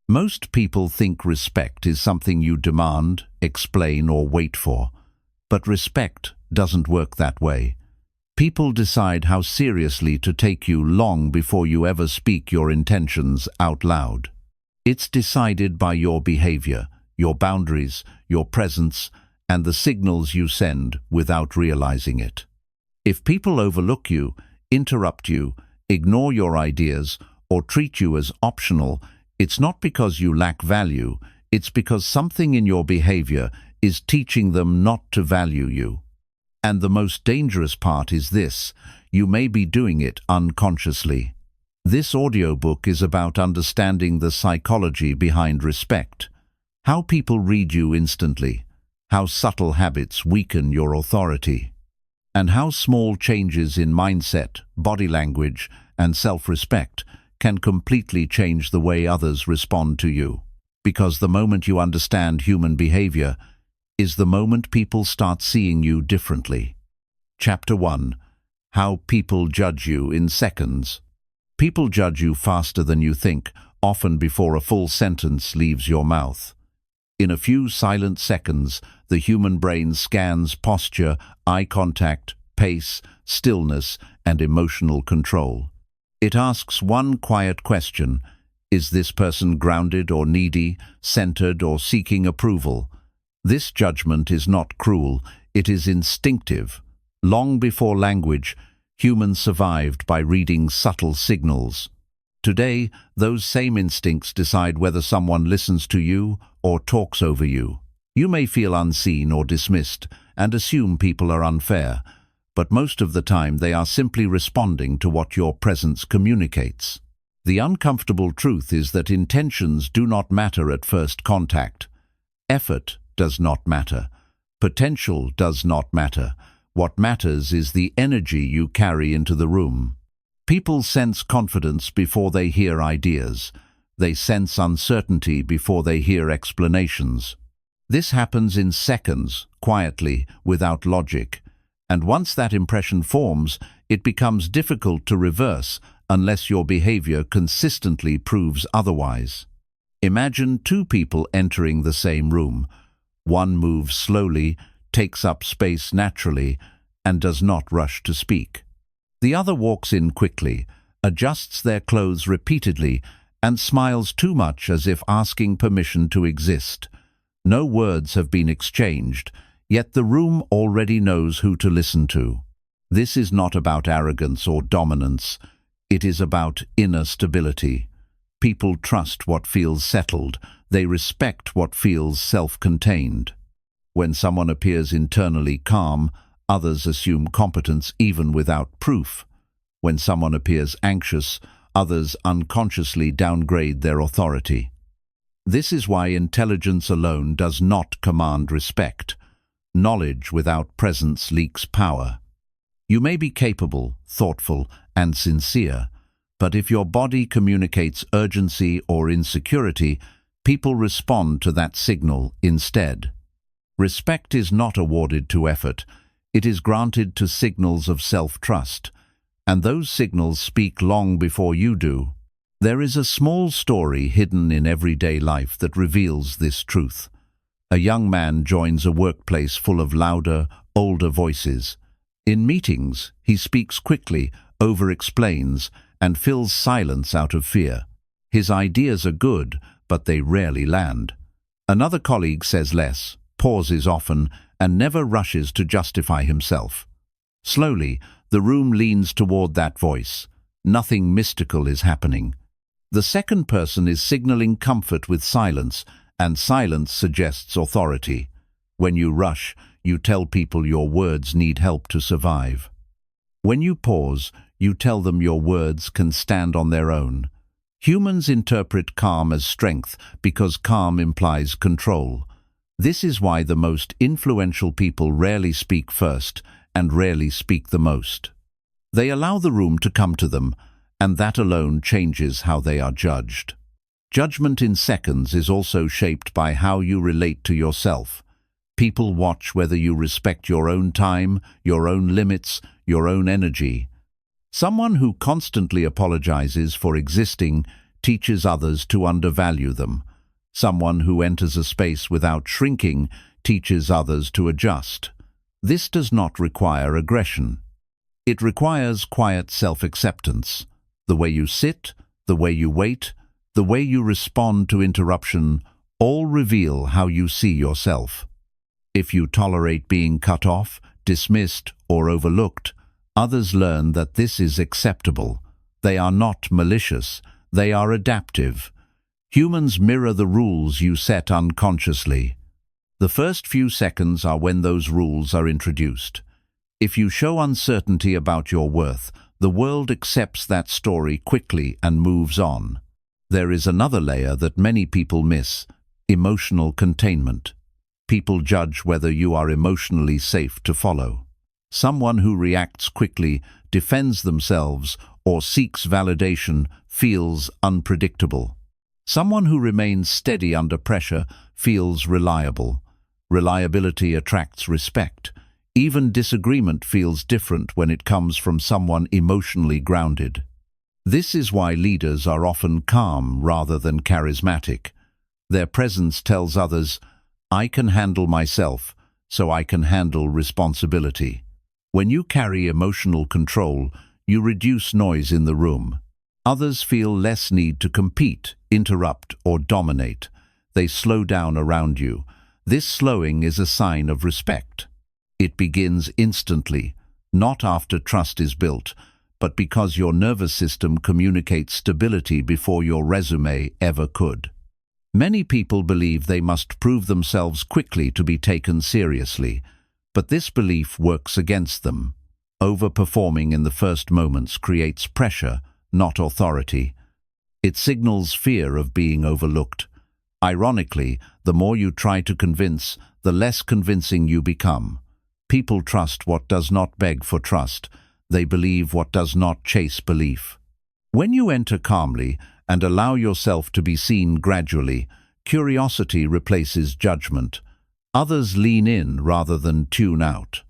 Most people think respect is something you demand, explain, or wait for. But respect doesn't work that way. People decide how seriously to take you long before you ever speak your intentions out loud. It's decided by your behavior, your boundaries, your presence, and the signals you send without realizing it. If people overlook you, interrupt you, ignore your ideas, or treat you as optional, it's not because you lack value, it's because something in your behavior is teaching them not to value you. And the most dangerous part is this: you may be doing it unconsciously. This audiobook is about understanding the psychology behind respect, how people read you instantly, how subtle habits weaken your authority, and how small changes in mindset, body language, and self-respect can completely change the way others respond to you. Because the moment you understand human behavior is the moment people start seeing you differently. Chapter 1. How people judge you in seconds. People judge you faster than you think, often before a full sentence leaves your mouth. In a few silent seconds, the human brain scans posture, eye contact, pace, stillness, and emotional control. It asks one quiet question: is this person grounded or needy, centered or seeking approval? This judgment is not cruel, it is instinctive. Long before language, humans survived by reading subtle signals. Today, those same instincts decide whether someone listens to you or talks over you. You may feel unseen or dismissed and assume people are unfair, but most of the time they are simply responding to what your presence communicates. The uncomfortable truth is that intentions do not matter at first contact. Effort does not matter. Potential does not matter. What matters is the energy you carry into the room. People sense confidence before they hear ideas. They sense uncertainty before they hear explanations. This happens in seconds, quietly, without logic. And once that impression forms, it becomes difficult to reverse unless your behavior consistently proves otherwise. Imagine two people entering the same room. One moves slowly, takes up space naturally, and does not rush to speak. The other walks in quickly, adjusts their clothes repeatedly, and smiles too much as if asking permission to exist. No words have been exchanged, yet the room already knows who to listen to. This is not about arrogance or dominance. It is about inner stability. People trust what feels settled. They respect what feels self-contained. When someone appears internally calm, others assume competence even without proof. When someone appears anxious, others unconsciously downgrade their authority. This is why intelligence alone does not command respect. Knowledge without presence leaks power. You may be capable, thoughtful, and sincere, but if your body communicates urgency or insecurity, people respond to that signal instead. Respect is not awarded to effort. It is granted to signals of self-trust, and those signals speak long before you do. There is a small story hidden in everyday life that reveals this truth. A young man joins a workplace full of louder, older voices. In meetings, he speaks quickly, over-explains, and fills silence out of fear. His ideas are good, but they rarely land. Another colleague says less, pauses often, and never rushes to justify himself. Slowly, the room leans toward that voice. Nothing mystical is happening. The second person is signaling comfort with silence, and silence suggests authority. When you rush, you tell people your words need help to survive. When you pause, you tell them your words can stand on their own. Humans interpret calm as strength because calm implies control. This is why the most influential people rarely speak first and rarely speak the most. They allow the room to come to them, and that alone changes how they are judged. Judgment in seconds is also shaped by how you relate to yourself. People watch whether you respect your own time, your own limits, your own energy. Someone who constantly apologizes for existing teaches others to undervalue them. Someone who enters a space without shrinking teaches others to adjust. This does not require aggression. It requires quiet self-acceptance. The way you sit, the way you wait, the way you respond to interruption, all reveal how you see yourself. If you tolerate being cut off, dismissed, or overlooked, others learn that this is acceptable. They are not malicious, they are adaptive. Humans mirror the rules you set unconsciously. The first few seconds are when those rules are introduced. If you show uncertainty about your worth, the world accepts that story quickly and moves on. There is another layer that many people miss: emotional containment. People judge whether you are emotionally safe to follow. Someone who reacts quickly, defends themselves, or seeks validation feels unpredictable. Someone who remains steady under pressure feels reliable. Reliability attracts respect. Even disagreement feels different when it comes from someone emotionally grounded. This is why leaders are often calm rather than charismatic. Their presence tells others, "I can handle myself, so I can handle responsibility." When you carry emotional control, you reduce noise in the room. Others feel less need to compete, interrupt, or dominate. They slow down around you. This slowing is a sign of respect. It begins instantly, not after trust is built, but because your nervous system communicates stability before your resume ever could. Many people believe they must prove themselves quickly to be taken seriously, but this belief works against them. Overperforming in the first moments creates pressure, not authority. It signals fear of being overlooked. Ironically, the more you try to convince, the less convincing you become. People trust what does not beg for trust. They believe what does not chase belief. When you enter calmly and allow yourself to be seen gradually, curiosity replaces judgment. Others lean in rather than tune out.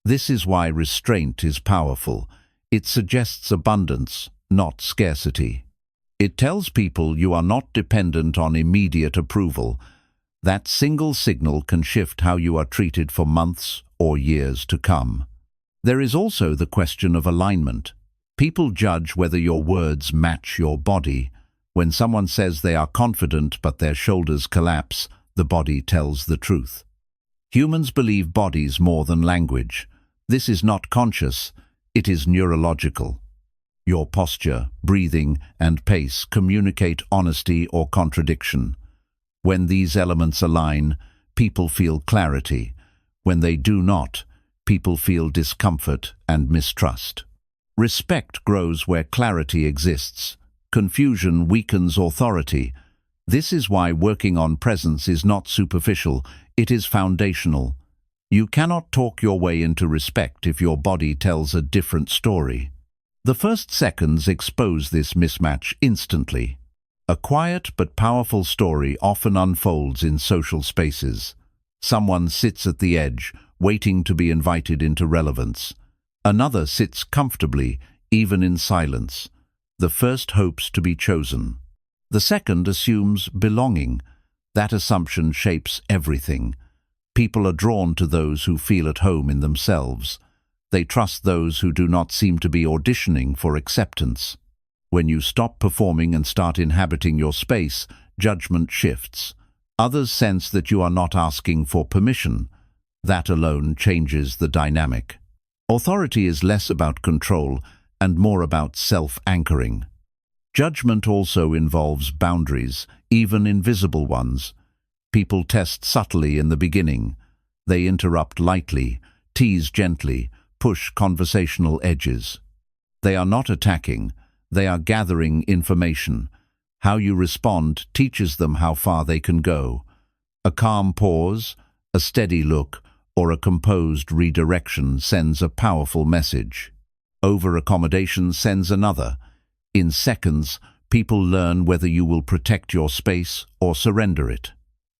This is why restraint is powerful. It suggests abundance, not scarcity. It tells people you are not dependent on immediate approval. That single signal can shift how you are treated for months or years to come. There is also the question of alignment. People judge whether your words match your body. When someone says they are confident but their shoulders collapse, the body tells the truth. Humans believe bodies more than language. This is not conscious, it is neurological. Your posture, breathing, and pace communicate honesty or contradiction. When these elements align, people feel clarity. When they do not, people feel discomfort and mistrust. Respect grows where clarity exists. Confusion weakens authority. This is why working on presence is not superficial, it is foundational. You cannot talk your way into respect if your body tells a different story. The first seconds expose this mismatch instantly. A quiet but powerful story often unfolds in social spaces. Someone sits at the edge, waiting to be invited into relevance. Another sits comfortably, even in silence. The first hopes to be chosen. The second assumes belonging. That assumption shapes everything. People are drawn to those who feel at home in themselves. They trust those who do not seem to be auditioning for acceptance. When you stop performing and start inhabiting your space, judgment shifts. Others sense that you are not asking for permission. That alone changes the dynamic. Authority is less about control and more about self-anchoring. Judgment also involves boundaries, even invisible ones. People test subtly in the beginning. They interrupt lightly, tease gently, push conversational edges. They are not attacking, they are gathering information. How you respond teaches them how far they can go. A calm pause, a steady look, or a composed redirection sends a powerful message. Over-accommodation sends another. In seconds, people learn whether you will protect your space or surrender it.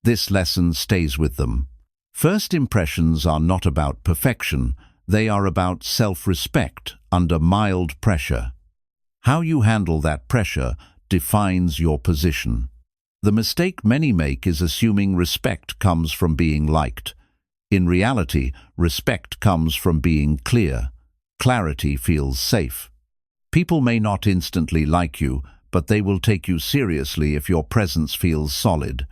This lesson stays with them. First impressions are not about perfection, they are about self-respect under mild pressure. How you handle that pressure defines your position. The mistake many make is assuming respect comes from being liked. In reality, respect comes from being clear. Clarity feels safe. People may not instantly like you, but they will take you seriously if your presence feels solid.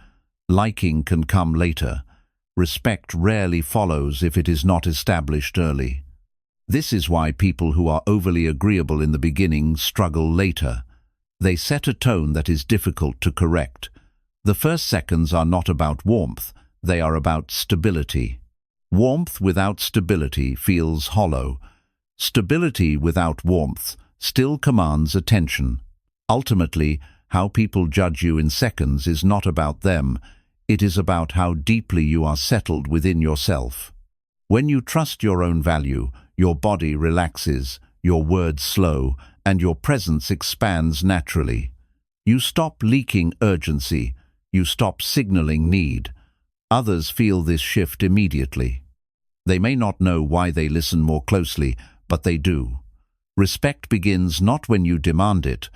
Liking can come later. Respect rarely follows if it is not established early. This is why people who are overly agreeable in the beginning struggle later. They set a tone that is difficult to correct. The first seconds are not about warmth, they are about stability. Warmth without stability feels hollow. Stability without warmth still commands attention. Ultimately, how people judge you in seconds is not about them, it is about how deeply you are settled within yourself. When you trust your own value, your body relaxes, your words slow, and your presence expands naturally. You stop leaking urgency, you stop signaling need. Others feel this shift immediately. They may not know why they listen more closely, but they do. Respect begins not when you demand it,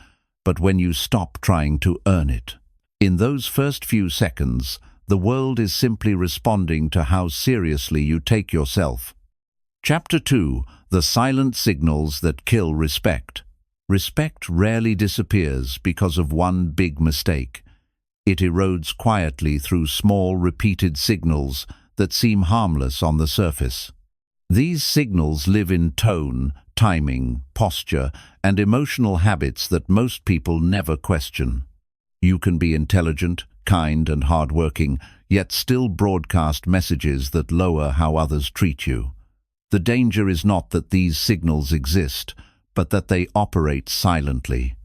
but when you stop trying to earn it. In those first few seconds, the world is simply responding to how seriously you take yourself. Chapter 2: The Silent Signals That Kill Respect. Respect rarely disappears because of one big mistake. It erodes quietly through small, repeated signals that seem harmless on the surface. These signals live in tone, timing, posture, and emotional habits that most people never question. You can be intelligent, kind, and hardworking, yet still broadcast messages that lower how others treat you. The danger is not that these signals exist, but that they operate silently.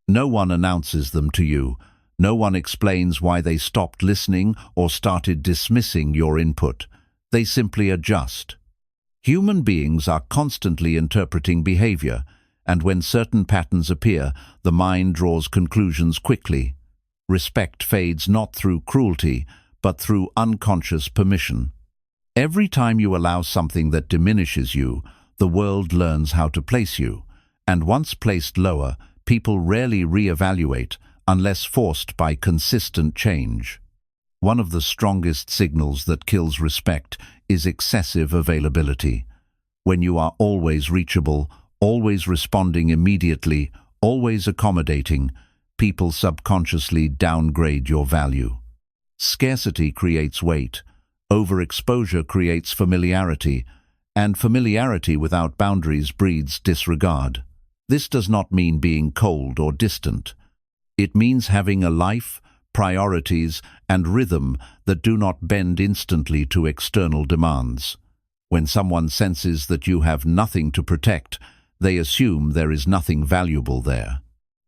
No one announces them to you. No one explains why they stopped listening or started dismissing your input. They simply adjust. Human beings are constantly interpreting behavior, and when certain patterns appear, the mind draws conclusions quickly. Respect fades not through cruelty, but through unconscious permission. Every time you allow something that diminishes you, the world learns how to place you, and once placed lower, people rarely re-evaluate unless forced by consistent change. One of the strongest signals that kills respect is excessive availability. When you are always reachable, always responding immediately, always accommodating, people subconsciously downgrade your value. Scarcity creates weight, overexposure creates familiarity, and familiarity without boundaries breeds disregard. This does not mean being cold or distant. It means having a life, priorities, and rhythm that do not bend instantly to external demands. When someone senses that you have nothing to protect, they assume there is nothing valuable there.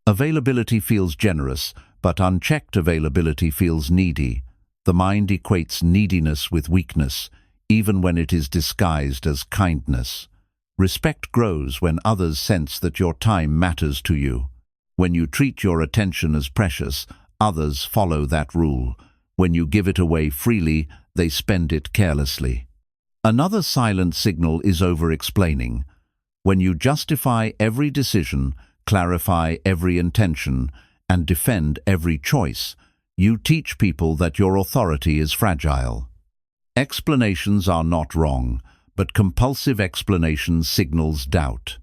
Availability feels generous, but unchecked availability feels needy. The mind equates neediness with weakness, even when it is disguised as kindness. Respect grows when others sense that your time matters to you. When you treat your attention as precious, others follow that rule. When you give it away freely, they spend it carelessly. Another silent signal is over-explaining. When you justify every decision, clarify every intention, and defend every choice, you teach people that your authority is fragile. Explanations are not wrong, but compulsive explanation signals doubt.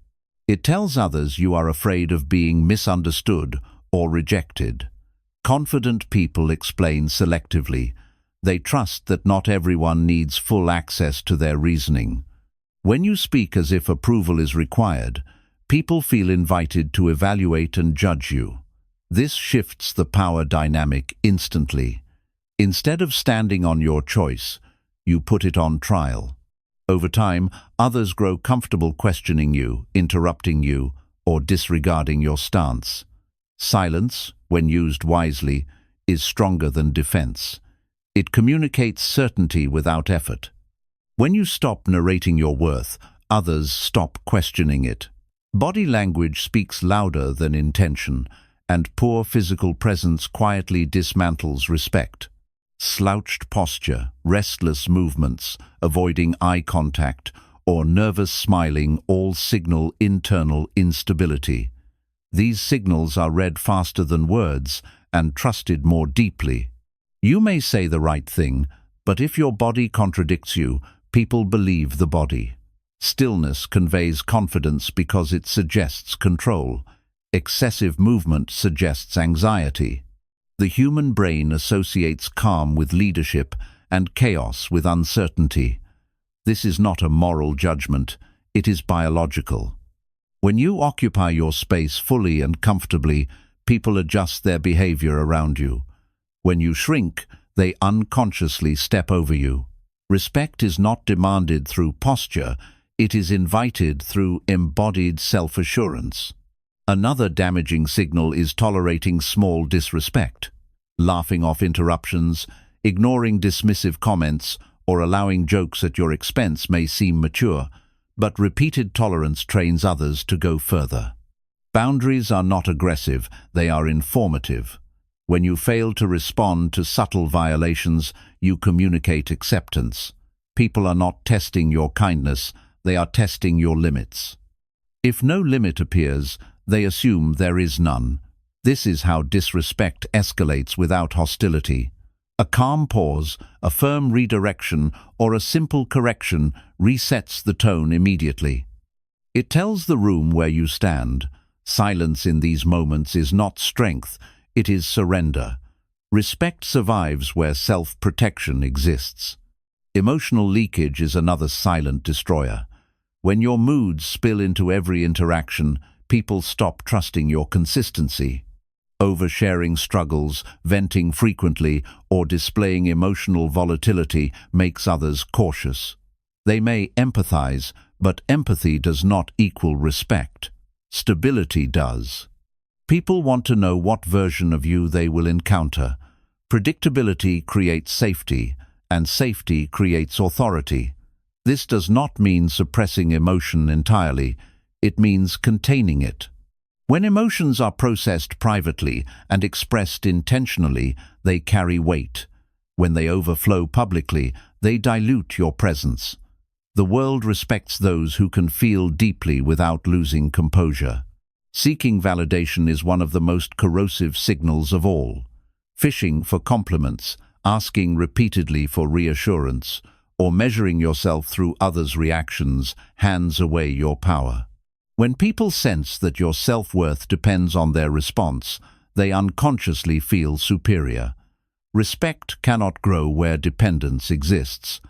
It tells others you are afraid of being misunderstood or rejected. Confident people explain selectively. They trust that not everyone needs full access to their reasoning. When you speak as if approval is required, people feel invited to evaluate and judge you. This shifts the power dynamic instantly. Instead of standing on your choice, you put it on trial. Over time, others grow comfortable questioning you, interrupting you, or disregarding your stance. Silence, when used wisely, is stronger than defense. It communicates certainty without effort. When you stop narrating your worth, others stop questioning it. Body language speaks louder than intention, and poor physical presence quietly dismantles respect. Slouched posture, restless movements, avoiding eye contact, or nervous smiling all signal internal instability. These signals are read faster than words and trusted more deeply. You may say the right thing, but if your body contradicts you, people believe the body. Stillness conveys confidence because it suggests control. Excessive movement suggests anxiety. The human brain associates calm with leadership and chaos with uncertainty. This is not a moral judgment, it is biological. When you occupy your space fully and comfortably, people adjust their behavior around you. When you shrink, they unconsciously step over you. Respect is not demanded through posture, it is invited through embodied self-assurance. Another damaging signal is tolerating small disrespect. Laughing off interruptions, ignoring dismissive comments, or allowing jokes at your expense may seem mature, but repeated tolerance trains others to go further. Boundaries are not aggressive, they are informative. When you fail to respond to subtle violations, you communicate acceptance. People are not testing your kindness, they are testing your limits. If no limit appears, they assume there is none. This is how disrespect escalates without hostility. A calm pause, a firm redirection, or a simple correction resets the tone immediately. It tells the room where you stand. Silence in these moments is not strength, it is surrender. Respect survives where self-protection exists. Emotional leakage is another silent destroyer. When your moods spill into every interaction, people stop trusting your consistency. Oversharing struggles, venting frequently, or displaying emotional volatility makes others cautious. They may empathize, but empathy does not equal respect. Stability does. People want to know what version of you they will encounter. Predictability creates safety, and safety creates authority. This does not mean suppressing emotion entirely, it means containing it. When emotions are processed privately and expressed intentionally, they carry weight. When they overflow publicly, they dilute your presence. The world respects those who can feel deeply without losing composure. Seeking validation is one of the most corrosive signals of all. Fishing for compliments, asking repeatedly for reassurance, or measuring yourself through others' reactions hands away your power. When people sense that your self-worth depends on their response, they unconsciously feel superior. Respect cannot grow where dependence exists.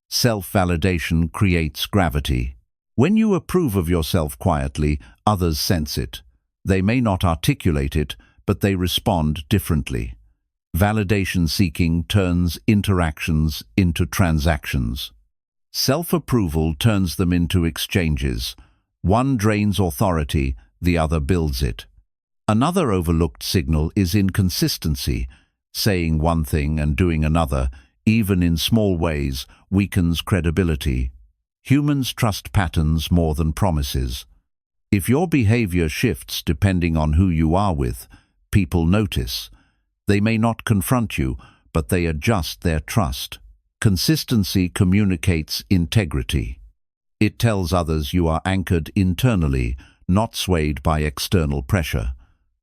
Self-validation creates gravity. When you approve of yourself quietly, others sense it. They may not articulate it, but they respond differently. Validation seeking turns interactions into transactions. Self-approval turns them into exchanges. One drains authority, the other builds it. Another overlooked signal is inconsistency. Saying one thing and doing another, even in small ways, weakens credibility. Humans trust patterns more than promises. If your behavior shifts depending on who you are with, people notice. They may not confront you, but they adjust their trust. Consistency communicates integrity. It tells others you are anchored internally, not swayed by external pressure.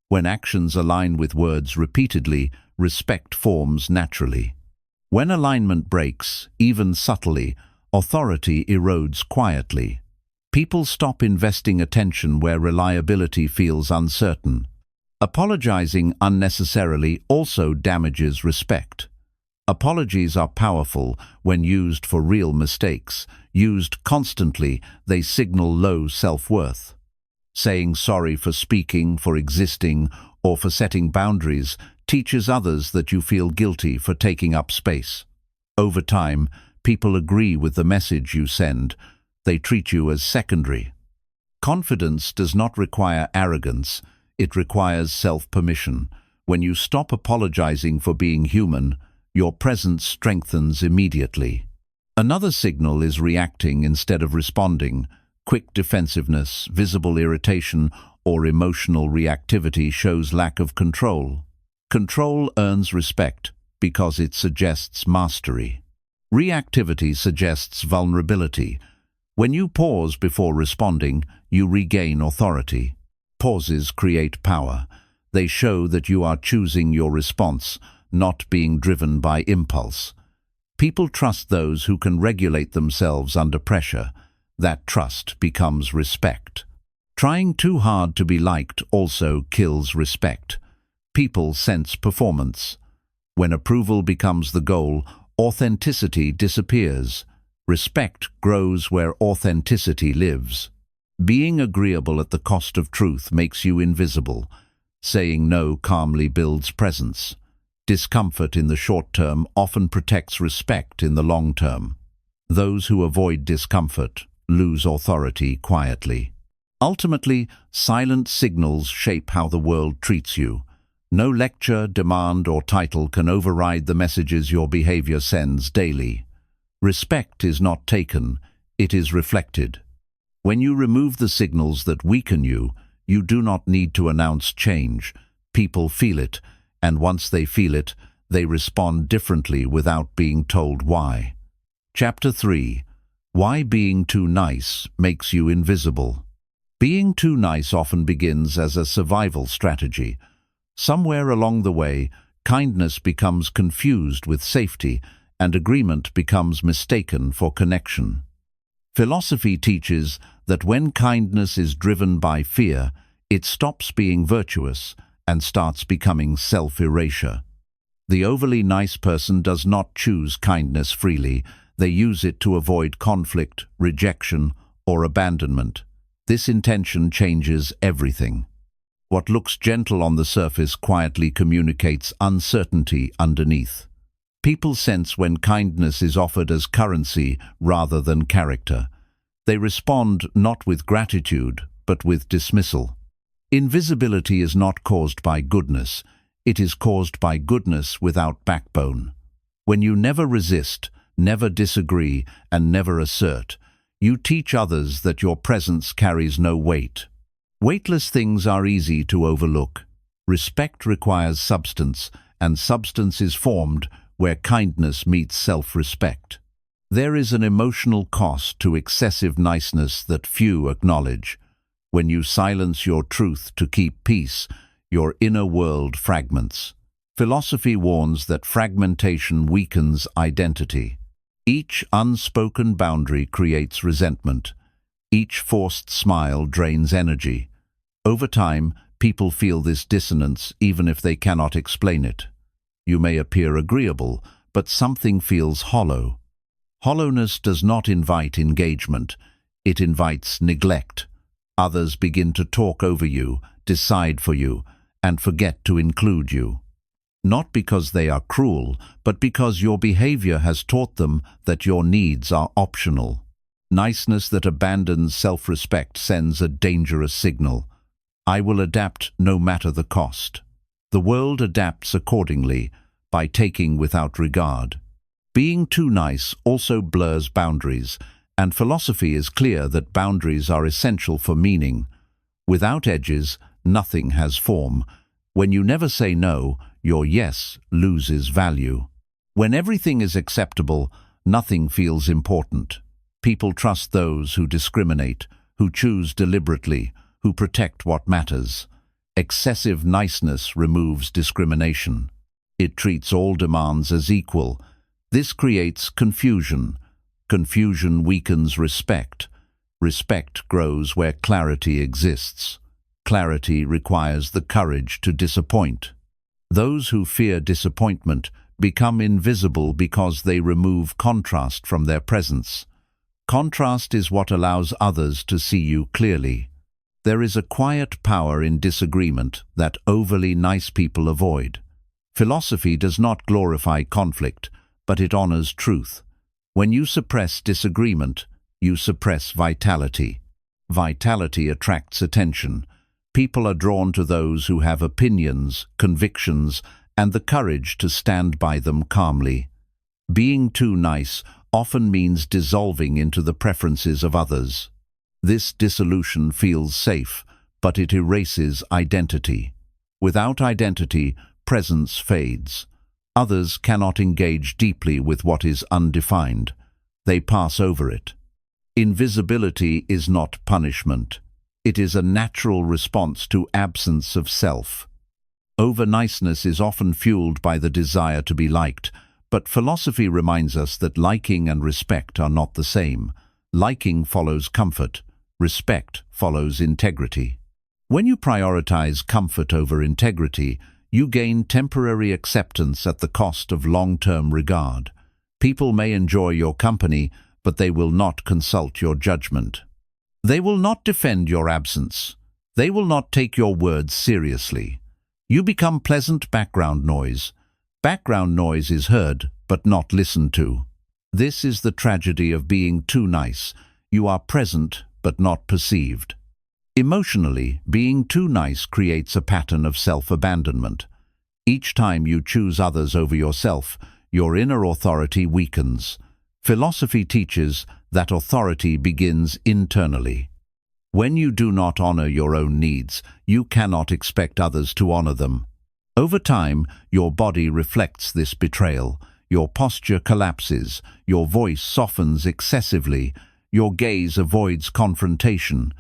When actions align with words repeatedly, respect forms naturally. When alignment breaks, even subtly, authority erodes quietly. People stop investing attention where reliability feels uncertain. Apologizing unnecessarily also damages respect. Apologies are powerful when used for real mistakes. Used constantly, they signal low self-worth. Saying sorry for speaking, for existing, or for setting boundaries teaches others that you feel guilty for taking up space. Over time, people agree with the message you send. They treat you as secondary. Confidence does not require arrogance, it requires self-permission. When you stop apologizing for being human, your presence strengthens immediately. Another signal is reacting instead of responding. Quick defensiveness, visible irritation, or emotional reactivity shows lack of control. Control earns respect because it suggests mastery. Reactivity suggests vulnerability. When you pause before responding, you regain authority. Pauses create power. They show that you are choosing your response, not being driven by impulse. People trust those who can regulate themselves under pressure. That trust becomes respect. Trying too hard to be liked also kills respect. People sense performance. When approval becomes the goal, authenticity disappears. Respect grows where authenticity lives. Being agreeable at the cost of truth makes you invisible. Saying no calmly builds presence. Discomfort in the short term often protects respect in the long term. Those who avoid discomfort lose authority quietly. Ultimately, silent signals shape how the world treats you. No lecture, demand, or title can override the messages your behavior sends daily. Respect is not taken, it is reflected. When you remove the signals that weaken you, you do not need to announce change. People feel it, and once they feel it, they respond differently without being told why. Chapter 3. Why being too nice makes you invisible. Being too nice often begins as a survival strategy. Somewhere along the way, kindness becomes confused with safety, and agreement becomes mistaken for connection. Philosophy teaches that when kindness is driven by fear, it stops being virtuous and starts becoming self-erasure. The overly nice person does not choose kindness freely. They use it to avoid conflict, rejection, or abandonment. This intention changes everything. What looks gentle on the surface quietly communicates uncertainty underneath. People sense when kindness is offered as currency rather than character. They respond not with gratitude, but with dismissal. Invisibility is not caused by goodness. It is caused by goodness without backbone. When you never resist, never disagree, and never assert, you teach others that your presence carries no weight. Weightless things are easy to overlook. Respect requires substance, and substance is formed where kindness meets self-respect. There is an emotional cost to excessive niceness that few acknowledge. When you silence your truth to keep peace, your inner world fragments. Philosophy warns that fragmentation weakens identity. Each unspoken boundary creates resentment. Each forced smile drains energy. Over time, people feel this dissonance even if they cannot explain it. You may appear agreeable, but something feels hollow. Hollowness does not invite engagement. It invites neglect. Others begin to talk over you, decide for you, and forget to include you. Not because they are cruel, but because your behavior has taught them that your needs are optional. Niceness that abandons self-respect sends a dangerous signal. I will adapt no matter the cost. The world adapts accordingly, by taking without regard. Being too nice also blurs boundaries, and philosophy is clear that boundaries are essential for meaning. Without edges, nothing has form. When you never say no, your yes loses value. When everything is acceptable, nothing feels important. People trust those who discriminate, who choose deliberately, who protect what matters. Excessive niceness removes discrimination. It treats all demands as equal. This creates confusion. Confusion weakens respect. Respect grows where clarity exists. Clarity requires the courage to disappoint. Those who fear disappointment become invisible because they remove contrast from their presence. Contrast is what allows others to see you clearly. There is a quiet power in disagreement that overly nice people avoid. Philosophy does not glorify conflict, but it honors truth. When you suppress disagreement, you suppress vitality. Vitality attracts attention. People are drawn to those who have opinions, convictions, and the courage to stand by them calmly. Being too nice often means dissolving into the preferences of others. This dissolution feels safe, but it erases identity. Without identity, presence fades. Others cannot engage deeply with what is undefined. They pass over it. Invisibility is not punishment. It is a natural response to absence of self. Over-niceness is often fueled by the desire to be liked, but philosophy reminds us that liking and respect are not the same. Liking follows comfort, respect follows integrity. When you prioritize comfort over integrity, you gain temporary acceptance at the cost of long-term regard. People may enjoy your company, but they will not consult your judgment. They will not defend your absence. They will not take your words seriously. You become pleasant background noise. Background noise is heard, but not listened to. This is the tragedy of being too nice. You are present, but not perceived. Emotionally, being too nice creates a pattern of self-abandonment. Each time you choose others over yourself, your inner authority weakens. Philosophy teaches that authority begins internally. When you do not honor your own needs, you cannot expect others to honor them. Over time, your body reflects this betrayal. Your posture collapses, your voice softens excessively, your gaze avoids confrontation.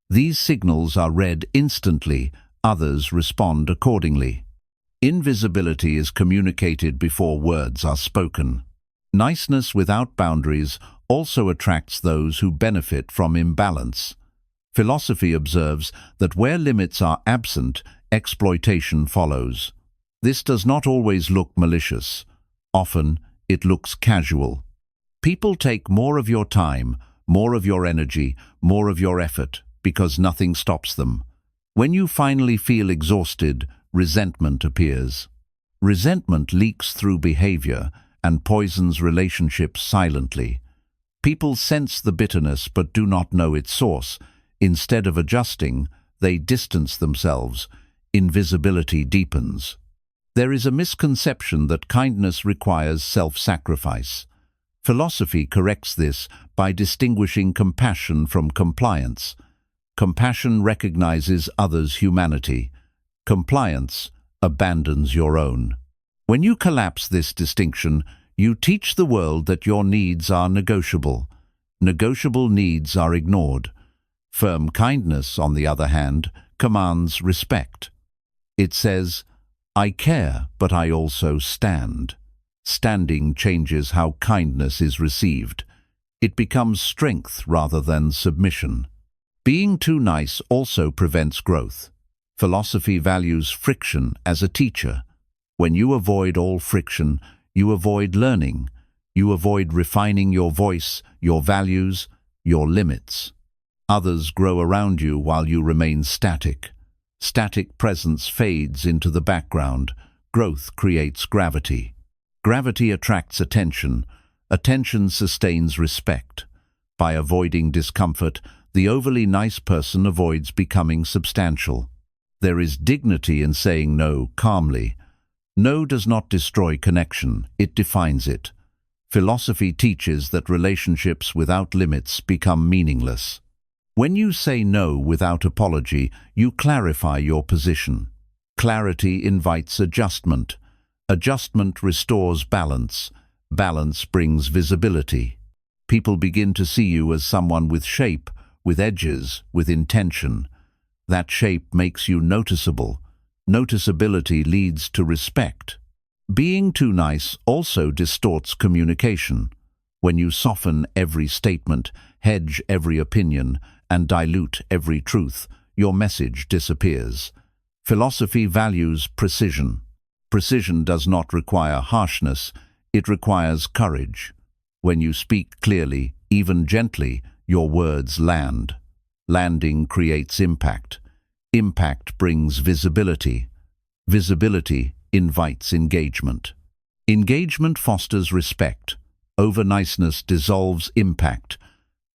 These signals are read instantly, others respond accordingly. Invisibility is communicated before words are spoken. Niceness without boundaries also attracts those who benefit from imbalance. Philosophy observes that where limits are absent, exploitation follows. This does not always look malicious. Often, it looks casual. People take more of your time, more of your energy, more of your effort, because nothing stops them. When you finally feel exhausted, resentment appears. Resentment leaks through behavior and poisons relationships silently. People sense the bitterness but do not know its source. Instead of adjusting, they distance themselves. Invisibility deepens. There is a misconception that kindness requires self-sacrifice. Philosophy corrects this by distinguishing compassion from compliance. Compassion recognizes others' humanity. Compliance abandons your own. When you collapse this distinction, you teach the world that your needs are negotiable. Negotiable needs are ignored. Firm kindness, on the other hand, commands respect. It says, "I care, but I also stand." Standing changes how kindness is received. It becomes strength rather than submission. Being too nice also prevents growth. Philosophy values friction as a teacher. When you avoid all friction, you avoid learning. You avoid refining your voice, your values, your limits. Others grow around you while you remain static. Static presence fades into the background. Growth creates gravity. Gravity attracts attention. Attention sustains respect. By avoiding discomfort, the overly nice person avoids becoming substantial. There is dignity in saying no calmly. No does not destroy connection, it defines it. Philosophy teaches that relationships without limits become meaningless. When you say no without apology, you clarify your position. Clarity invites adjustment. Adjustment restores balance. Balance brings visibility. People begin to see you as someone with shape, with edges, with intention. That shape makes you noticeable. Noticeability leads to respect. Being too nice also distorts communication. When you soften every statement, hedge every opinion, and dilute every truth, your message disappears. Philosophy values precision. Precision does not require harshness, it requires courage. When you speak clearly, even gently, your words land. Landing creates impact. Impact brings visibility. Visibility invites engagement. Engagement fosters respect. Over-niceness dissolves impact.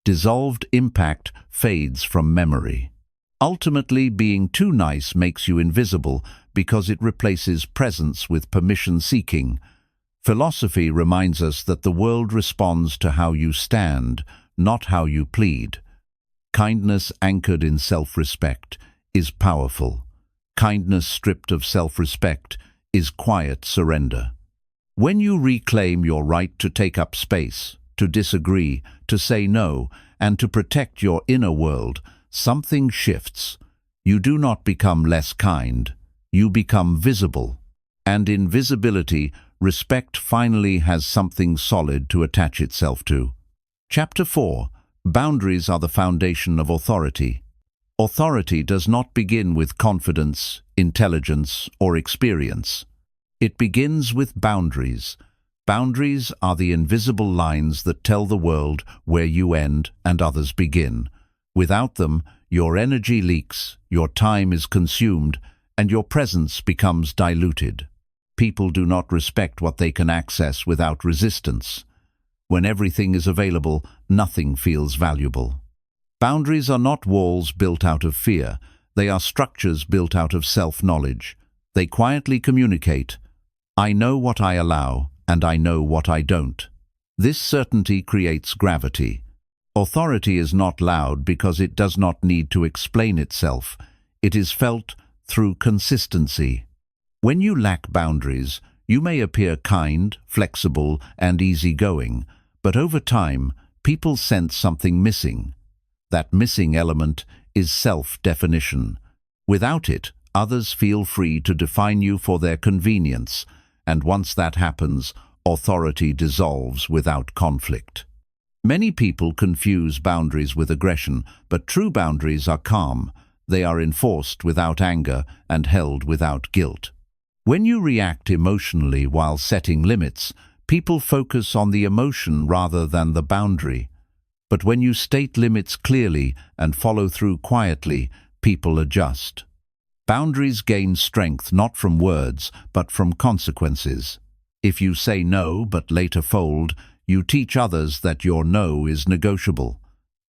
Dissolved impact fades from memory. Ultimately, being too nice makes you invisible because it replaces presence with permission-seeking. Philosophy reminds us that the world responds to how you stand, not how you plead. Kindness anchored in self-respect is powerful. Kindness stripped of self-respect is quiet surrender. When you reclaim your right to take up space, to disagree, to say no, and to protect your inner world, something shifts. You do not become less kind, you become visible. And in visibility, respect finally has something solid to attach itself to. Chapter 4. Boundaries are the foundation of authority. Authority does not begin with confidence, intelligence, or experience. It begins with boundaries. Boundaries are the invisible lines that tell the world where you end and others begin. Without them, your energy leaks, your time is consumed, and your presence becomes diluted. People do not respect what they can access without resistance. When everything is available, nothing feels valuable. Boundaries are not walls built out of fear. They are structures built out of self-knowledge. They quietly communicate, "I know what I allow, and I know what I don't." This certainty creates gravity. Authority is not loud because it does not need to explain itself. It is felt through consistency. When you lack boundaries, you may appear kind, flexible, and easygoing, but over time, people sense something missing. That missing element is self-definition. Without it, others feel free to define you for their convenience, and once that happens, authority dissolves without conflict. Many people confuse boundaries with aggression, but true boundaries are calm. They are enforced without anger and held without guilt. When you react emotionally while setting limits, people focus on the emotion rather than the boundary. But when you state limits clearly and follow through quietly, people adjust. Boundaries gain strength not from words, but from consequences. If you say no but later fold, you teach others that your no is negotiable.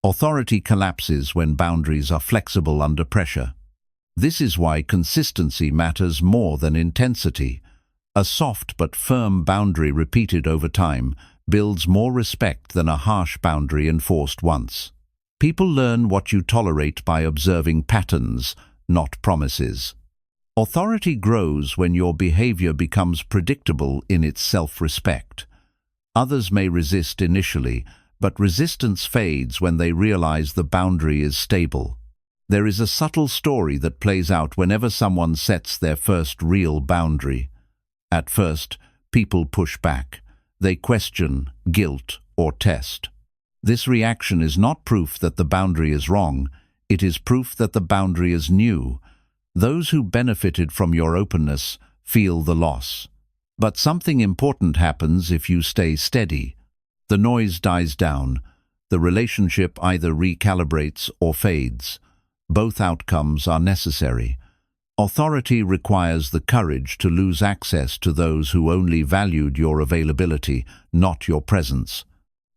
Authority collapses when boundaries are flexible under pressure. This is why consistency matters more than intensity. A soft but firm boundary repeated over time builds more respect than a harsh boundary enforced once. People learn what you tolerate by observing patterns, not promises. Authority grows when your behavior becomes predictable in its self-respect. Others may resist initially, but resistance fades when they realize the boundary is stable. There is a subtle story that plays out whenever someone sets their first real boundary. At first, people push back. They question, guilt, or test. This reaction is not proof that the boundary is wrong. It is proof that the boundary is new. Those who benefited from your openness feel the loss. But something important happens if you stay steady. The noise dies down. The relationship either recalibrates or fades. Both outcomes are necessary. Authority requires the courage to lose access to those who only valued your availability, not your presence.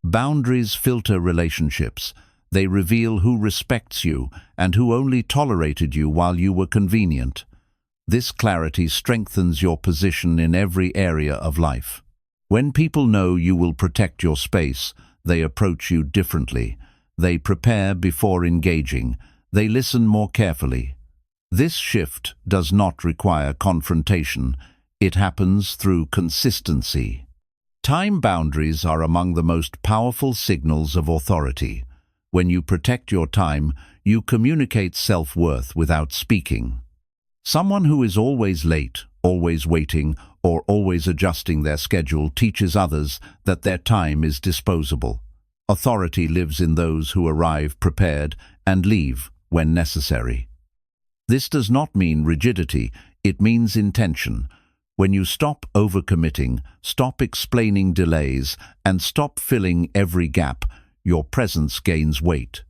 Boundaries filter relationships. They reveal who respects you and who only tolerated you while you were convenient. This clarity strengthens your position in every area of life. When people know you will protect your space, they approach you differently. They prepare before engaging. They listen more carefully. This shift does not require confrontation. It happens through consistency. Time boundaries are among the most powerful signals of authority. When you protect your time, you communicate self-worth without speaking. Someone who is always late, always waiting, or always adjusting their schedule teaches others that their time is disposable. Authority lives in those who arrive prepared and leave when necessary. This does not mean rigidity, it means intention. When you stop overcommitting, stop explaining delays, and stop filling every gap, your presence gains weight.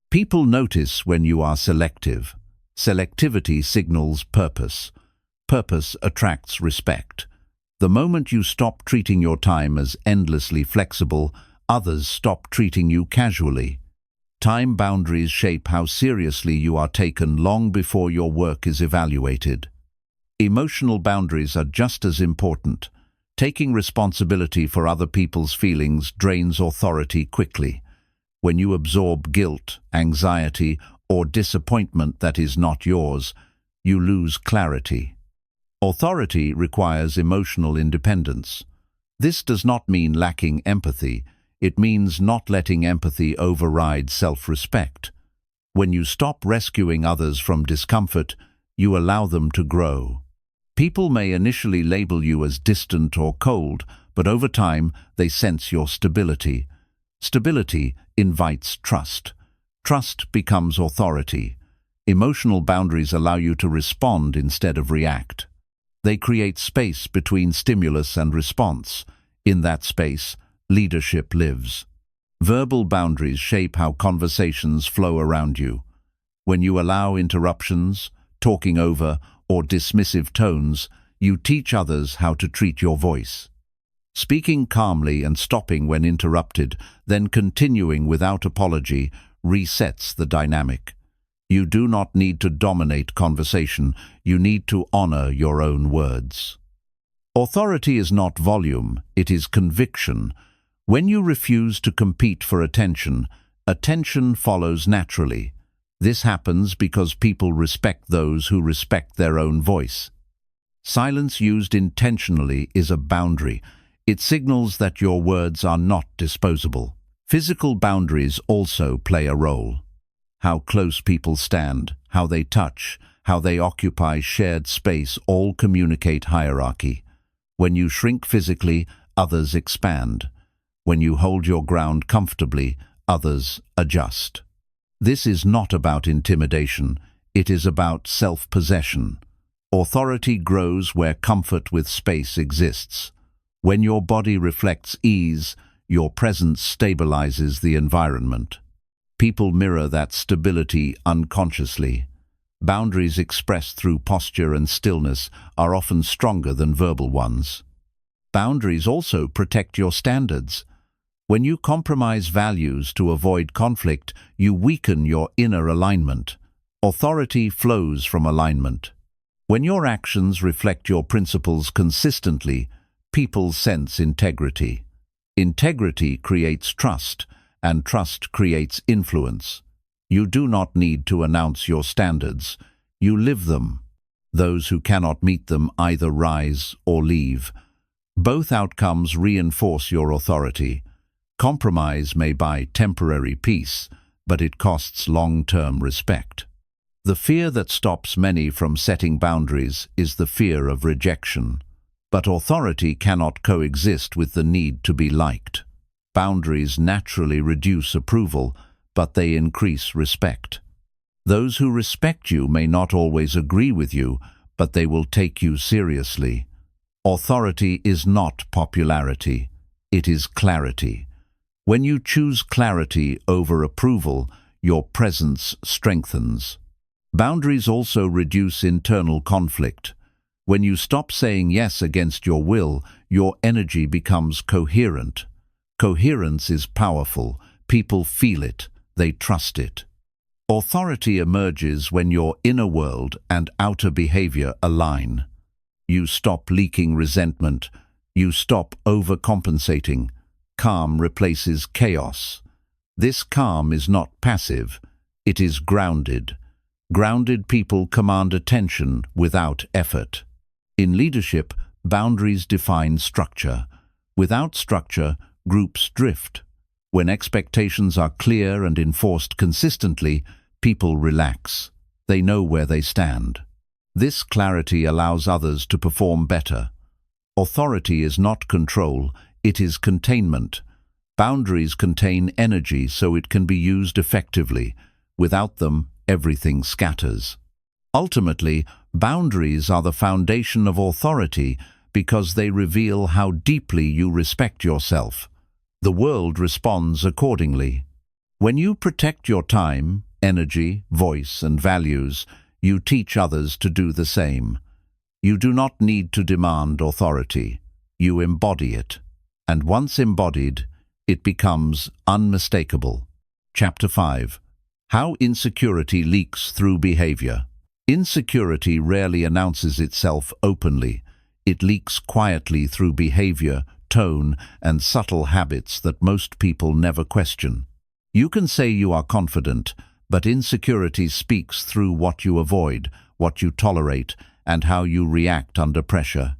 People notice when you are selective. Selectivity signals purpose. Purpose attracts respect. The moment you stop treating your time as endlessly flexible, others stop treating you casually. Time boundaries shape how seriously you are taken long before your work is evaluated. Emotional boundaries are just as important. Taking responsibility for other people's feelings drains authority quickly. When you absorb guilt, anxiety, or disappointment that is not yours, you lose clarity. Authority requires emotional independence. This does not mean lacking empathy. It means not letting empathy override self-respect. When you stop rescuing others from discomfort, you allow them to grow. People may initially label you as distant or cold, but over time they sense your stability. Stability invites trust. Trust becomes authority. Emotional boundaries allow you to respond instead of react. They create space between stimulus and response. In that space, leadership lives. Verbal boundaries shape how conversations flow around you. When you allow interruptions, talking over, or dismissive tones, you teach others how to treat your voice. Speaking calmly and stopping when interrupted, then continuing without apology, resets the dynamic. You do not need to dominate conversation, you need to honor your own words. Authority is not volume, it is conviction. When you refuse to compete for attention, attention follows naturally. This happens because people respect those who respect their own voice. Silence used intentionally is a boundary. It signals that your words are not disposable. Physical boundaries also play a role. How close people stand, how they touch, how they occupy shared space all communicate hierarchy. When you shrink physically, others expand. When you hold your ground comfortably, others adjust. This is not about intimidation, it is about self-possession. Authority grows where comfort with space exists. When your body reflects ease, your presence stabilizes the environment. People mirror that stability unconsciously. Boundaries expressed through posture and stillness are often stronger than verbal ones. Boundaries also protect your standards. When you compromise values to avoid conflict, you weaken your inner alignment. Authority flows from alignment. When your actions reflect your principles consistently, people sense integrity. Integrity creates trust, and trust creates influence. You do not need to announce your standards. You live them. Those who cannot meet them either rise or leave. Both outcomes reinforce your authority. Compromise may buy temporary peace, but it costs long-term respect. The fear that stops many from setting boundaries is the fear of rejection. But authority cannot coexist with the need to be liked. Boundaries naturally reduce approval, but they increase respect. Those who respect you may not always agree with you, but they will take you seriously. Authority is not popularity, it is clarity. When you choose clarity over approval, your presence strengthens. Boundaries also reduce internal conflict. When you stop saying yes against your will, your energy becomes coherent. Coherence is powerful. People feel it. They trust it. Authority emerges when your inner world and outer behavior align. You stop leaking resentment. You stop overcompensating. Calm replaces chaos. This calm is not passive. It is grounded. Grounded people command attention without effort. In leadership, boundaries define structure. Without structure, groups drift. When expectations are clear and enforced consistently, people relax. They know where they stand. This clarity allows others to perform better. Authority is not control, it is containment. Boundaries contain energy so it can be used effectively. Without them, everything scatters. Ultimately, boundaries are the foundation of authority because they reveal how deeply you respect yourself. The world responds accordingly. When you protect your time, energy, voice, and values, you teach others to do the same. You do not need to demand authority. You embody it. And once embodied, it becomes unmistakable. Chapter 5. How insecurity leaks through behavior. Insecurity rarely announces itself openly. It leaks quietly through behavior, tone, and subtle habits that most people never question. You can say you are confident, but insecurity speaks through what you avoid, what you tolerate, and how you react under pressure.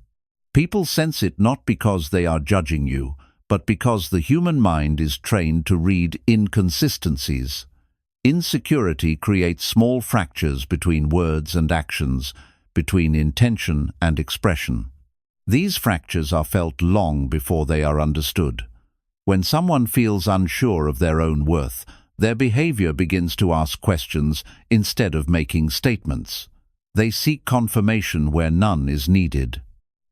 People sense it not because they are judging you, but because the human mind is trained to read inconsistencies. Insecurity creates small fractures between words and actions, between intention and expression. These fractures are felt long before they are understood. When someone feels unsure of their own worth, their behavior begins to ask questions instead of making statements. They seek confirmation where none is needed.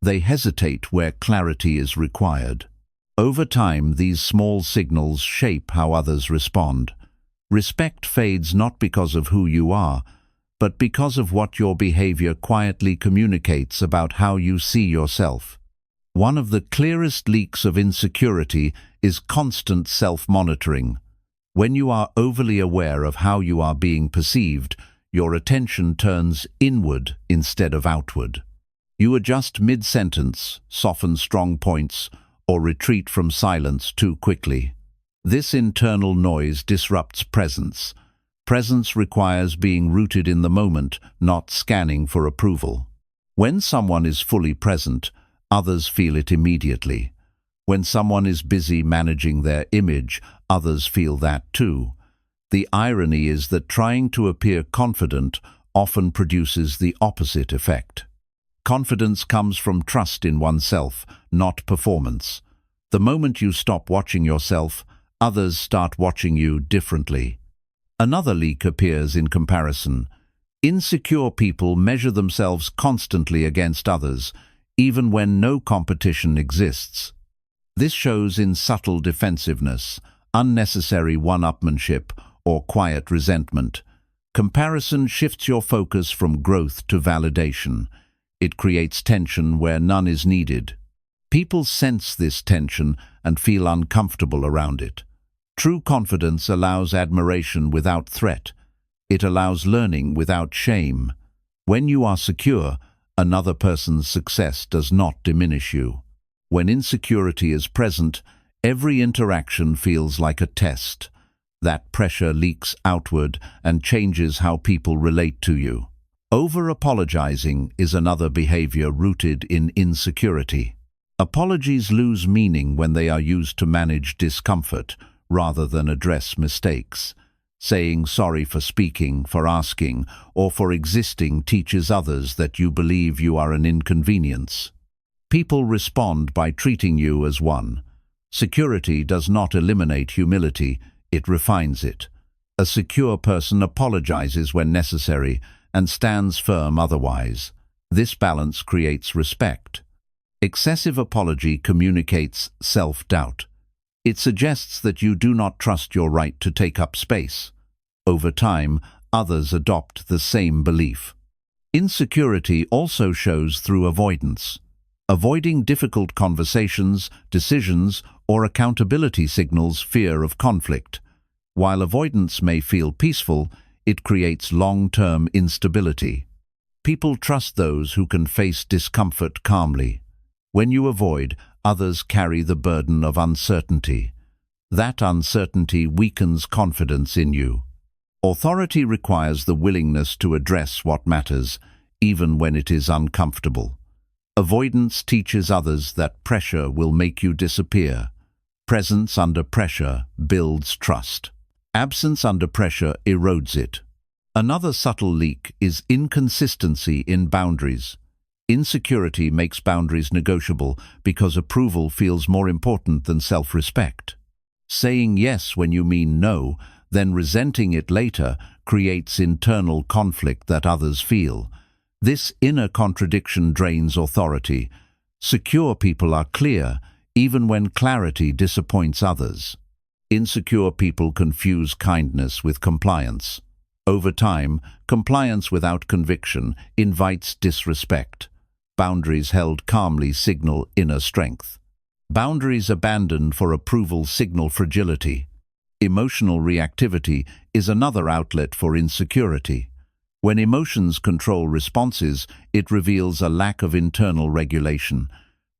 They hesitate where clarity is required. Over time, these small signals shape how others respond. Respect fades not because of who you are, but because of what your behavior quietly communicates about how you see yourself. One of the clearest leaks of insecurity is constant self-monitoring. When you are overly aware of how you are being perceived, your attention turns inward instead of outward. You adjust mid-sentence, soften strong points, or retreat from silence too quickly. This internal noise disrupts presence. Presence requires being rooted in the moment, not scanning for approval. When someone is fully present, others feel it immediately. When someone is busy managing their image, others feel that too. The irony is that trying to appear confident often produces the opposite effect. Confidence comes from trust in oneself, not performance. The moment you stop watching yourself, others start watching you differently. Another leak appears in comparison. Insecure people measure themselves constantly against others, even when no competition exists. This shows in subtle defensiveness, unnecessary one-upmanship, or quiet resentment. Comparison shifts your focus from growth to validation. It creates tension where none is needed. People sense this tension and feel uncomfortable around it. True confidence allows admiration without threat. It allows learning without shame. When you are secure, another person's success does not diminish you. When insecurity is present, every interaction feels like a test. That pressure leaks outward and changes how people relate to you. Over-apologizing is another behavior rooted in insecurity. Apologies lose meaning when they are used to manage discomfort rather than address mistakes. Saying sorry for speaking, for asking, or for existing teaches others that you believe you are an inconvenience. People respond by treating you as one. Security does not eliminate humility, it refines it. A secure person apologizes when necessary and stands firm otherwise. This balance creates respect. Excessive apology communicates self-doubt. It suggests that you do not trust your right to take up space. Over time, others adopt the same belief. Insecurity also shows through avoidance. Avoiding difficult conversations, decisions, or accountability signals fear of conflict. While avoidance may feel peaceful, it creates long-term instability. People trust those who can face discomfort calmly. When you avoid, others carry the burden of uncertainty. That uncertainty weakens confidence in you. Authority requires the willingness to address what matters, even when it is uncomfortable. Avoidance teaches others that pressure will make you disappear. Presence under pressure builds trust. Absence under pressure erodes it. Another subtle leak is inconsistency in boundaries. Insecurity makes boundaries negotiable because approval feels more important than self-respect. Saying yes when you mean no, then resenting it later, creates internal conflict that others feel. This inner contradiction drains authority. Secure people are clear, even when clarity disappoints others. Insecure people confuse kindness with compliance. Over time, compliance without conviction invites disrespect. Boundaries held calmly signal inner strength. Boundaries abandoned for approval signal fragility. Emotional reactivity is another outlet for insecurity. When emotions control responses, it reveals a lack of internal regulation.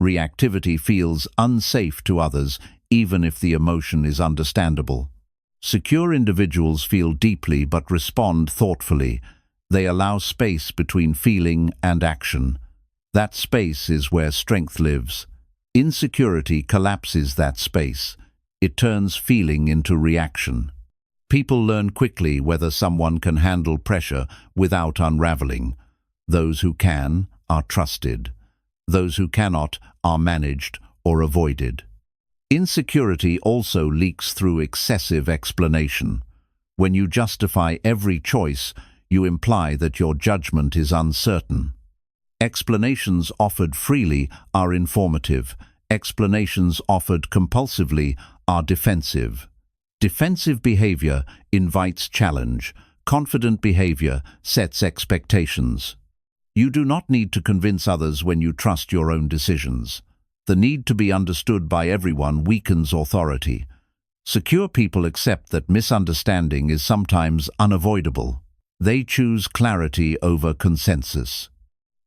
Reactivity feels unsafe to others, even if the emotion is understandable. Secure individuals feel deeply but respond thoughtfully. They allow space between feeling and action. That space is where strength lives. Insecurity collapses that space. It turns feeling into reaction. People learn quickly whether someone can handle pressure without unraveling. Those who can are trusted. Those who cannot are managed or avoided. Insecurity also leaks through excessive explanation. When you justify every choice, you imply that your judgment is uncertain. Explanations offered freely are informative. Explanations offered compulsively are defensive. Defensive behavior invites challenge. Confident behavior sets expectations. You do not need to convince others when you trust your own decisions. The need to be understood by everyone weakens authority. Secure people accept that misunderstanding is sometimes unavoidable. They choose clarity over consensus.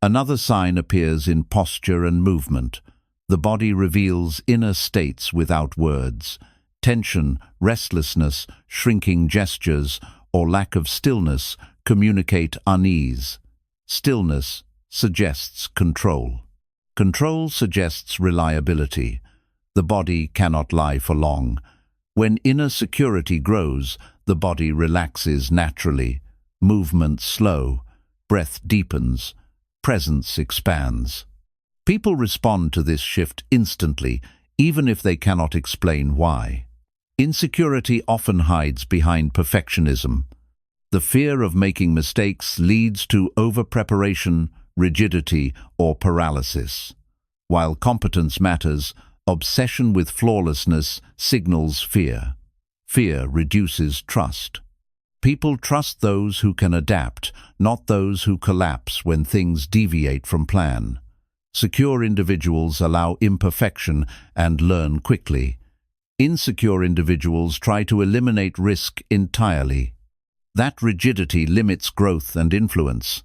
Another sign appears in posture and movement. The body reveals inner states without words. Tension, restlessness, shrinking gestures, or lack of stillness communicate unease. Stillness suggests control. Control suggests reliability. The body cannot lie for long. When inner security grows, the body relaxes naturally. Movement slow. Breath deepens. Presence expands. People respond to this shift instantly, even if they cannot explain why. Insecurity often hides behind perfectionism. The fear of making mistakes leads to over-preparation, rigidity, or paralysis. While competence matters, obsession with flawlessness signals fear. Fear reduces trust. People trust those who can adapt, not those who collapse when things deviate from plan. Secure individuals allow imperfection and learn quickly. Insecure individuals try to eliminate risk entirely. That rigidity limits growth and influence.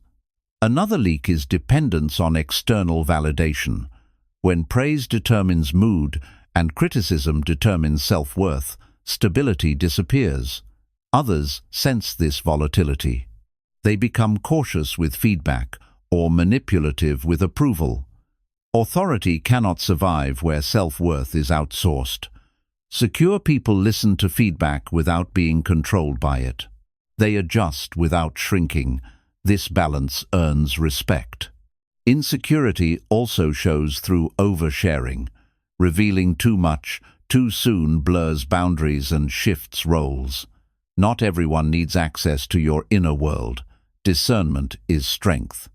Another leak is dependence on external validation. When praise determines mood and criticism determines self-worth, stability disappears. Others sense this volatility. They become cautious with feedback or manipulative with approval. Authority cannot survive where self-worth is outsourced. Secure people listen to feedback without being controlled by it. They adjust without shrinking. This balance earns respect. Insecurity also shows through oversharing. Revealing too much, too soon blurs boundaries and shifts roles. Not everyone needs access to your inner world. Discernment is strength.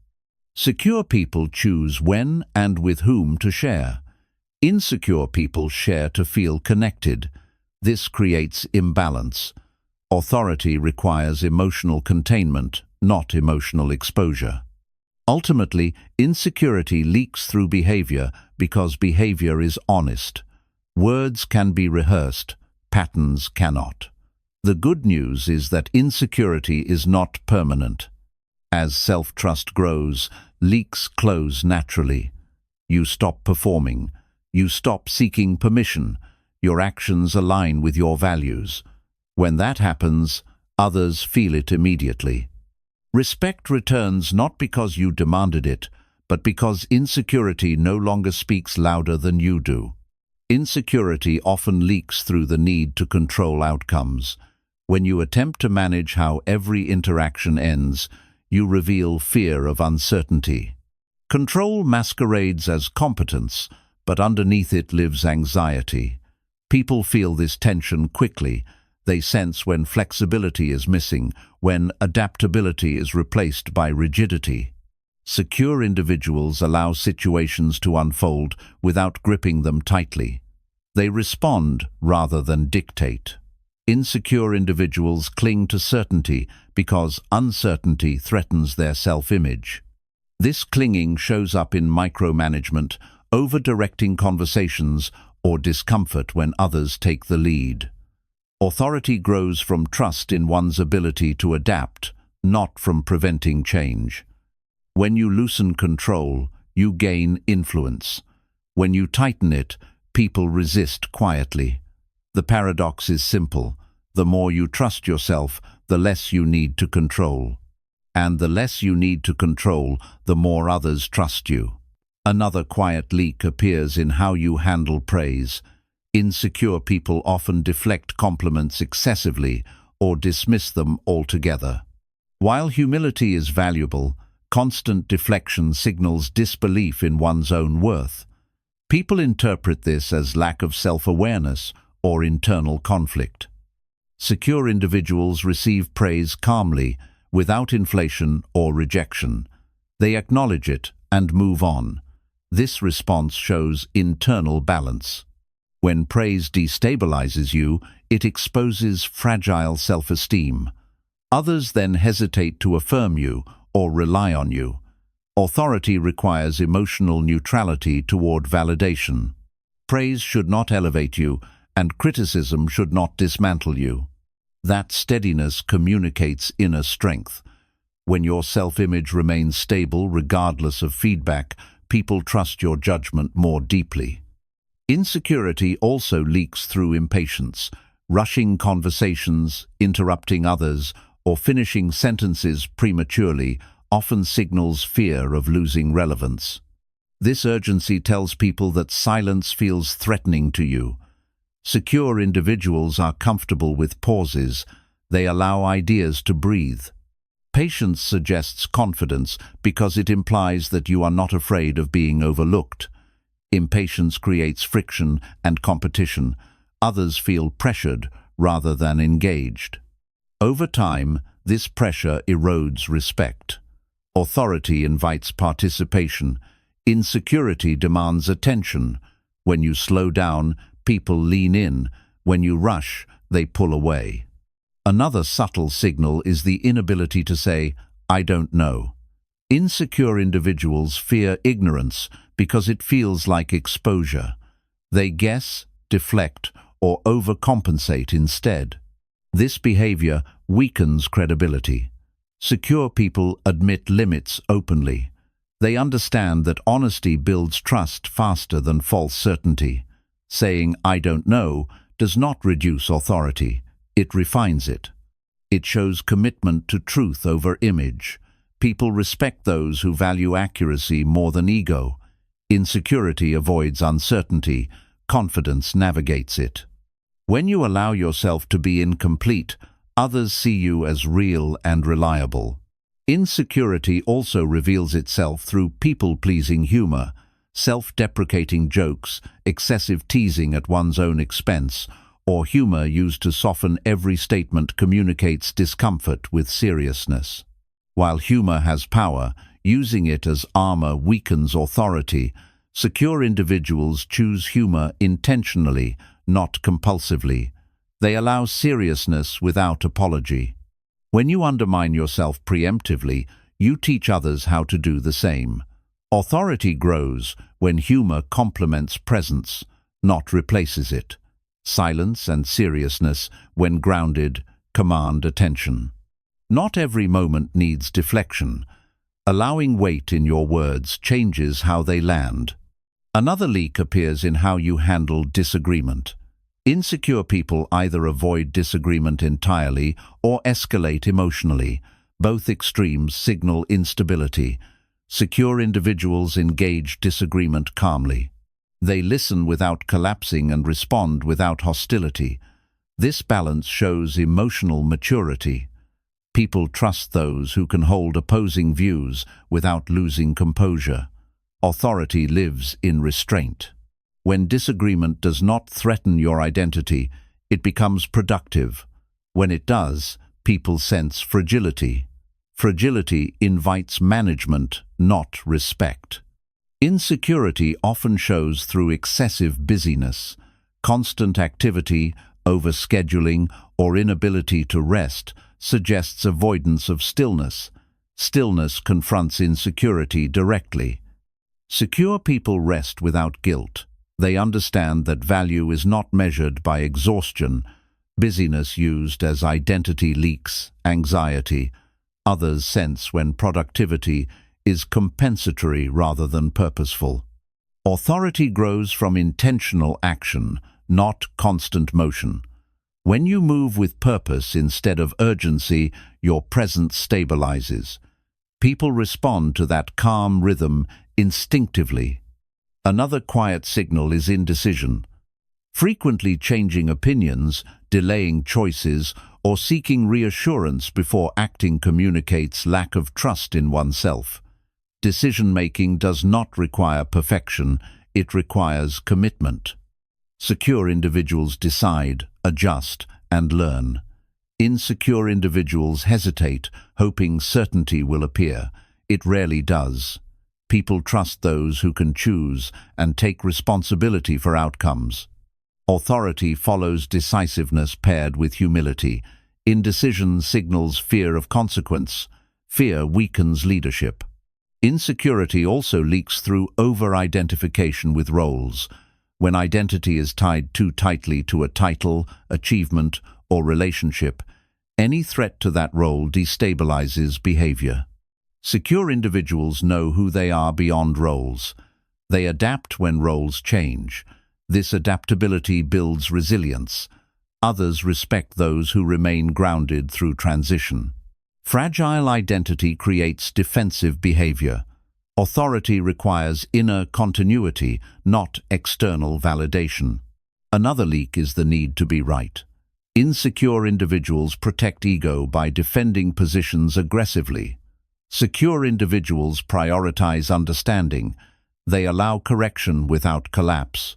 Secure people choose when and with whom to share. Insecure people share to feel connected. This creates imbalance. Authority requires emotional containment, not emotional exposure. Ultimately, insecurity leaks through behavior because behavior is honest. Words can be rehearsed, patterns cannot. The good news is that insecurity is not permanent. As self-trust grows, leaks close naturally. You stop performing. You stop seeking permission. Your actions align with your values. When that happens, others feel it immediately. Respect returns not because you demanded it, but because insecurity no longer speaks louder than you do. Insecurity often leaks through the need to control outcomes. When you attempt to manage how every interaction ends, you reveal fear of uncertainty. Control masquerades as competence, but underneath it lives anxiety. People feel this tension quickly. They sense when flexibility is missing, when adaptability is replaced by rigidity. Secure individuals allow situations to unfold without gripping them tightly. They respond rather than dictate. Insecure individuals cling to certainty because uncertainty threatens their self-image. This clinging shows up in micromanagement, over-directing conversations, or discomfort when others take the lead. Authority grows from trust in one's ability to adapt, not from preventing change. When you loosen control, you gain influence. When you tighten it, people resist quietly. The paradox is simple. The more you trust yourself, the less you need to control. And the less you need to control, the more others trust you. Another quiet leak appears in how you handle praise. Insecure people often deflect compliments excessively or dismiss them altogether. While humility is valuable, constant deflection signals disbelief in one's own worth. People interpret this as lack of self-awareness or internal conflict. Secure individuals receive praise calmly, without inflation or rejection. They acknowledge it and move on. This response shows internal balance. When praise destabilizes you, it exposes fragile self-esteem. Others then hesitate to affirm you or rely on you. Authority requires emotional neutrality toward validation. Praise should not elevate you, and criticism should not dismantle you. That steadiness communicates inner strength. When your self-image remains stable regardless of feedback, people trust your judgment more deeply. Insecurity also leaks through impatience. Rushing conversations, interrupting others, or finishing sentences prematurely often signals fear of losing relevance. This urgency tells people that silence feels threatening to you. Secure individuals are comfortable with pauses. They allow ideas to breathe. Patience suggests confidence because it implies that you are not afraid of being overlooked. Impatience creates friction and competition. Others feel pressured rather than engaged. Over time, this pressure erodes respect. Authority invites participation. Insecurity demands attention. When you slow down, people lean in. When you rush, they pull away. Another subtle signal is the inability to say, "I don't know." Insecure individuals fear ignorance because it feels like exposure. They guess, deflect, or overcompensate instead. This behavior weakens credibility. Secure people admit limits openly. They understand that honesty builds trust faster than false certainty. Saying, "I don't know," does not reduce authority. It refines it. It shows commitment to truth over image. People respect those who value accuracy more than ego. Insecurity avoids uncertainty. Confidence navigates it. When you allow yourself to be incomplete, others see you as real and reliable. Insecurity also reveals itself through people-pleasing humor, self-deprecating jokes, excessive teasing at one's own expense, or humor used to soften every statement communicates discomfort with seriousness. While humor has power, using it as armor weakens authority. Secure individuals choose humor intentionally, not compulsively. They allow seriousness without apology. When you undermine yourself preemptively, you teach others how to do the same. Authority grows when humor complements presence, not replaces it. Silence and seriousness, when grounded, command attention. Not every moment needs deflection. Allowing weight in your words changes how they land. Another leak appears in how you handle disagreement. Insecure people either avoid disagreement entirely or escalate emotionally. Both extremes signal instability. Secure individuals engage disagreement calmly. They listen without collapsing and respond without hostility. This balance shows emotional maturity. People trust those who can hold opposing views without losing composure. Authority lives in restraint. When disagreement does not threaten your identity, it becomes productive. When it does, people sense fragility. Fragility invites management, not respect. Insecurity often shows through excessive busyness. Constant activity, overscheduling, or inability to rest suggests avoidance of stillness. Stillness confronts insecurity directly. Secure people rest without guilt. They understand that value is not measured by exhaustion. Busyness used as identity leaks, anxiety. Others sense when productivity is compensatory rather than purposeful. Authority grows from intentional action, not constant motion. When you move with purpose instead of urgency, your presence stabilizes. People respond to that calm rhythm instinctively. Another quiet signal is indecision. Frequently changing opinions, delaying choices, or seeking reassurance before acting communicates lack of trust in oneself. Decision-making does not require perfection, it requires commitment. Secure individuals decide, adjust, and learn. Insecure individuals hesitate, hoping certainty will appear. It rarely does. People trust those who can choose and take responsibility for outcomes. Authority follows decisiveness paired with humility. Indecision signals fear of consequence. Fear weakens leadership. Insecurity also leaks through over-identification with roles. When identity is tied too tightly to a title, achievement, or relationship, any threat to that role destabilizes behavior. Secure individuals know who they are beyond roles. They adapt when roles change. This adaptability builds resilience. Others respect those who remain grounded through transition. Fragile identity creates defensive behavior. Authority requires inner continuity, not external validation. Another leak is the need to be right. Insecure individuals protect ego by defending positions aggressively. Secure individuals prioritize understanding. They allow correction without collapse.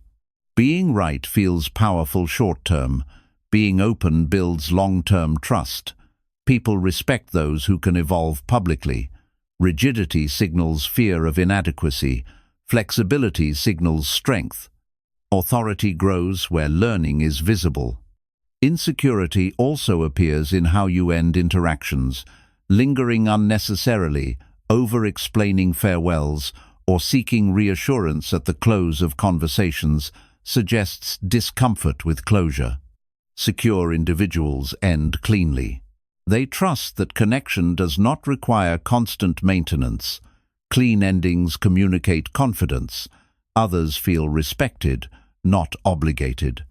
Being right feels powerful short-term. Being open builds long-term trust. People respect those who can evolve publicly. Rigidity signals fear of inadequacy. Flexibility signals strength. Authority grows where learning is visible. Insecurity also appears in how you end interactions. Lingering unnecessarily, over-explaining farewells, or seeking reassurance at the close of conversations suggests discomfort with closure. Secure individuals end cleanly. They trust that connection does not require constant maintenance. Clean endings communicate confidence. Others feel respected, not obligated.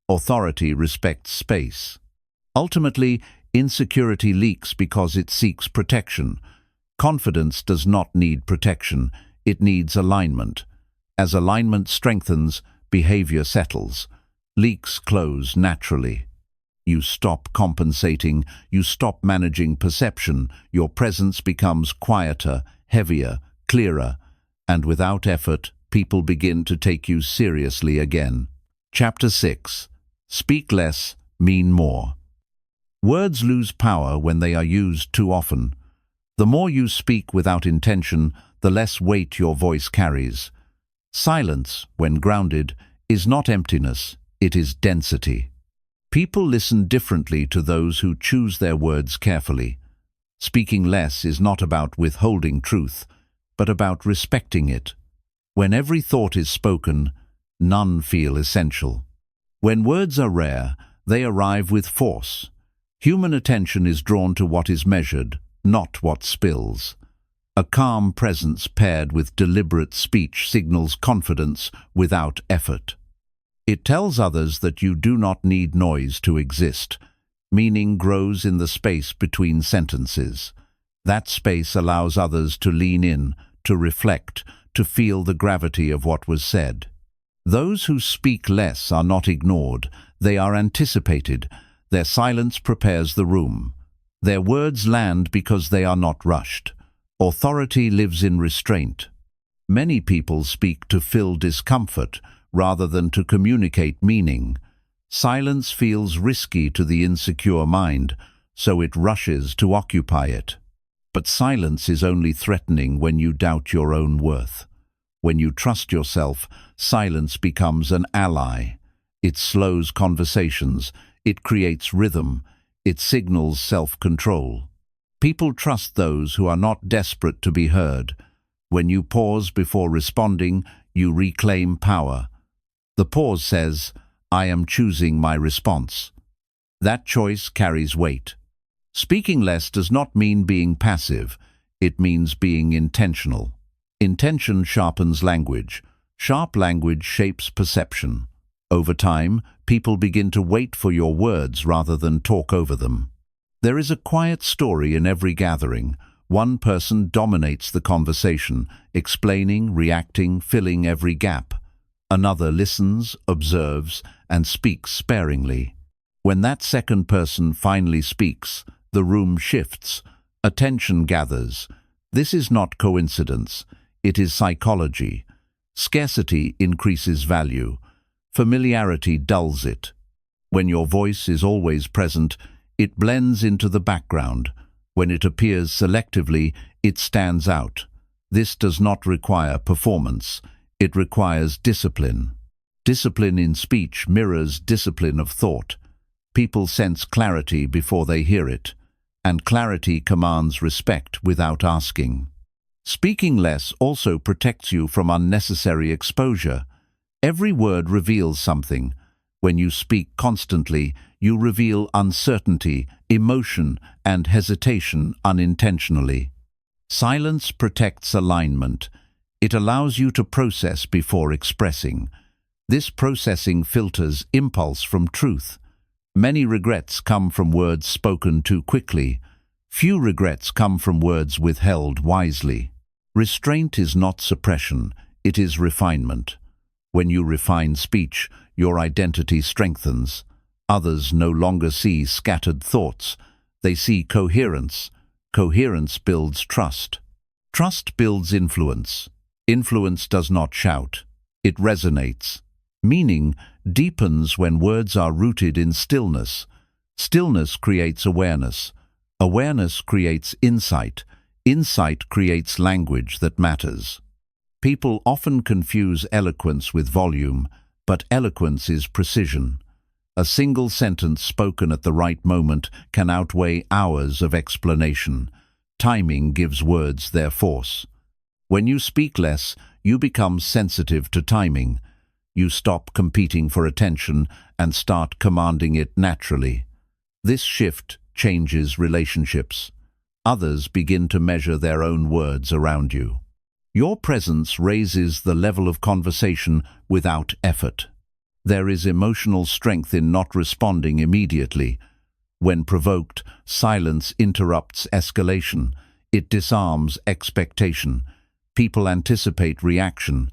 Authority respects space. Ultimately, insecurity leaks because it seeks protection. Confidence does not need protection, it needs alignment. As alignment strengthens, behavior settles. Leaks close naturally. You stop compensating, you stop managing perception, your presence becomes quieter, heavier, clearer, and without effort, people begin to take you seriously again. Chapter 6. Speak less, mean more. Words lose power when they are used too often. The more you speak without intention, the less weight your voice carries. Silence, when grounded, is not emptiness, it is density. People listen differently to those who choose their words carefully. Speaking less is not about withholding truth, but about respecting it. When every thought is spoken, none feel essential. When words are rare, they arrive with force. Human attention is drawn to what is measured, not what spills. A calm presence paired with deliberate speech signals confidence without effort. It tells others that you do not need noise to exist. Meaning grows in the space between sentences. That space allows others to lean in, to reflect, to feel the gravity of what was said. Those who speak less are not ignored, they are anticipated. Their silence prepares the room. Their words land because they are not rushed. Authority lives in restraint. Many people speak to fill discomfort, rather than to communicate meaning. Silence feels risky to the insecure mind, so it rushes to occupy it. But silence is only threatening when you doubt your own worth. When you trust yourself, silence becomes an ally. It slows conversations, it creates rhythm, it signals self-control. People trust those who are not desperate to be heard. When you pause before responding, you reclaim power. The pause says, I am choosing my response. That choice carries weight. Speaking less does not mean being passive. It means being intentional. Intention sharpens language. Sharp language shapes perception. Over time, people begin to wait for your words rather than talk over them. There is a quiet story in every gathering. One person dominates the conversation, explaining, reacting, filling every gap. Another listens, observes, and speaks sparingly. When that second person finally speaks, the room shifts, attention gathers. This is not coincidence, it is psychology. Scarcity increases value. Familiarity dulls it. When your voice is always present, it blends into the background. When it appears selectively, it stands out. This does not require performance. It requires discipline. Discipline in speech mirrors discipline of thought. People sense clarity before they hear it, and clarity commands respect without asking. Speaking less also protects you from unnecessary exposure. Every word reveals something. When you speak constantly, you reveal uncertainty, emotion, and hesitation unintentionally. Silence protects alignment. It allows you to process before expressing. This processing filters impulse from truth. Many regrets come from words spoken too quickly. Few regrets come from words withheld wisely. Restraint is not suppression, it is refinement. When you refine speech, your identity strengthens. Others no longer see scattered thoughts. They see coherence. Coherence builds trust. Trust builds influence. Influence does not shout. It resonates. Meaning deepens when words are rooted in stillness. Stillness creates awareness. Awareness creates insight. Insight creates language that matters. People often confuse eloquence with volume, but eloquence is precision. A single sentence spoken at the right moment can outweigh hours of explanation. Timing gives words their force. When you speak less, you become sensitive to timing. You stop competing for attention and start commanding it naturally. This shift changes relationships. Others begin to measure their own words around you. Your presence raises the level of conversation without effort. There is emotional strength in not responding immediately. When provoked, silence interrupts escalation. It disarms expectation. People anticipate reaction.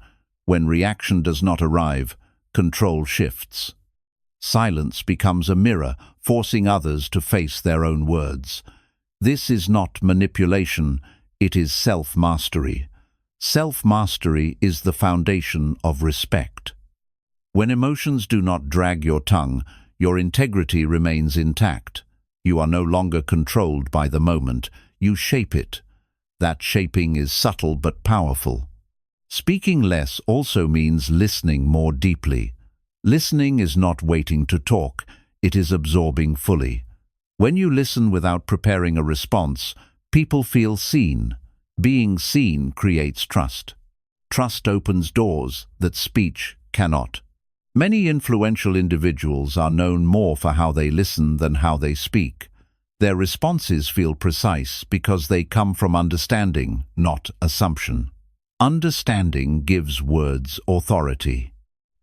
When reaction does not arrive, control shifts. Silence becomes a mirror, forcing others to face their own words. This is not manipulation, it is self-mastery. Self-mastery is the foundation of respect. When emotions do not drag your tongue, your integrity remains intact. You are no longer controlled by the moment, you shape it. That shaping is subtle but powerful. Speaking less also means listening more deeply. Listening is not waiting to talk, it is absorbing fully. When you listen without preparing a response, people feel seen. Being seen creates trust. Trust opens doors that speech cannot. Many influential individuals are known more for how they listen than how they speak. Their responses feel precise because they come from understanding, not assumption. Understanding gives words authority.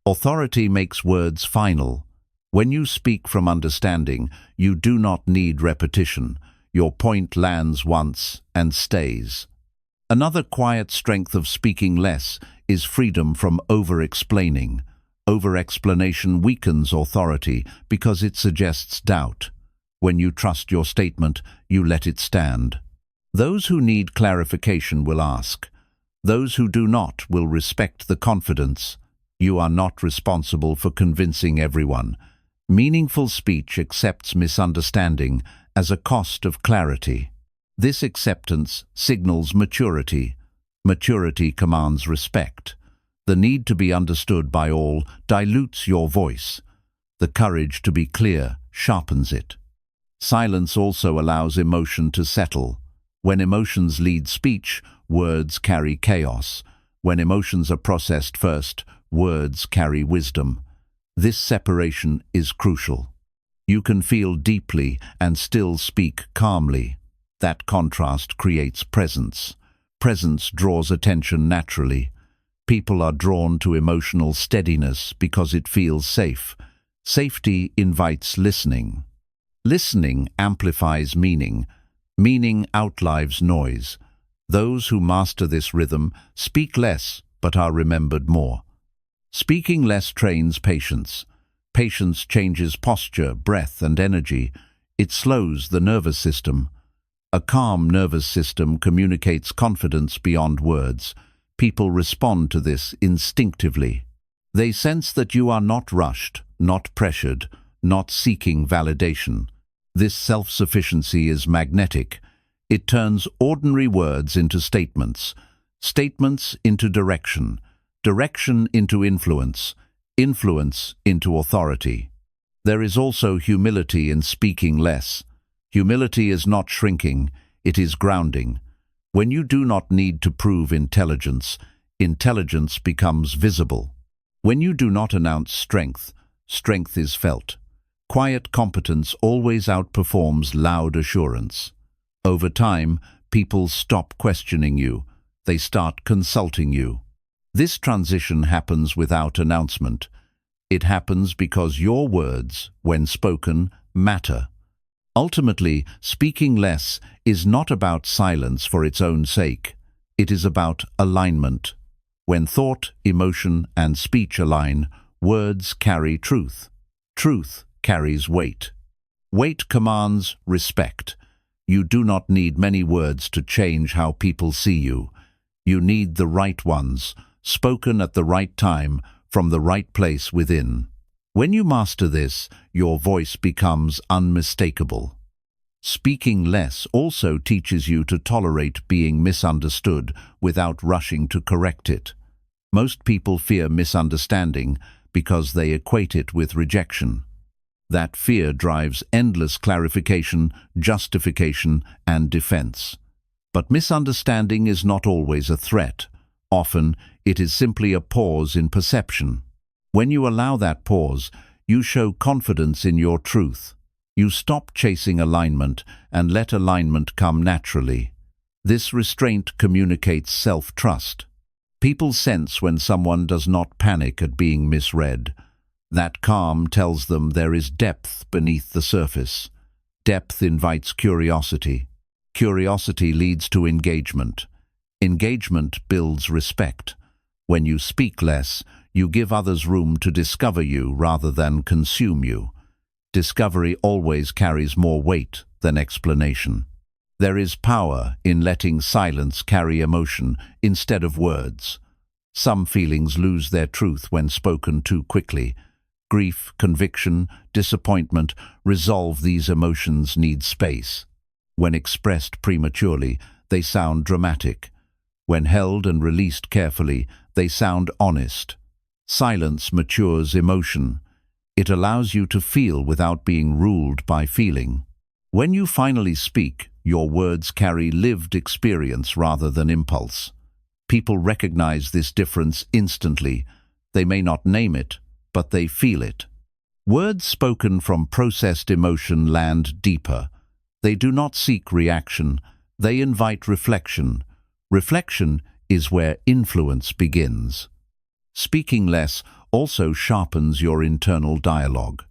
Authority makes words final. When you speak from understanding, you do not need repetition. Your point lands once and stays. Another quiet strength of speaking less is freedom from over-explaining. Over-explanation weakens authority because it suggests doubt. When you trust your statement, you let it stand. Those who need clarification will ask. Those who do not will respect the confidence. You are not responsible for convincing everyone. Meaningful speech accepts misunderstanding as a cost of clarity. This acceptance signals maturity. Maturity commands respect. The need to be understood by all dilutes your voice. The courage to be clear sharpens it. Silence also allows emotion to settle. When emotions lead speech, words carry chaos. When emotions are processed first, words carry wisdom. This separation is crucial. You can feel deeply and still speak calmly. That contrast creates presence. Presence draws attention naturally. People are drawn to emotional steadiness because it feels safe. Safety invites listening. Listening amplifies meaning. Meaning outlives noise. Those who master this rhythm speak less but are remembered more. Speaking less trains patience. Patience changes posture, breath, and energy. It slows the nervous system. A calm nervous system communicates confidence beyond words. People respond to this instinctively. They sense that you are not rushed, not pressured, not seeking validation. This self-sufficiency is magnetic. It turns ordinary words into statements, statements into direction, direction into influence, influence into authority. There is also humility in speaking less. Humility is not shrinking, it is grounding. When you do not need to prove intelligence, intelligence becomes visible. When you do not announce strength, strength is felt. Quiet competence always outperforms loud assurance. Over time, people stop questioning you. They start consulting you. This transition happens without announcement. It happens because your words, when spoken, matter. Ultimately, speaking less is not about silence for its own sake. It is about alignment. When thought, emotion, and speech align, words carry truth. Truth carries weight. Weight commands respect. You do not need many words to change how people see you. You need the right ones, spoken at the right time, from the right place within. When you master this, your voice becomes unmistakable. Speaking less also teaches you to tolerate being misunderstood without rushing to correct it. Most people fear misunderstanding because they equate it with rejection. That fear drives endless clarification, justification, and defense. But misunderstanding is not always a threat. Often, it is simply a pause in perception. When you allow that pause, you show confidence in your truth. You stop chasing alignment and let alignment come naturally. This restraint communicates self-trust. People sense when someone does not panic at being misread. That calm tells them there is depth beneath the surface. Depth invites curiosity. Curiosity leads to engagement. Engagement builds respect. When you speak less, you give others room to discover you rather than consume you. Discovery always carries more weight than explanation. There is power in letting silence carry emotion instead of words. Some feelings lose their truth when spoken too quickly. Grief, conviction, disappointment, resolve these emotions need space. When expressed prematurely, they sound dramatic. When held and released carefully, they sound honest. Silence matures emotion. It allows you to feel without being ruled by feeling. When you finally speak, your words carry lived experience rather than impulse. People recognize this difference instantly. They may not name it, but they feel it. Words spoken from processed emotion land deeper. They do not seek reaction. They invite reflection. Reflection is where influence begins. Speaking less also sharpens your internal dialogue.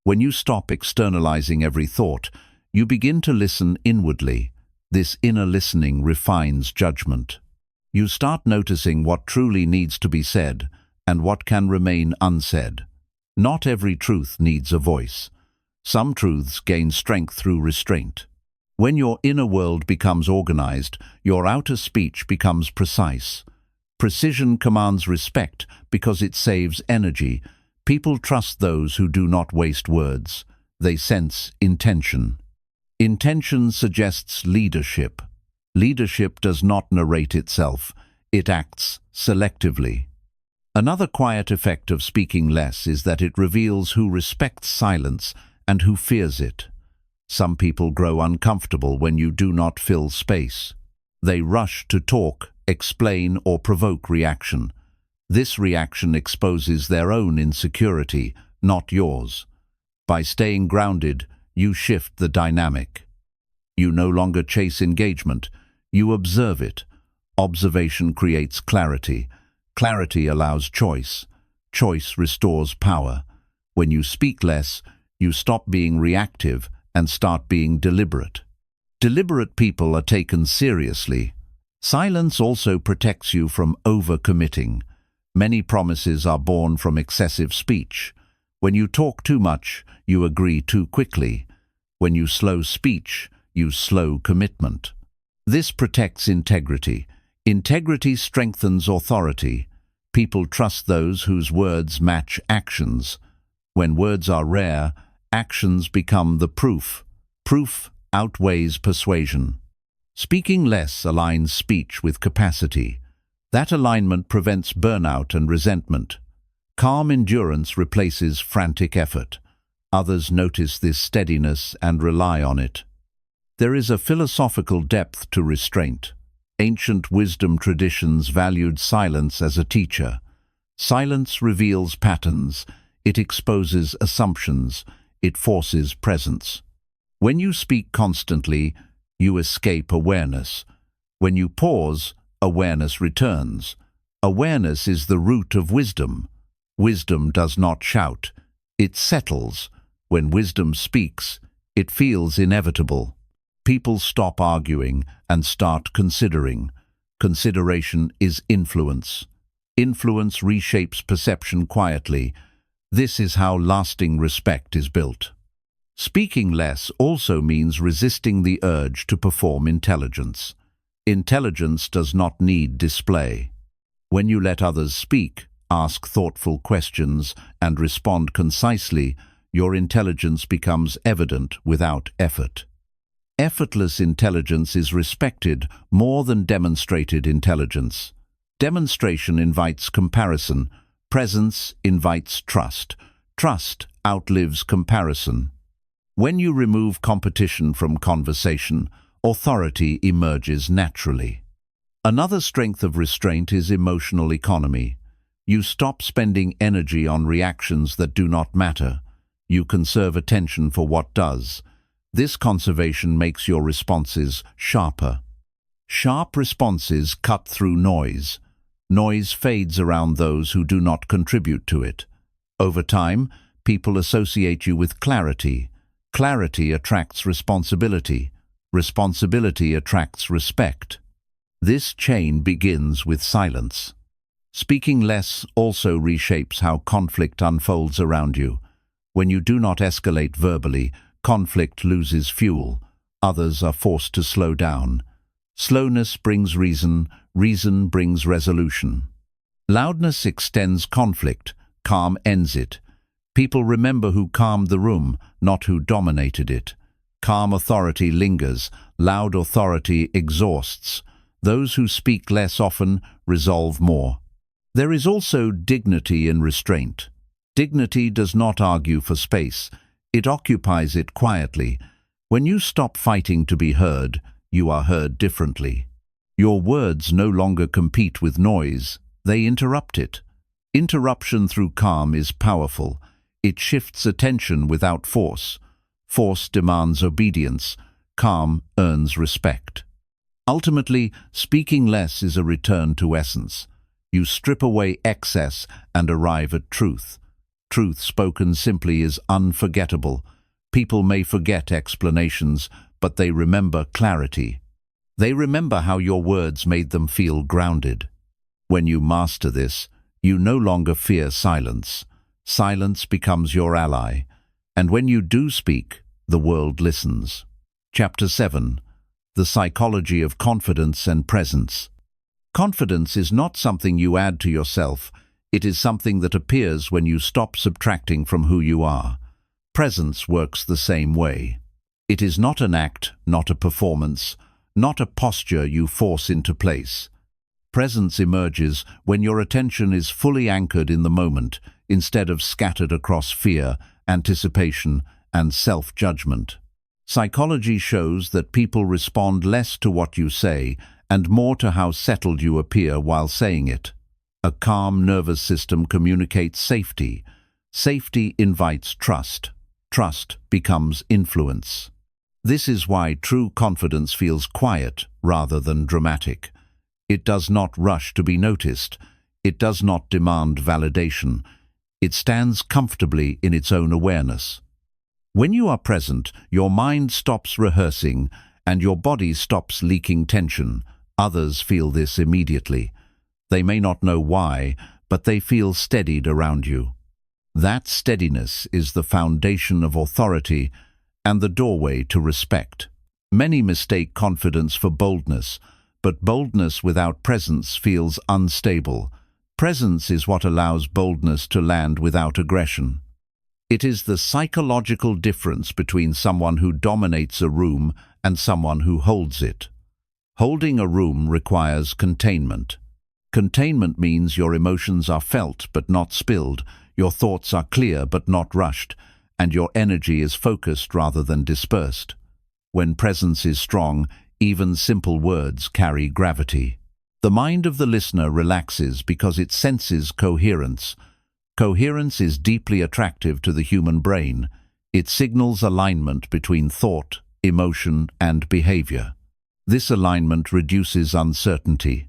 When you stop externalizing every thought, you begin to listen inwardly. This inner listening refines judgment. You start noticing what truly needs to be said and what can remain unsaid. Not every truth needs a voice. Some truths gain strength through restraint. When your inner world becomes organized, your outer speech becomes precise. Precision commands respect because it saves energy. People trust those who do not waste words. They sense intention. Intention suggests leadership. Leadership does not narrate itself. It acts selectively. Another quiet effect of speaking less is that it reveals who respects silence and who fears it. Some people grow uncomfortable when you do not fill space. They rush to talk, explain, or provoke reaction. This reaction exposes their own insecurity, not yours. By staying grounded, you shift the dynamic. You no longer chase engagement, you observe it. Observation creates clarity. Clarity allows choice. Choice restores power. When you speak less, you stop being reactive and start being deliberate. Deliberate people are taken seriously. Silence also protects you from overcommitting. Many promises are born from excessive speech. When you talk too much, you agree too quickly. When you slow speech, you slow commitment. This protects integrity. Integrity strengthens authority. People trust those whose words match actions. When words are rare, actions become the proof. Proof outweighs persuasion. Speaking less aligns speech with capacity. That alignment prevents burnout and resentment. Calm endurance replaces frantic effort. Others notice this steadiness and rely on it. There is a philosophical depth to restraint. Ancient wisdom traditions valued silence as a teacher. Silence reveals patterns. It exposes assumptions. It forces presence. When you speak constantly, you escape awareness. When you pause, awareness returns. Awareness is the root of wisdom. Wisdom does not shout. It settles. When wisdom speaks, it feels inevitable. People stop arguing and start considering. Consideration is influence. Influence reshapes perception quietly. This is how lasting respect is built. Speaking less also means resisting the urge to perform intelligence. Intelligence does not need display. When you let others speak, ask thoughtful questions, and respond concisely, your intelligence becomes evident without effort. Effortless intelligence is respected more than demonstrated intelligence. Demonstration invites comparison. Presence invites trust. Trust outlives comparison. When you remove competition from conversation, authority emerges naturally. Another strength of restraint is emotional economy. You stop spending energy on reactions that do not matter. You conserve attention for what does. This conservation makes your responses sharper. Sharp responses cut through noise. Noise fades around those who do not contribute to it. Over time, people associate you with clarity. Clarity attracts responsibility. Responsibility attracts respect. This chain begins with silence. Speaking less also reshapes how conflict unfolds around you. When you do not escalate verbally, conflict loses fuel. Others are forced to slow down. Slowness brings reason. Reason brings resolution. Loudness extends conflict. Calm ends it. People remember who calmed the room, not who dominated it. Calm authority lingers. Loud authority exhausts. Those who speak less often resolve more. There is also dignity in restraint. Dignity does not argue for space. It occupies it quietly. When you stop fighting to be heard, you are heard differently. Your words no longer compete with noise. They interrupt it. Interruption through calm is powerful. It shifts attention without force. Force demands obedience. Calm earns respect. Ultimately, speaking less is a return to essence. You strip away excess and arrive at truth. Truth spoken simply is unforgettable. People may forget explanations, but they remember clarity. They remember how your words made them feel grounded. When you master this, you no longer fear silence. Silence becomes your ally. And when you do speak, the world listens. Chapter 7. The Psychology of Confidence and Presence. Confidence is not something you add to yourself. It is something that appears when you stop subtracting from who you are. Presence works the same way. It is not an act, not a performance, not a posture you force into place. Presence emerges when your attention is fully anchored in the moment, instead of scattered across fear, anticipation, and self-judgment. Psychology shows that people respond less to what you say and more to how settled you appear while saying it. A calm nervous system communicates safety. Safety invites trust. Trust becomes influence. This is why true confidence feels quiet rather than dramatic. It does not rush to be noticed. It does not demand validation. It stands comfortably in its own awareness. When you are present, your mind stops rehearsing and your body stops leaking tension. Others feel this immediately. They may not know why, but they feel steadied around you. That steadiness is the foundation of authority and the doorway to respect. Many mistake confidence for boldness, but boldness without presence feels unstable. Presence is what allows boldness to land without aggression. It is the psychological difference between someone who dominates a room and someone who holds it. Holding a room requires containment. Containment means your emotions are felt but not spilled, your thoughts are clear but not rushed, and your energy is focused rather than dispersed. When presence is strong, even simple words carry gravity. The mind of the listener relaxes because it senses coherence. Coherence is deeply attractive to the human brain. It signals alignment between thought, emotion, and behavior. This alignment reduces uncertainty.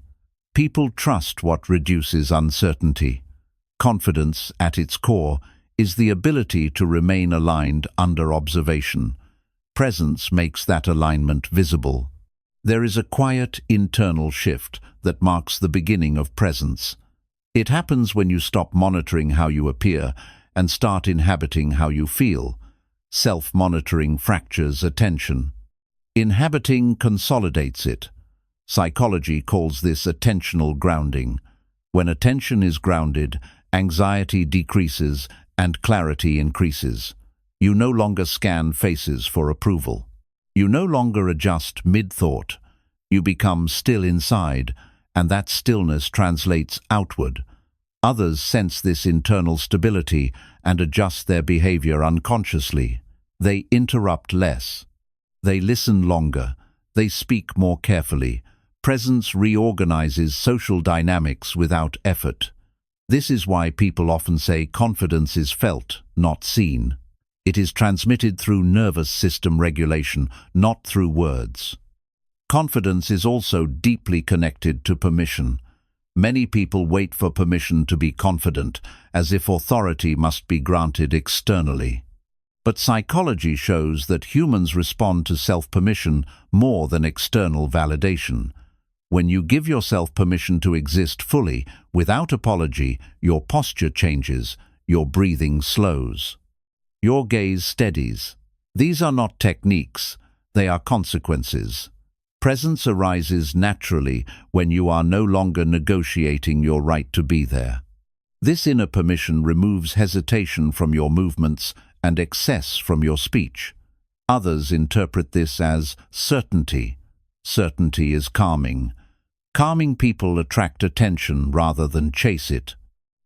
People trust what reduces uncertainty. Confidence, at its core, is the ability to remain aligned under observation. Presence makes that alignment visible. There is a quiet internal shift that marks the beginning of presence. It happens when you stop monitoring how you appear and start inhabiting how you feel. Self-monitoring fractures attention. Inhabiting consolidates it. Psychology calls this attentional grounding. When attention is grounded, anxiety decreases and clarity increases. You no longer scan faces for approval. You no longer adjust mid-thought. You become still inside, and that stillness translates outward. Others sense this internal stability and adjust their behavior unconsciously. They interrupt less. They listen longer. They speak more carefully. Presence reorganizes social dynamics without effort. This is why people often say confidence is felt, not seen. It is transmitted through nervous system regulation, not through words. Confidence is also deeply connected to permission. Many people wait for permission to be confident, as if authority must be granted externally. But psychology shows that humans respond to self-permission more than external validation. When you give yourself permission to exist fully, without apology, your posture changes, your breathing slows. Your gaze steadies. These are not techniques, they are consequences. Presence arises naturally when you are no longer negotiating your right to be there. This inner permission removes hesitation from your movements and excess from your speech. Others interpret this as certainty. Certainty is calming. Calming people attract attention rather than chase it.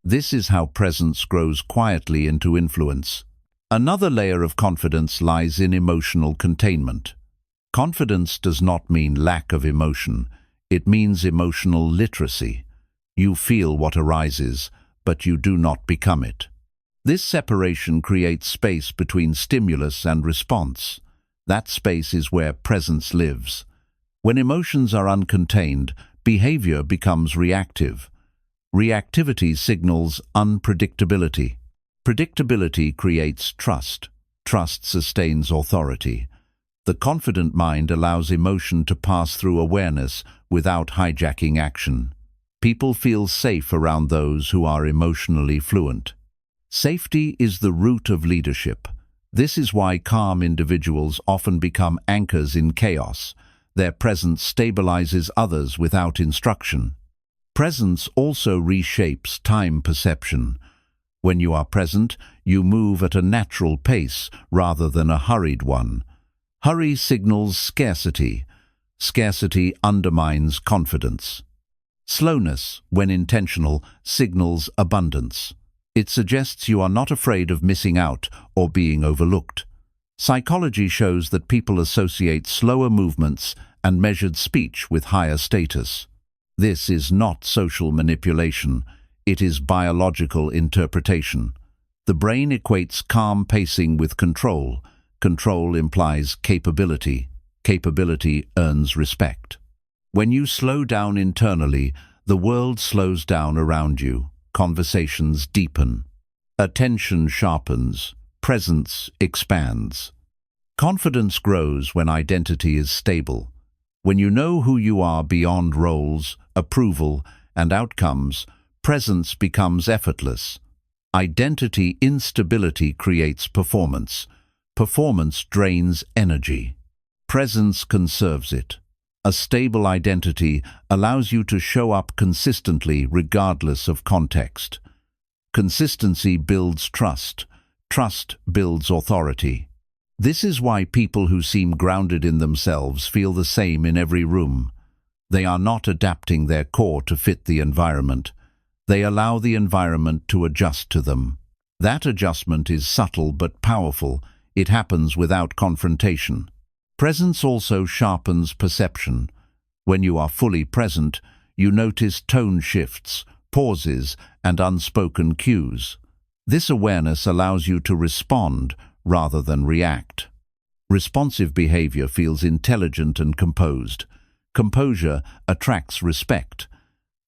This is how presence grows quietly into influence. Another layer of confidence lies in emotional containment. Confidence does not mean lack of emotion. It means emotional literacy. You feel what arises, but you do not become it. This separation creates space between stimulus and response. That space is where presence lives. When emotions are uncontained, behavior becomes reactive. Reactivity signals unpredictability. Predictability creates trust. Trust sustains authority. The confident mind allows emotion to pass through awareness without hijacking action. People feel safe around those who are emotionally fluent. Safety is the root of leadership. This is why calm individuals often become anchors in chaos. Their presence stabilizes others without instruction. Presence also reshapes time perception. When you are present, you move at a natural pace rather than a hurried one. Hurry signals scarcity. Scarcity undermines confidence. Slowness, when intentional, signals abundance. It suggests you are not afraid of missing out or being overlooked. Psychology shows that people associate slower movements and measured speech with higher status. This is not social manipulation. It is biological interpretation. The brain equates calm pacing with control. Control implies capability. Capability earns respect. When you slow down internally, the world slows down around you. Conversations deepen. Attention sharpens. Presence expands. Confidence grows when identity is stable. When you know who you are beyond roles, approval, and outcomes, presence becomes effortless. Identity instability creates performance. Performance drains energy. Presence conserves it. A stable identity allows you to show up consistently regardless of context. Consistency builds trust. Trust builds authority. This is why people who seem grounded in themselves feel the same in every room. They are not adapting their core to fit the environment. They allow the environment to adjust to them. That adjustment is subtle but powerful. It happens without confrontation. Presence also sharpens perception. When you are fully present, you notice tone shifts, pauses, and unspoken cues. This awareness allows you to respond rather than react. Responsive behavior feels intelligent and composed. Composure attracts respect.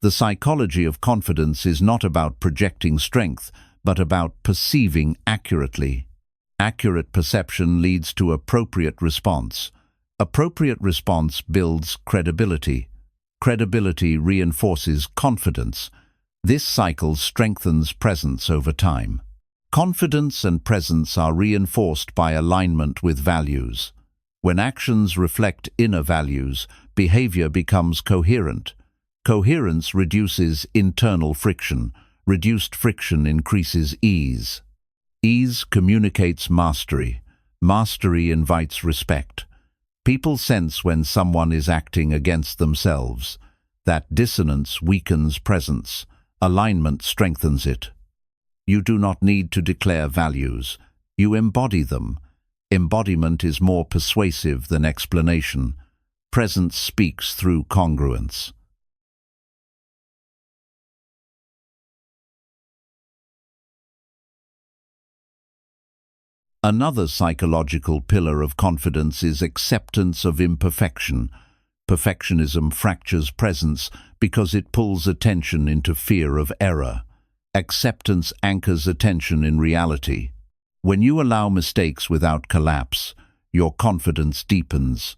The psychology of confidence is not about projecting strength, but about perceiving accurately. Accurate perception leads to appropriate response. Appropriate response builds credibility. Credibility reinforces confidence. This cycle strengthens presence over time. Confidence and presence are reinforced by alignment with values. When actions reflect inner values, behavior becomes coherent. Coherence reduces internal friction. Reduced friction increases ease. Ease communicates mastery. Mastery invites respect. People sense when someone is acting against themselves. That dissonance weakens presence. Alignment strengthens it. You do not need to declare values. You embody them. Embodiment is more persuasive than explanation. Presence speaks through congruence. Another psychological pillar of confidence is acceptance of imperfection. Perfectionism fractures presence because it pulls attention into fear of error. Acceptance anchors attention in reality. When you allow mistakes without collapse, your confidence deepens.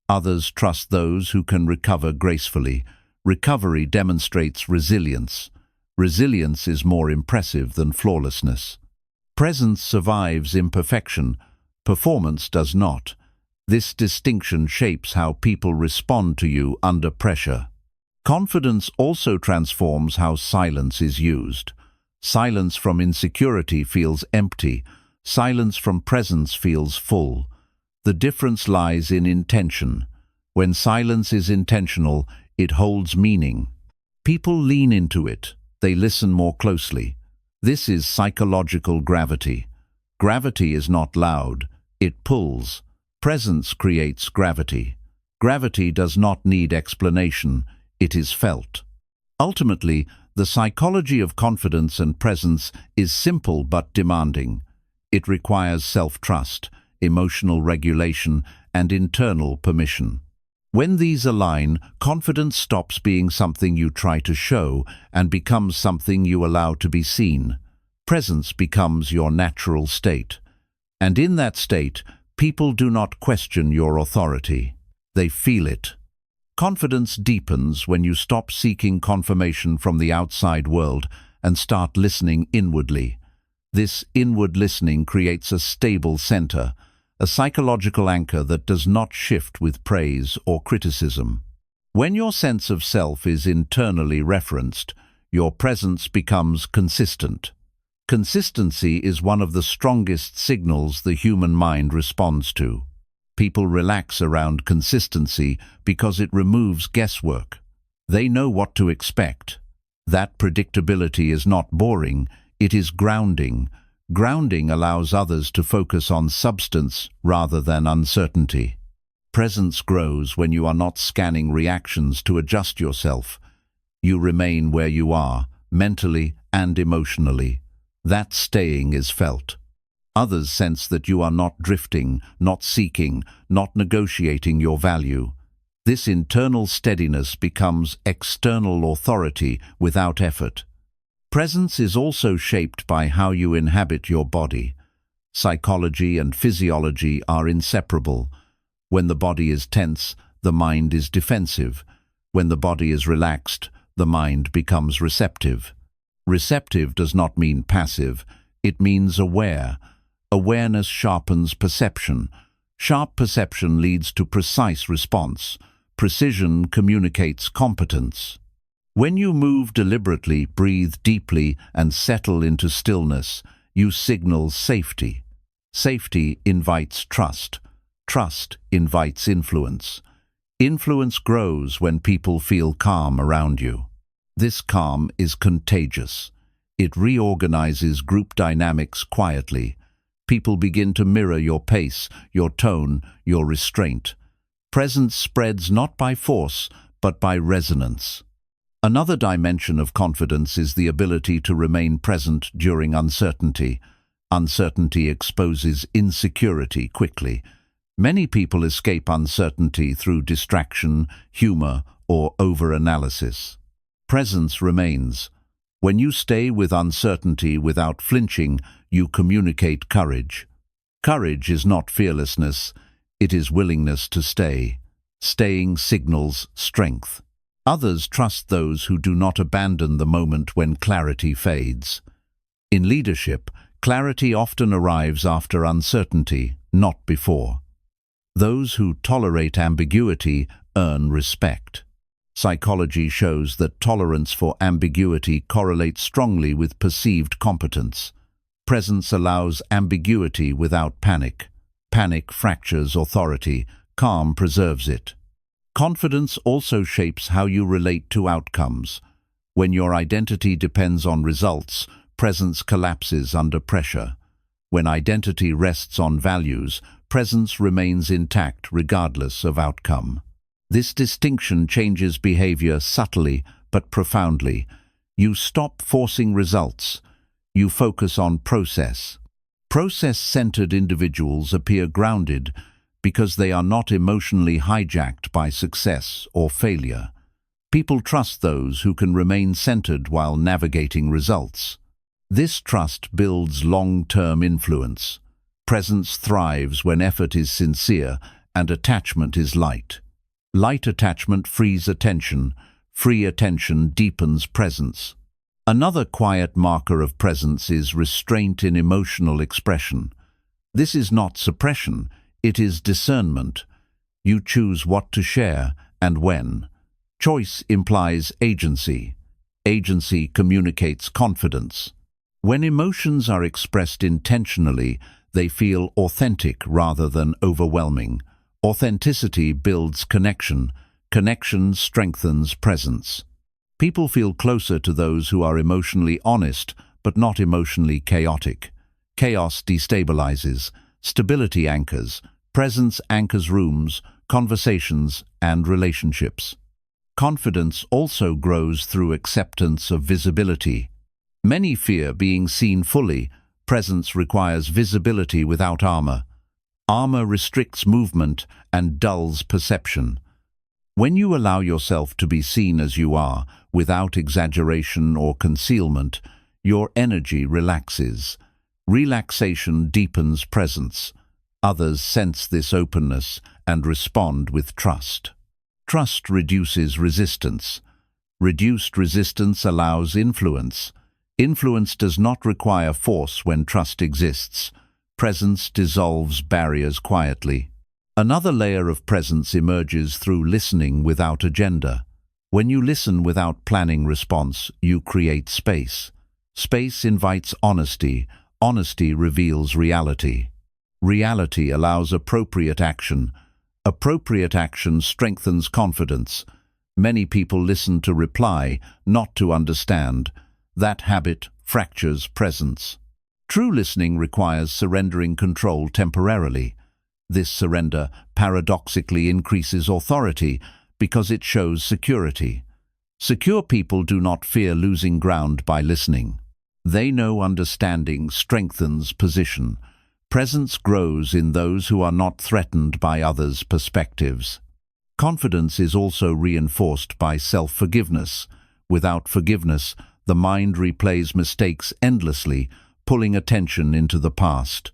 Others trust those who can recover gracefully. Recovery demonstrates resilience. Resilience is more impressive than flawlessness. Presence survives imperfection. Performance does not. This distinction shapes how people respond to you under pressure. Confidence also transforms how silence is used. Silence from insecurity feels empty. Silence from presence feels full. The difference lies in intention. When silence is intentional, it holds meaning. People lean into it. They listen more closely. This is psychological gravity. Gravity is not loud. It pulls. Presence creates gravity. Gravity does not need explanation. It is felt. Ultimately, the psychology of confidence and presence is simple but demanding. It requires self-trust, emotional regulation, and internal permission. When these align, confidence stops being something you try to show and becomes something you allow to be seen. Presence becomes your natural state. And in that state, people do not question your authority. They feel it. Confidence deepens when you stop seeking confirmation from the outside world and start listening inwardly. This inward listening creates a stable center, a psychological anchor that does not shift with praise or criticism. When your sense of self is internally referenced, your presence becomes consistent. Consistency is one of the strongest signals the human mind responds to. People relax around consistency because it removes guesswork. They know what to expect. That predictability is not boring, it is grounding. Grounding allows others to focus on substance rather than uncertainty. Presence grows when you are not scanning reactions to adjust yourself. You remain where you are, mentally and emotionally. That staying is felt. Others sense that you are not drifting, not seeking, not negotiating your value. This internal steadiness becomes external authority without effort. Presence is also shaped by how you inhabit your body. Psychology and physiology are inseparable. When the body is tense, the mind is defensive. When the body is relaxed, the mind becomes receptive. Receptive does not mean passive, it means aware. Awareness sharpens perception. Sharp perception leads to precise response. Precision communicates competence. When you move deliberately, breathe deeply, and settle into stillness, you signal safety. Safety invites trust. Trust invites influence. Influence grows when people feel calm around you. This calm is contagious. It reorganizes group dynamics quietly. People begin to mirror your pace, your tone, your restraint. Presence spreads not by force, but by resonance. Another dimension of confidence is the ability to remain present during uncertainty. Uncertainty exposes insecurity quickly. Many people escape uncertainty through distraction, humor, or overanalysis. Presence remains. When you stay with uncertainty without flinching, you communicate courage. Courage is not fearlessness, it is willingness to stay. Staying signals strength. Others trust those who do not abandon the moment when clarity fades. In leadership, clarity often arrives after uncertainty, not before. Those who tolerate ambiguity earn respect. Psychology shows that tolerance for ambiguity correlates strongly with perceived competence. Presence allows ambiguity without panic. Panic fractures authority, calm preserves it. Confidence also shapes how you relate to outcomes. When your identity depends on results, presence collapses under pressure. When identity rests on values, presence remains intact regardless of outcome. This distinction changes behavior subtly but profoundly. You stop forcing results. You focus on process. Process-centered individuals appear grounded because they are not emotionally hijacked by success or failure. People trust those who can remain centered while navigating results. This trust builds long-term influence. Presence thrives when effort is sincere and attachment is light. Light attachment frees attention. Free attention deepens presence. Another quiet marker of presence is restraint in emotional expression. This is not suppression, it is discernment. You choose what to share and when. Choice implies agency. Agency communicates confidence. When emotions are expressed intentionally, they feel authentic rather than overwhelming. Authenticity builds connection. Connection strengthens presence. People feel closer to those who are emotionally honest, but not emotionally chaotic. Chaos destabilizes. Stability anchors. Presence anchors rooms, conversations, and relationships. Confidence also grows through acceptance of visibility. Many fear being seen fully. Presence requires visibility without armor. Armor restricts movement and dulls perception. When you allow yourself to be seen as you are, without exaggeration or concealment, your energy relaxes. Relaxation deepens presence. Others sense this openness and respond with trust. Trust reduces resistance. Reduced resistance allows influence. Influence does not require force when trust exists. Presence dissolves barriers quietly. Another layer of presence emerges through listening without agenda. When you listen without planning response, you create space. Space invites honesty. Honesty reveals reality. Reality allows appropriate action. Appropriate action strengthens confidence. Many people listen to reply, not to understand. That habit fractures presence. True listening requires surrendering control temporarily. This surrender paradoxically increases authority because it shows security. Secure people do not fear losing ground by listening. They know understanding strengthens position. Presence grows in those who are not threatened by others' perspectives. Confidence is also reinforced by self-forgiveness. Without forgiveness, the mind replays mistakes endlessly, pulling attention into the past.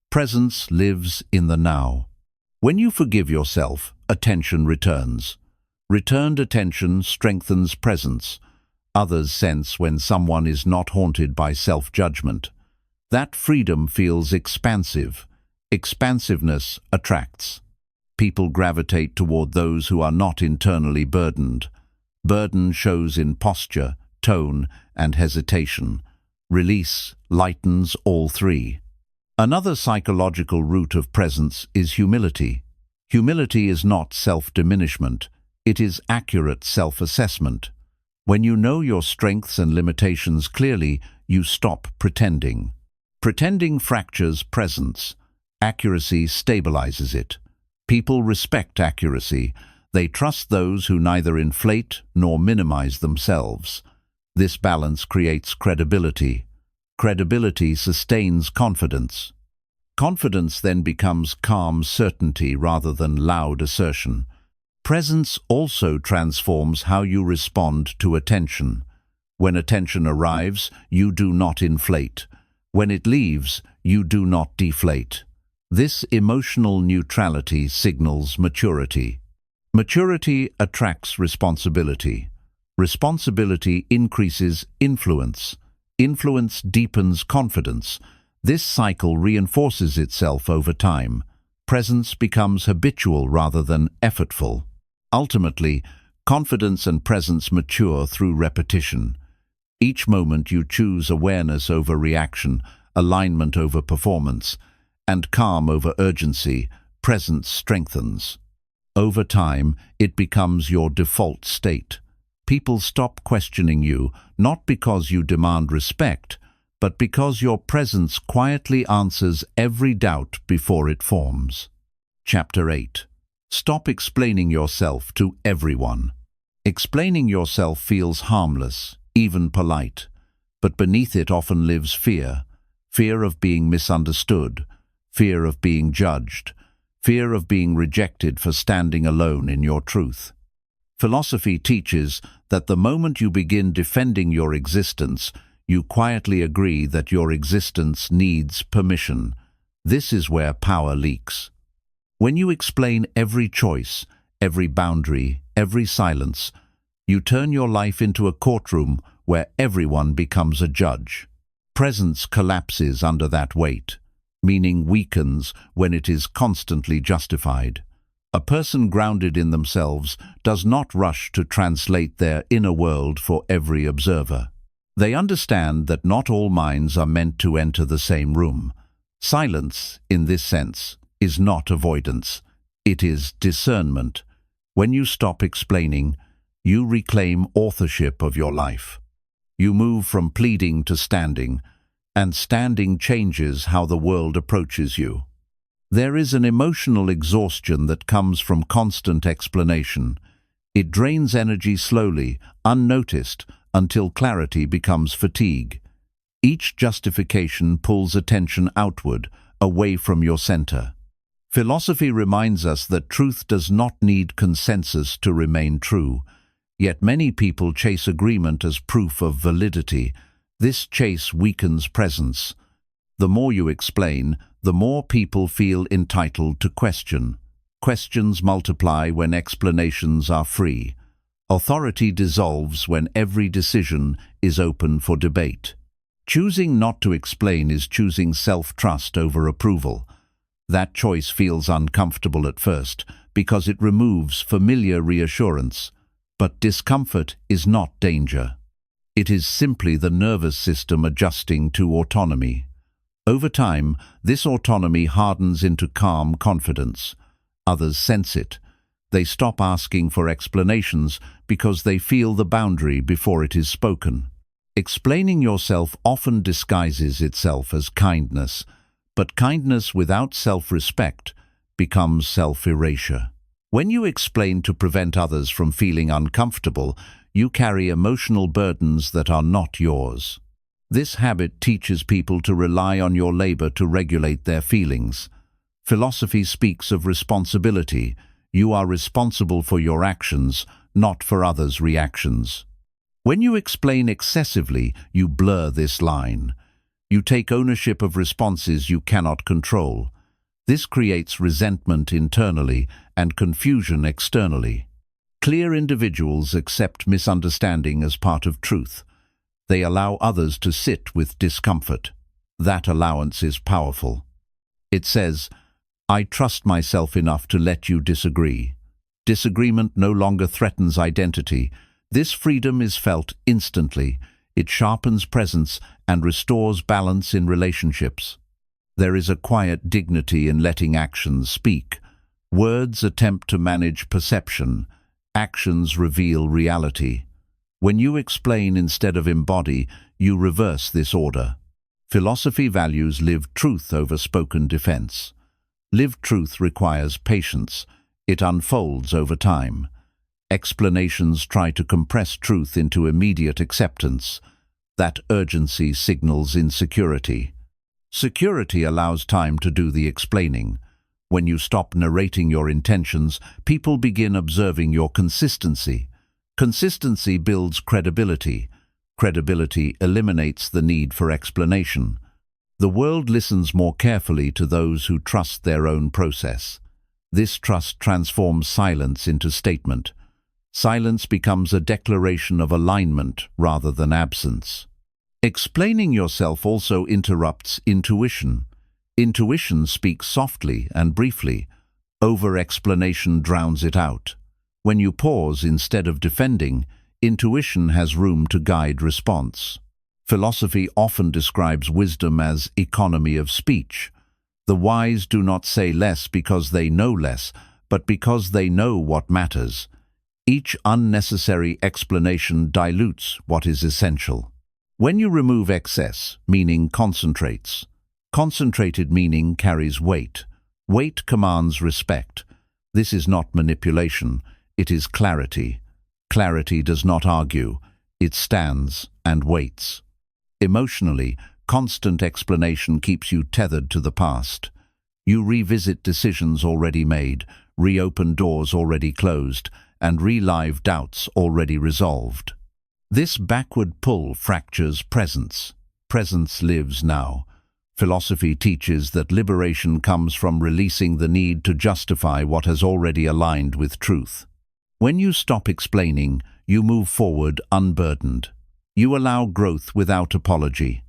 Presence lives in the now. When you forgive yourself, attention returns. Returned attention strengthens presence. Others sense when someone is not haunted by self-judgment. That freedom feels expansive. Expansiveness attracts. People gravitate toward those who are not internally burdened. Burden shows in posture, tone, and hesitation. Release lightens all three. Another psychological root of presence is humility. Humility is not self-diminishment. It is accurate self-assessment. When you know your strengths and limitations clearly, you stop pretending. Pretending fractures presence. Accuracy stabilizes it. People respect accuracy. They trust those who neither inflate nor minimize themselves. This balance creates credibility. Credibility sustains confidence. Confidence then becomes calm certainty rather than loud assertion. Presence also transforms how you respond to attention. When attention arrives, you do not inflate. When it leaves, you do not deflate. This emotional neutrality signals maturity. Maturity attracts responsibility. Responsibility increases influence. Influence deepens confidence. This cycle reinforces itself over time. Presence becomes habitual rather than effortful. Ultimately, confidence and presence mature through repetition. Each moment you choose awareness over reaction, alignment over performance, and calm over urgency. Presence strengthens. Over time, it becomes your default state. People stop questioning you, not because you demand respect, but because your presence quietly answers every doubt before it forms. Chapter 8. Stop explaining yourself to everyone. Explaining yourself feels harmless, even polite, but beneath it often lives fear. Fear of being misunderstood, fear of being judged, fear of being rejected for standing alone in your truth. Philosophy teaches that the moment you begin defending your existence, you quietly agree that your existence needs permission. This is where power leaks. When you explain every choice, every boundary, every silence, you turn your life into a courtroom where everyone becomes a judge. Presence collapses under that weight. Meaning weakens when it is constantly justified. A person grounded in themselves does not rush to translate their inner world for every observer. They understand that not all minds are meant to enter the same room. Silence, in this sense, is not avoidance. It is discernment. When you stop explaining, you reclaim authorship of your life. You move from pleading to standing, and standing changes how the world approaches you. There is an emotional exhaustion that comes from constant explanation. It drains energy slowly, unnoticed, until clarity becomes fatigue. Each justification pulls attention outward, away from your center. Philosophy reminds us that truth does not need consensus to remain true, yet many people chase agreement as proof of validity. This chase weakens presence. The more you explain, the more people feel entitled to question. Questions multiply when explanations are free. Authority dissolves when every decision is open for debate. Choosing not to explain is choosing self-trust over approval. That choice feels uncomfortable at first because it removes familiar reassurance. But discomfort is not danger. It is simply the nervous system adjusting to autonomy. Over time, this autonomy hardens into calm confidence. Others sense it. They stop asking for explanations because they feel the boundary before it is spoken. Explaining yourself often disguises itself as kindness, but kindness without self-respect becomes self-erasure. When you explain to prevent others from feeling uncomfortable, you carry emotional burdens that are not yours. This habit teaches people to rely on your labor to regulate their feelings. Philosophy speaks of responsibility. You are responsible for your actions, not for others' reactions. When you explain excessively, you blur this line. You take ownership of responses you cannot control. This creates resentment internally and confusion externally. Clear individuals accept misunderstanding as part of truth. They allow others to sit with discomfort. That allowance is powerful. It says, "I trust myself enough to let you disagree." Disagreement no longer threatens identity. This freedom is felt instantly. It sharpens presence and restores balance in relationships. There is a quiet dignity in letting actions speak. Words attempt to manage perception. Actions reveal reality. When you explain instead of embody, you reverse this order. Philosophy values lived truth over spoken defense. Lived truth requires patience. It unfolds over time. Explanations try to compress truth into immediate acceptance. That urgency signals insecurity. Security allows time to do the explaining. When you stop narrating your intentions, people begin observing your consistency. Consistency builds credibility. Credibility eliminates the need for explanation. The world listens more carefully to those who trust their own process. This trust transforms silence into statement. Silence becomes a declaration of alignment rather than absence. Explaining yourself also interrupts intuition. Intuition speaks softly and briefly. Over-explanation drowns it out. When you pause instead of defending, intuition has room to guide response. Philosophy often describes wisdom as economy of speech. The wise do not say less because they know less, but because they know what matters. Each unnecessary explanation dilutes what is essential. When you remove excess, meaning concentrates. Concentrated meaning carries weight. Weight commands respect. This is not manipulation, it is clarity. Clarity does not argue, it stands and waits. Emotionally, constant explanation keeps you tethered to the past. You revisit decisions already made, reopen doors already closed, and relive doubts already resolved. This backward pull fractures presence. Presence lives now. Philosophy teaches that liberation comes from releasing the need to justify what has already aligned with truth. When you stop explaining, you move forward unburdened. You allow growth without apology.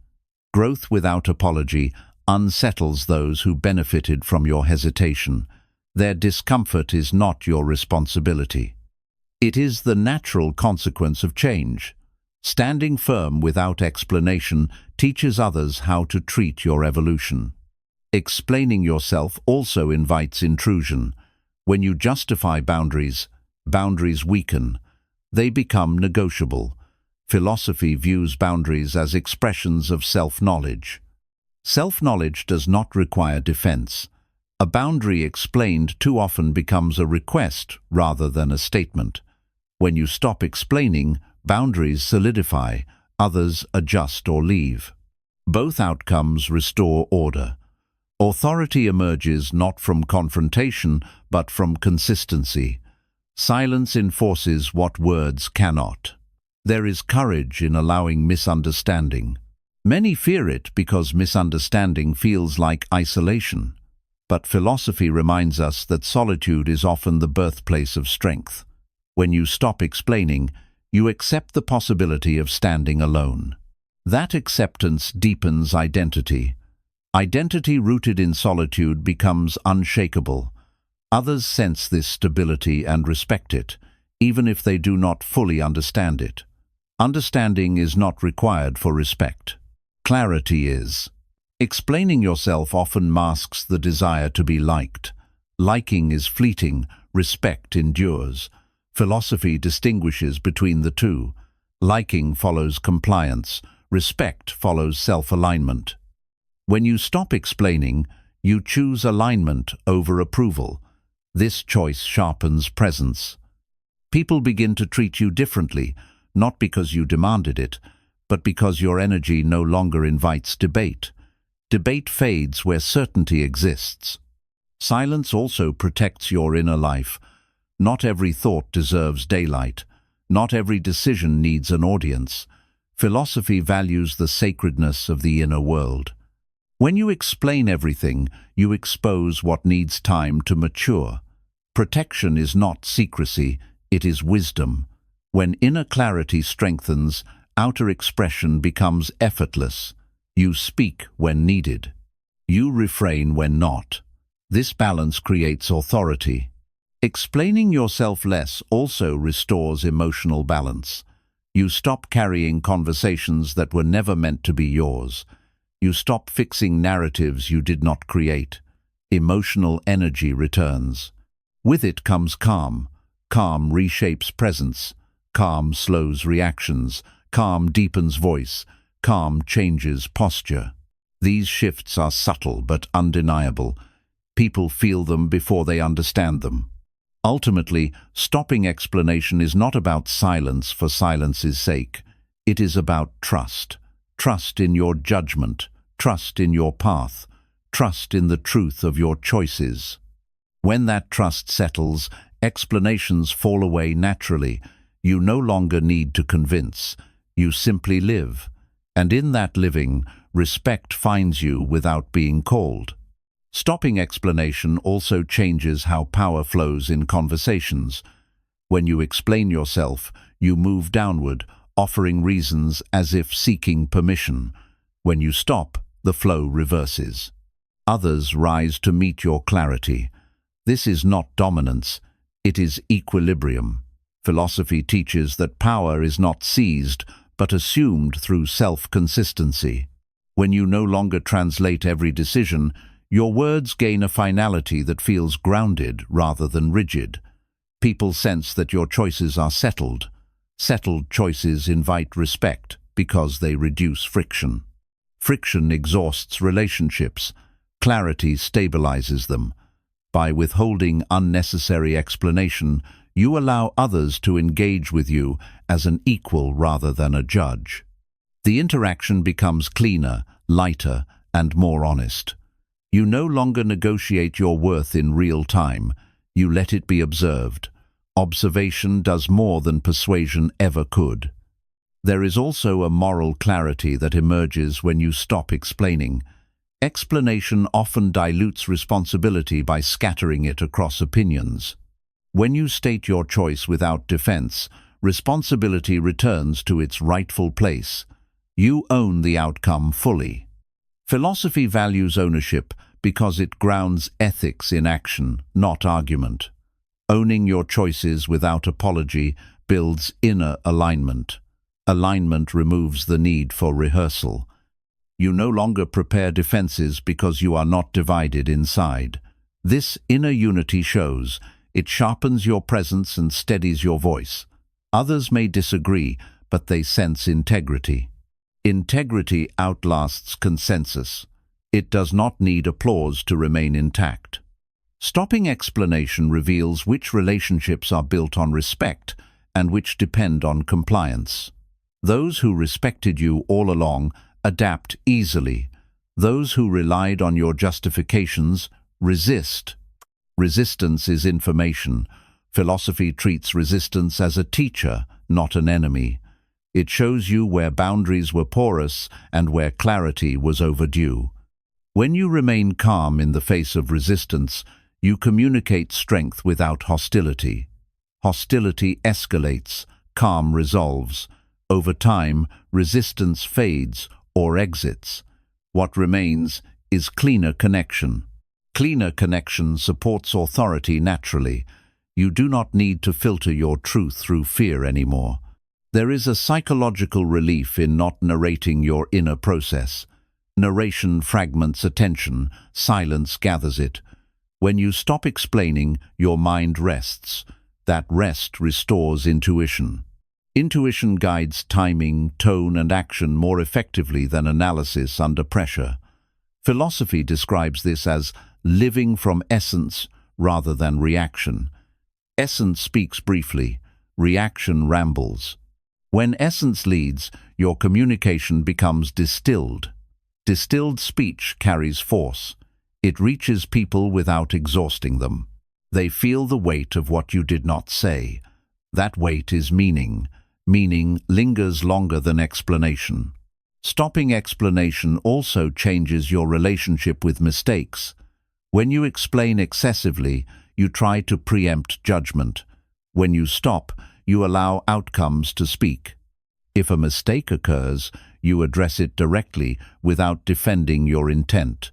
Growth without apology unsettles those who benefited from your hesitation. Their discomfort is not your responsibility. It is the natural consequence of change. Standing firm without explanation teaches others how to treat your evolution. Explaining yourself also invites intrusion. When you justify boundaries, boundaries weaken. They become negotiable. Philosophy views boundaries as expressions of self-knowledge. Self-knowledge does not require defense. A boundary explained too often becomes a request rather than a statement. When you stop explaining, boundaries solidify, others adjust or leave. Both outcomes restore order. Authority emerges not from confrontation, but from consistency. Silence enforces what words cannot. There is courage in allowing misunderstanding. Many fear it because misunderstanding feels like isolation. But philosophy reminds us that solitude is often the birthplace of strength. When you stop explaining, you accept the possibility of standing alone. That acceptance deepens identity. Identity rooted in solitude becomes unshakable. Others sense this stability and respect it, even if they do not fully understand it. Understanding is not required for respect. Clarity is. Explaining yourself often masks the desire to be liked. Liking is fleeting, respect endures. Philosophy distinguishes between the two. Liking follows compliance, respect follows self-alignment. When you stop explaining, you choose alignment over approval. This choice sharpens presence. People begin to treat you differently, not because you demanded it, but because your energy no longer invites debate. Debate fades where certainty exists. Silence also protects your inner life. Not every thought deserves daylight. Not every decision needs an audience. Philosophy values the sacredness of the inner world. When you explain everything, you expose what needs time to mature. Protection is not secrecy, it is wisdom. When inner clarity strengthens, outer expression becomes effortless. You speak when needed. You refrain when not. This balance creates authority. Explaining yourself less also restores emotional balance. You stop carrying conversations that were never meant to be yours. You stop fixing narratives you did not create. Emotional energy returns. With it comes calm. Calm reshapes presence. Calm slows reactions. Calm deepens voice. Calm changes posture. These shifts are subtle but undeniable. People feel them before they understand them. Ultimately, stopping explanation is not about silence for silence's sake. It is about trust. Trust in your judgment. Trust in your path. Trust in the truth of your choices. When that trust settles, explanations fall away naturally. You no longer need to convince. You simply live. And in that living, respect finds you without being called. Stopping explanation also changes how power flows in conversations. When you explain yourself, you move downward, offering reasons as if seeking permission. When you stop, the flow reverses. Others rise to meet your clarity. This is not dominance, it is equilibrium. Philosophy teaches that power is not seized, but assumed through self-consistency. When you no longer translate every decision, your words gain a finality that feels grounded rather than rigid. People sense that your choices are settled. Settled choices invite respect because they reduce friction. Friction exhausts relationships. Clarity stabilizes them. By withholding unnecessary explanation, you allow others to engage with you as an equal rather than a judge. The interaction becomes cleaner, lighter, and more honest. You no longer negotiate your worth in real time. You let it be observed. Observation does more than persuasion ever could. There is also a moral clarity that emerges when you stop explaining. Explanation often dilutes responsibility by scattering it across opinions. When you state your choice without defense, responsibility returns to its rightful place. You own the outcome fully. Philosophy values ownership because it grounds ethics in action, not argument. Owning your choices without apology builds inner alignment. Alignment removes the need for rehearsal. You no longer prepare defenses because you are not divided inside. This inner unity shows. It sharpens your presence and steadies your voice. Others may disagree, but they sense integrity. Integrity outlasts consensus. It does not need applause to remain intact. Stopping explanation reveals which relationships are built on respect and which depend on compliance. Those who respected you all along adapt easily. Those who relied on your justifications resist. Resistance is information. Philosophy treats resistance as a teacher, not an enemy. It shows you where boundaries were porous and where clarity was overdue. When you remain calm in the face of resistance, you communicate strength without hostility. Hostility escalates, calm resolves. Over time, resistance fades or exits. What remains is cleaner connection. Cleaner connection supports authority naturally. You do not need to filter your truth through fear anymore. There is a psychological relief in not narrating your inner process. Narration fragments attention, silence gathers it. When you stop explaining, your mind rests. That rest restores intuition. Intuition guides timing, tone, and action more effectively than analysis under pressure. Philosophy describes this as living from essence rather than reaction. Essence speaks briefly, reaction rambles. When essence leads, your communication becomes distilled. Distilled speech carries force. It reaches people without exhausting them. They feel the weight of what you did not say. That weight is meaning. Meaning lingers longer than explanation. Stopping explanation also changes your relationship with mistakes. When you explain excessively, you try to preempt judgment. When you stop, you allow outcomes to speak. If a mistake occurs, you address it directly without defending your intent.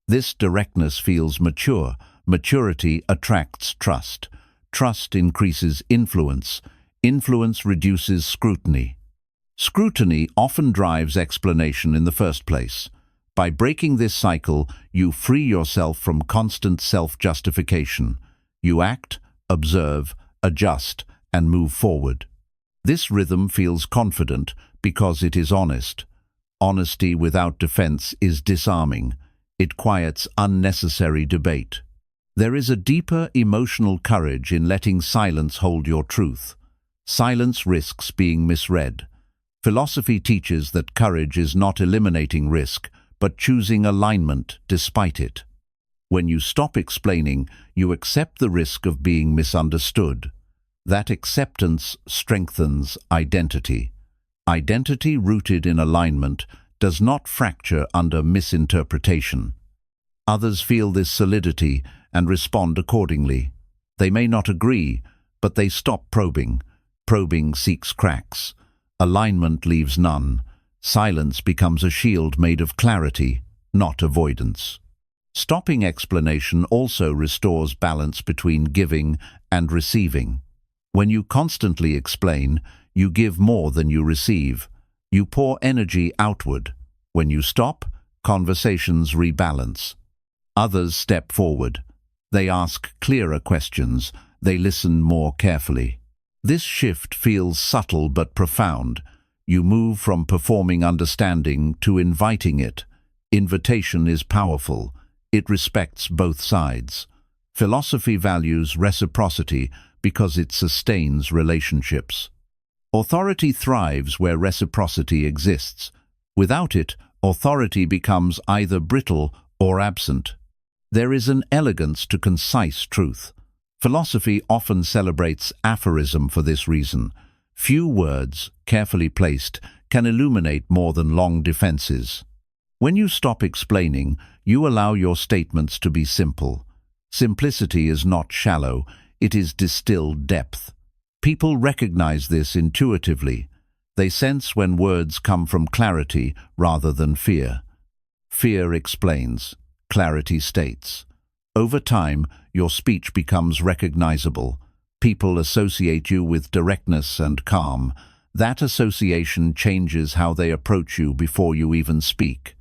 This directness feels mature. Maturity attracts trust. Trust increases influence. Influence reduces scrutiny. Scrutiny often drives explanation in the first place. By breaking this cycle, you free yourself from constant self-justification. You act, observe, adjust, and move forward. This rhythm feels confident because it is honest. Honesty without defense is disarming. It quiets unnecessary debate. There is a deeper emotional courage in letting silence hold your truth. Silence risks being misread. Philosophy teaches that courage is not eliminating risk, but choosing alignment despite it. When you stop explaining, you accept the risk of being misunderstood. That acceptance strengthens identity. Identity rooted in alignment does not fracture under misinterpretation. Others feel this solidity and respond accordingly. They may not agree, but they stop probing. Probing seeks cracks. Alignment leaves none. Silence becomes a shield made of clarity, not avoidance. Stopping explanation also restores balance between giving and receiving. When you constantly explain, you give more than you receive. You pour energy outward. When you stop, conversations rebalance. Others step forward. They ask clearer questions. They listen more carefully. This shift feels subtle but profound. You move from performing understanding to inviting it. Invitation is powerful. It respects both sides. Philosophy values reciprocity because it sustains relationships. Authority thrives where reciprocity exists. Without it, authority becomes either brittle or absent. There is an elegance to concise truth. Philosophy often celebrates aphorism for this reason. Few words, carefully placed, can illuminate more than long defenses. When you stop explaining, you allow your statements to be simple. Simplicity is not shallow, it is distilled depth. People recognize this intuitively. They sense when words come from clarity rather than fear. Fear explains, clarity states. Over time, your speech becomes recognizable. People associate you with directness and calm. That association changes how they approach you before you even speak.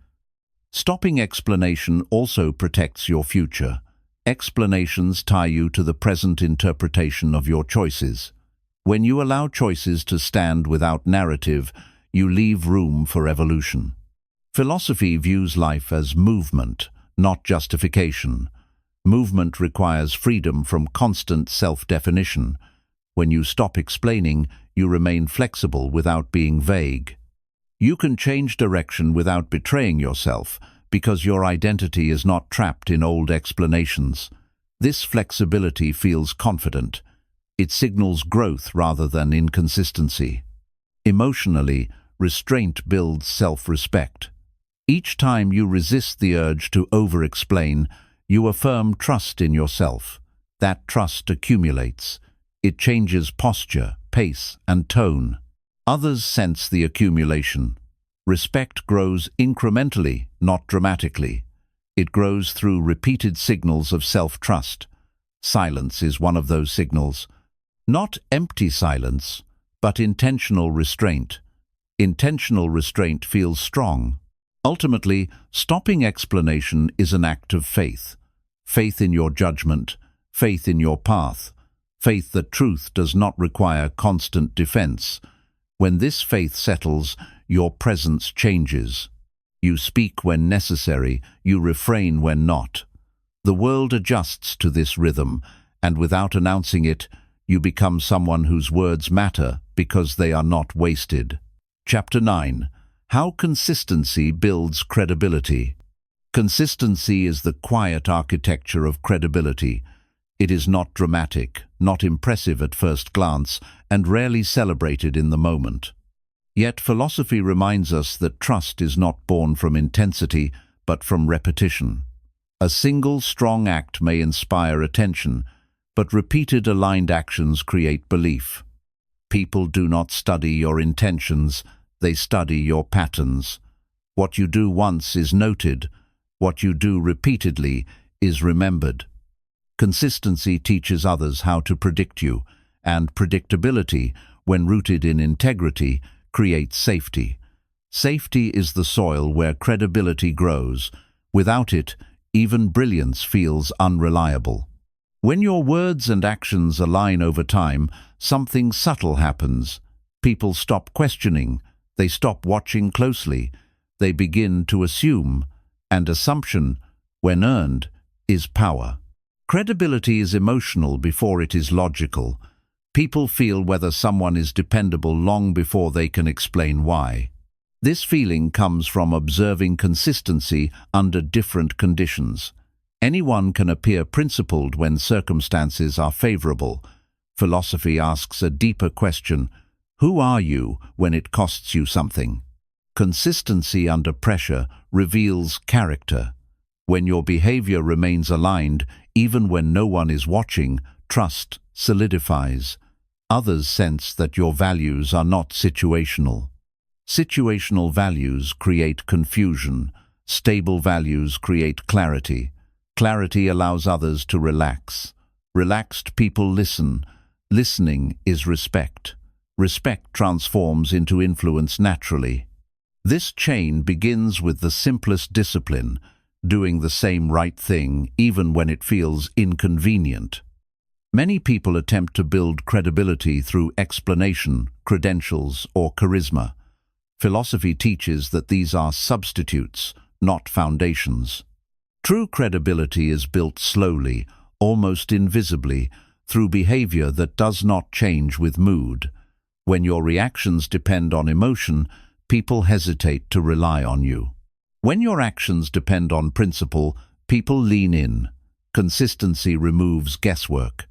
Stopping explanation also protects your future. Explanations tie you to the present interpretation of your choices. When you allow choices to stand without narrative, you leave room for evolution. Philosophy views life as movement, not justification. Movement requires freedom from constant self-definition. When you stop explaining, you remain flexible without being vague. You can change direction without betraying yourself, because your identity is not trapped in old explanations. This flexibility feels confident. It signals growth rather than inconsistency. Emotionally, restraint builds self-respect. Each time you resist the urge to over-explain, you affirm trust in yourself. That trust accumulates. It changes posture, pace, and tone. Others sense the accumulation. Respect grows incrementally, not dramatically. It grows through repeated signals of self-trust. Silence is one of those signals. Not empty silence, but intentional restraint. Intentional restraint feels strong. Ultimately, stopping explanation is an act of faith. Faith in your judgment, faith in your path, faith that truth does not require constant defense. When this faith settles, your presence changes. You speak when necessary, you refrain when not. The world adjusts to this rhythm, and without announcing it, you become someone whose words matter because they are not wasted. Chapter 9. How consistency builds credibility. Consistency is the quiet architecture of credibility. It is not dramatic, not impressive at first glance, and rarely celebrated in the moment. Yet philosophy reminds us that trust is not born from intensity, but from repetition. A single strong act may inspire attention, but repeated aligned actions create belief. People do not study your intentions, they study your patterns. What you do once is noted, what you do repeatedly is remembered. Consistency teaches others how to predict you, and predictability, when rooted in integrity, creates safety. Safety is the soil where credibility grows. Without it, even brilliance feels unreliable. When your words and actions align over time, something subtle happens. People stop questioning, they stop watching closely, they begin to assume, and assumption, when earned, is power. Credibility is emotional before it is logical. People feel whether someone is dependable long before they can explain why. This feeling comes from observing consistency under different conditions. Anyone can appear principled when circumstances are favorable. Philosophy asks a deeper question: who are you when it costs you something? Consistency under pressure reveals character. When your behavior remains aligned, even when no one is watching, trust solidifies. Others sense that your values are not situational. Situational values create confusion. Stable values create clarity. Clarity allows others to relax. Relaxed people listen. Listening is respect. Respect transforms into influence naturally. This chain begins with the simplest discipline, doing the same right thing even when it feels inconvenient. Many people attempt to build credibility through explanation, credentials, or charisma. Philosophy teaches that these are substitutes, not foundations. True credibility is built slowly, almost invisibly, through behavior that does not change with mood. When your reactions depend on emotion, people hesitate to rely on you. When your actions depend on principle, people lean in. Consistency removes guesswork.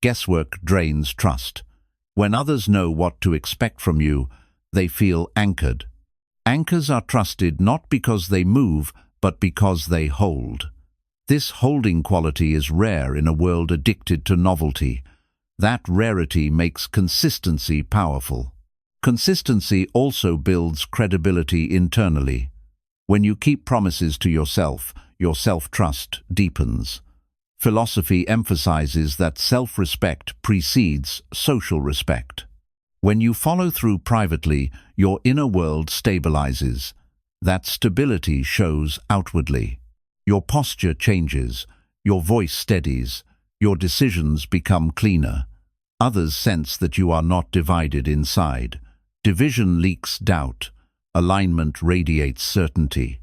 Guesswork drains trust. When others know what to expect from you, they feel anchored. Anchors are trusted not because they move, but because they hold. This holding quality is rare in a world addicted to novelty. That rarity makes consistency powerful. Consistency also builds credibility internally. When you keep promises to yourself, your self-trust deepens. Philosophy emphasizes that self-respect precedes social respect. When you follow through privately, your inner world stabilizes. That stability shows outwardly. Your posture changes, your voice steadies, your decisions become cleaner. Others sense that you are not divided inside. Division leaks doubt. Alignment radiates certainty.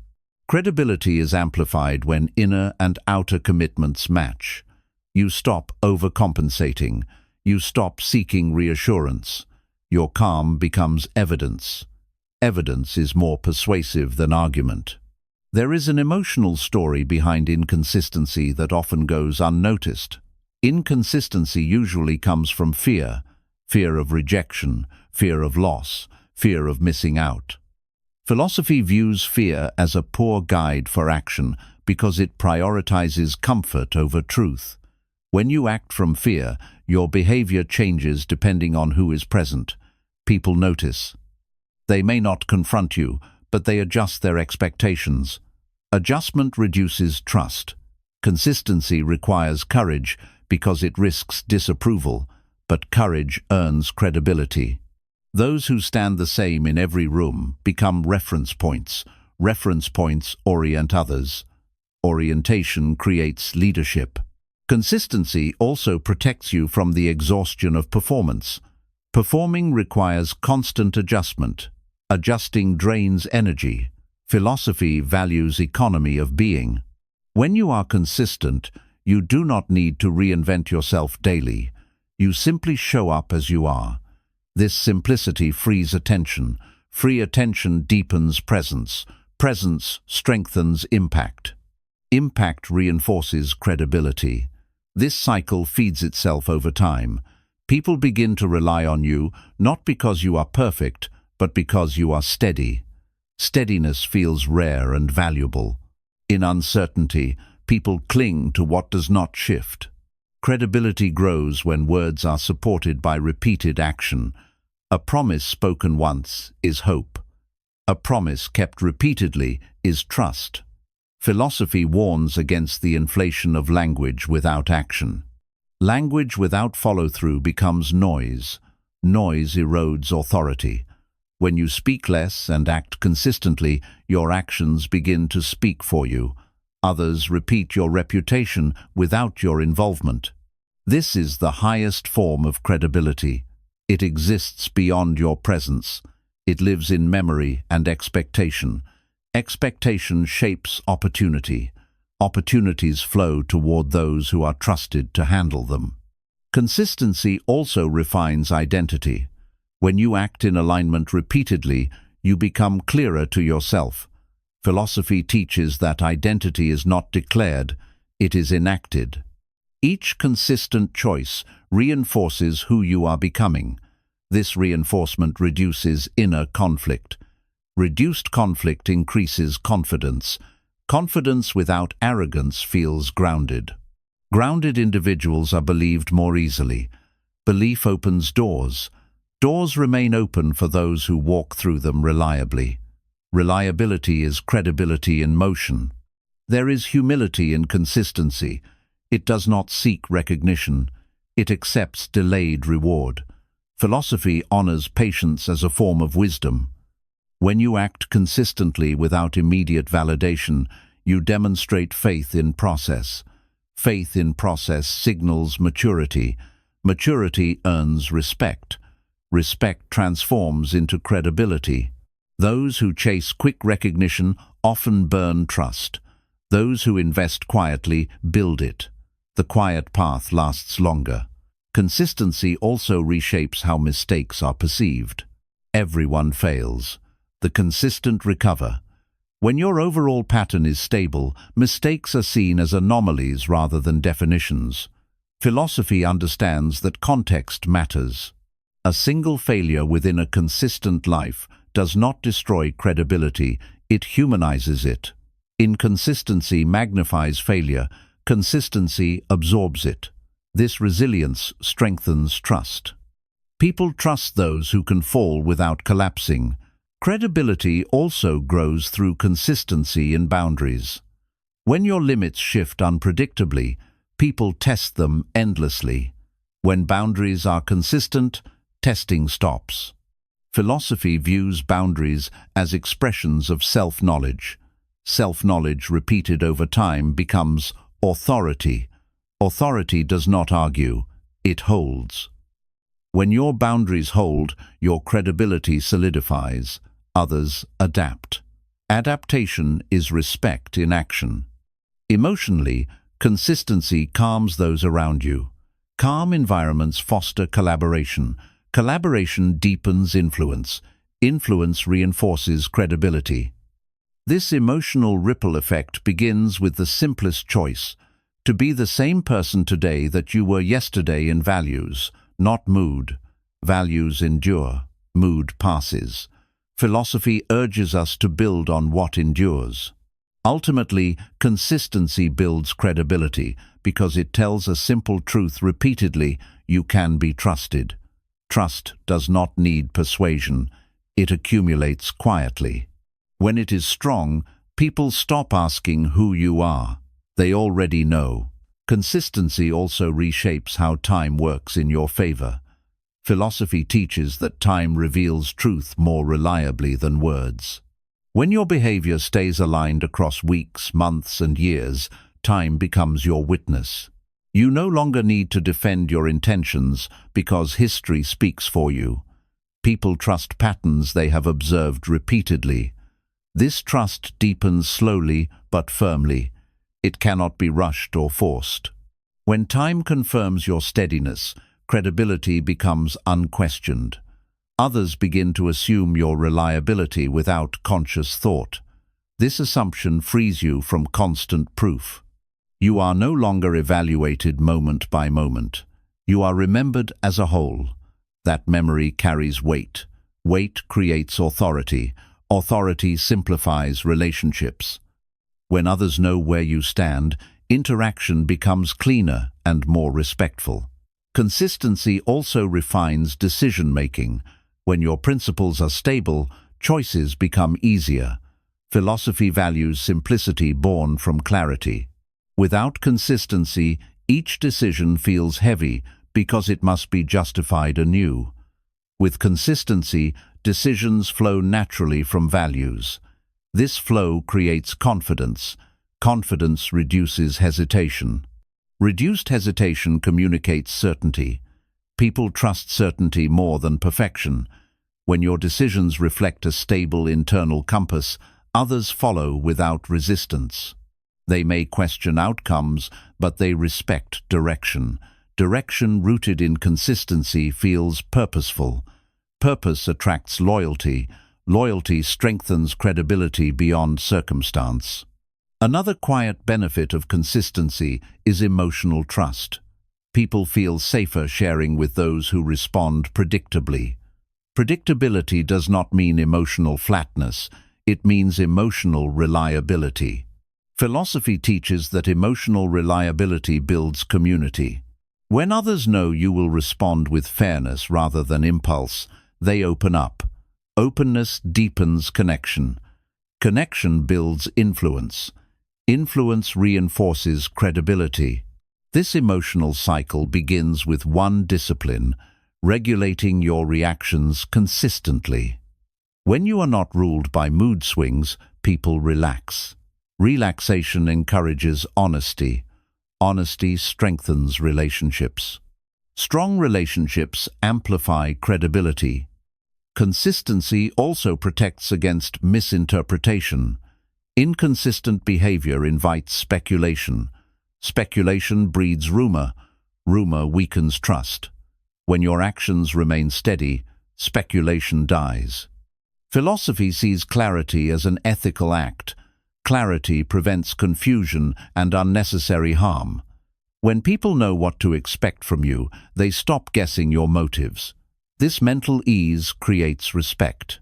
Credibility is amplified when inner and outer commitments match. You stop overcompensating. You stop seeking reassurance. Your calm becomes evidence. Evidence is more persuasive than argument. There is an emotional story behind inconsistency that often goes unnoticed. Inconsistency usually comes from fear. Fear of rejection, fear of loss, fear of missing out. Philosophy views fear as a poor guide for action because it prioritizes comfort over truth. When you act from fear, your behavior changes depending on who is present. People notice. They may not confront you, but they adjust their expectations. Adjustment reduces trust. Consistency requires courage because it risks disapproval, but courage earns credibility. Those who stand the same in every room become reference points. Reference points orient others. Orientation creates leadership. Consistency also protects you from the exhaustion of performance. Performing requires constant adjustment. Adjusting drains energy. Philosophy values economy of being. When you are consistent, you do not need to reinvent yourself daily. You simply show up as you are. This simplicity frees attention. Free attention deepens presence. Presence strengthens impact. Impact reinforces credibility. This cycle feeds itself over time. People begin to rely on you not because you are perfect, but because you are steady. Steadiness feels rare and valuable. In uncertainty, people cling to what does not shift. Credibility grows when words are supported by repeated action. A promise spoken once is hope. A promise kept repeatedly is trust. Philosophy warns against the inflation of language without action. Language without follow-through becomes noise. Noise erodes authority. When you speak less and act consistently, your actions begin to speak for you. Others repeat your reputation without your involvement. This is the highest form of credibility. It exists beyond your presence. It lives in memory and expectation. Expectation shapes opportunity. Opportunities flow toward those who are trusted to handle them. Consistency also refines identity. When you act in alignment repeatedly, you become clearer to yourself. Philosophy teaches that identity is not declared, it is enacted. Each consistent choice reinforces who you are becoming. This reinforcement reduces inner conflict. Reduced conflict increases confidence. Confidence without arrogance feels grounded. Grounded individuals are believed more easily. Belief opens doors. Doors remain open for those who walk through them reliably. Reliability is credibility in motion. There is humility in consistency. It does not seek recognition. It accepts delayed reward. Philosophy honors patience as a form of wisdom. When you act consistently without immediate validation, you demonstrate faith in process. Faith in process signals maturity. Maturity earns respect. Respect transforms into credibility. Those who chase quick recognition often burn trust. Those who invest quietly build it. The quiet path lasts longer. Consistency also reshapes how mistakes are perceived. Everyone fails. The consistent recover. When your overall pattern is stable, mistakes are seen as anomalies rather than definitions. Philosophy understands that context matters. A single failure within a consistent life does not destroy credibility, it humanizes it. Inconsistency magnifies failure, consistency absorbs it. This resilience strengthens trust. People trust those who can fall without collapsing. Credibility also grows through consistency in boundaries. When your limits shift unpredictably, people test them endlessly. When boundaries are consistent, testing stops. Philosophy views boundaries as expressions of self-knowledge. Self-knowledge repeated over time becomes authority. Authority does not argue, it holds. When your boundaries hold, your credibility solidifies. Others adapt. Adaptation is respect in action. Emotionally, consistency calms those around you. Calm environments foster collaboration. Collaboration deepens influence. Influence reinforces credibility. This emotional ripple effect begins with the simplest choice: to be the same person today that you were yesterday in values, not mood. Values endure, mood passes. Philosophy urges us to build on what endures. Ultimately, consistency builds credibility because it tells a simple truth repeatedly: you can be trusted. Trust does not need persuasion. It accumulates quietly. When it is strong, people stop asking who you are. They already know. Consistency also reshapes how time works in your favor. Philosophy teaches that time reveals truth more reliably than words. When your behavior stays aligned across weeks, months, and years, time becomes your witness. You no longer need to defend your intentions because history speaks for you. People trust patterns they have observed repeatedly. This trust deepens slowly but firmly. It cannot be rushed or forced. When time confirms your steadiness, credibility becomes unquestioned. Others begin to assume your reliability without conscious thought. This assumption frees you from constant proof. You are no longer evaluated moment by moment. You are remembered as a whole. That memory carries weight. Weight creates authority. Authority simplifies relationships. When others know where you stand, interaction becomes cleaner and more respectful. Consistency also refines decision-making. When your principles are stable, choices become easier. Philosophy values simplicity born from clarity. Without consistency, each decision feels heavy because it must be justified anew. With consistency, decisions flow naturally from values. This flow creates confidence. Confidence reduces hesitation. Reduced hesitation communicates certainty. People trust certainty more than perfection. When your decisions reflect a stable internal compass, others follow without resistance. They may question outcomes, but they respect direction. Direction rooted in consistency feels purposeful. Purpose attracts loyalty. Loyalty strengthens credibility beyond circumstance. Another quiet benefit of consistency is emotional trust. People feel safer sharing with those who respond predictably. Predictability does not mean emotional flatness, it means emotional reliability. Philosophy teaches that emotional reliability builds community. When others know you will respond with fairness rather than impulse, they open up. Openness deepens connection. Connection builds influence. Influence reinforces credibility. This emotional cycle begins with one discipline: regulating your reactions consistently. When you are not ruled by mood swings, people relax. Relaxation encourages honesty. Honesty strengthens relationships. Strong relationships amplify credibility. Consistency also protects against misinterpretation. Inconsistent behavior invites speculation. Speculation breeds rumor. Rumor weakens trust. When your actions remain steady, speculation dies. Philosophy sees clarity as an ethical act. Clarity prevents confusion and unnecessary harm. When people know what to expect from you, they stop guessing your motives. This mental ease creates respect.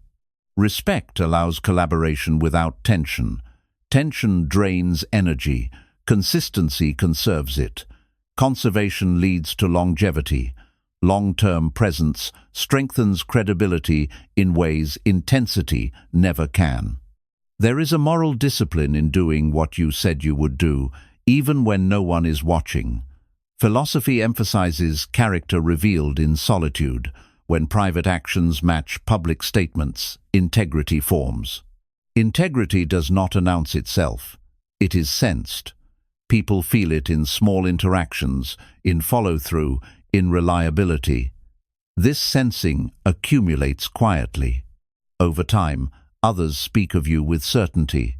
Respect allows collaboration without tension. Tension drains energy. Consistency conserves it. Conservation leads to longevity. Long-term presence strengthens credibility in ways intensity never can. There is a moral discipline in doing what you said you would do, even when no one is watching. Philosophy emphasizes character revealed in solitude. When private actions match public statements, integrity forms. Integrity does not announce itself. It is sensed. People feel it in small interactions, in follow-through, in reliability. This sensing accumulates quietly. Over time, others speak of you with certainty.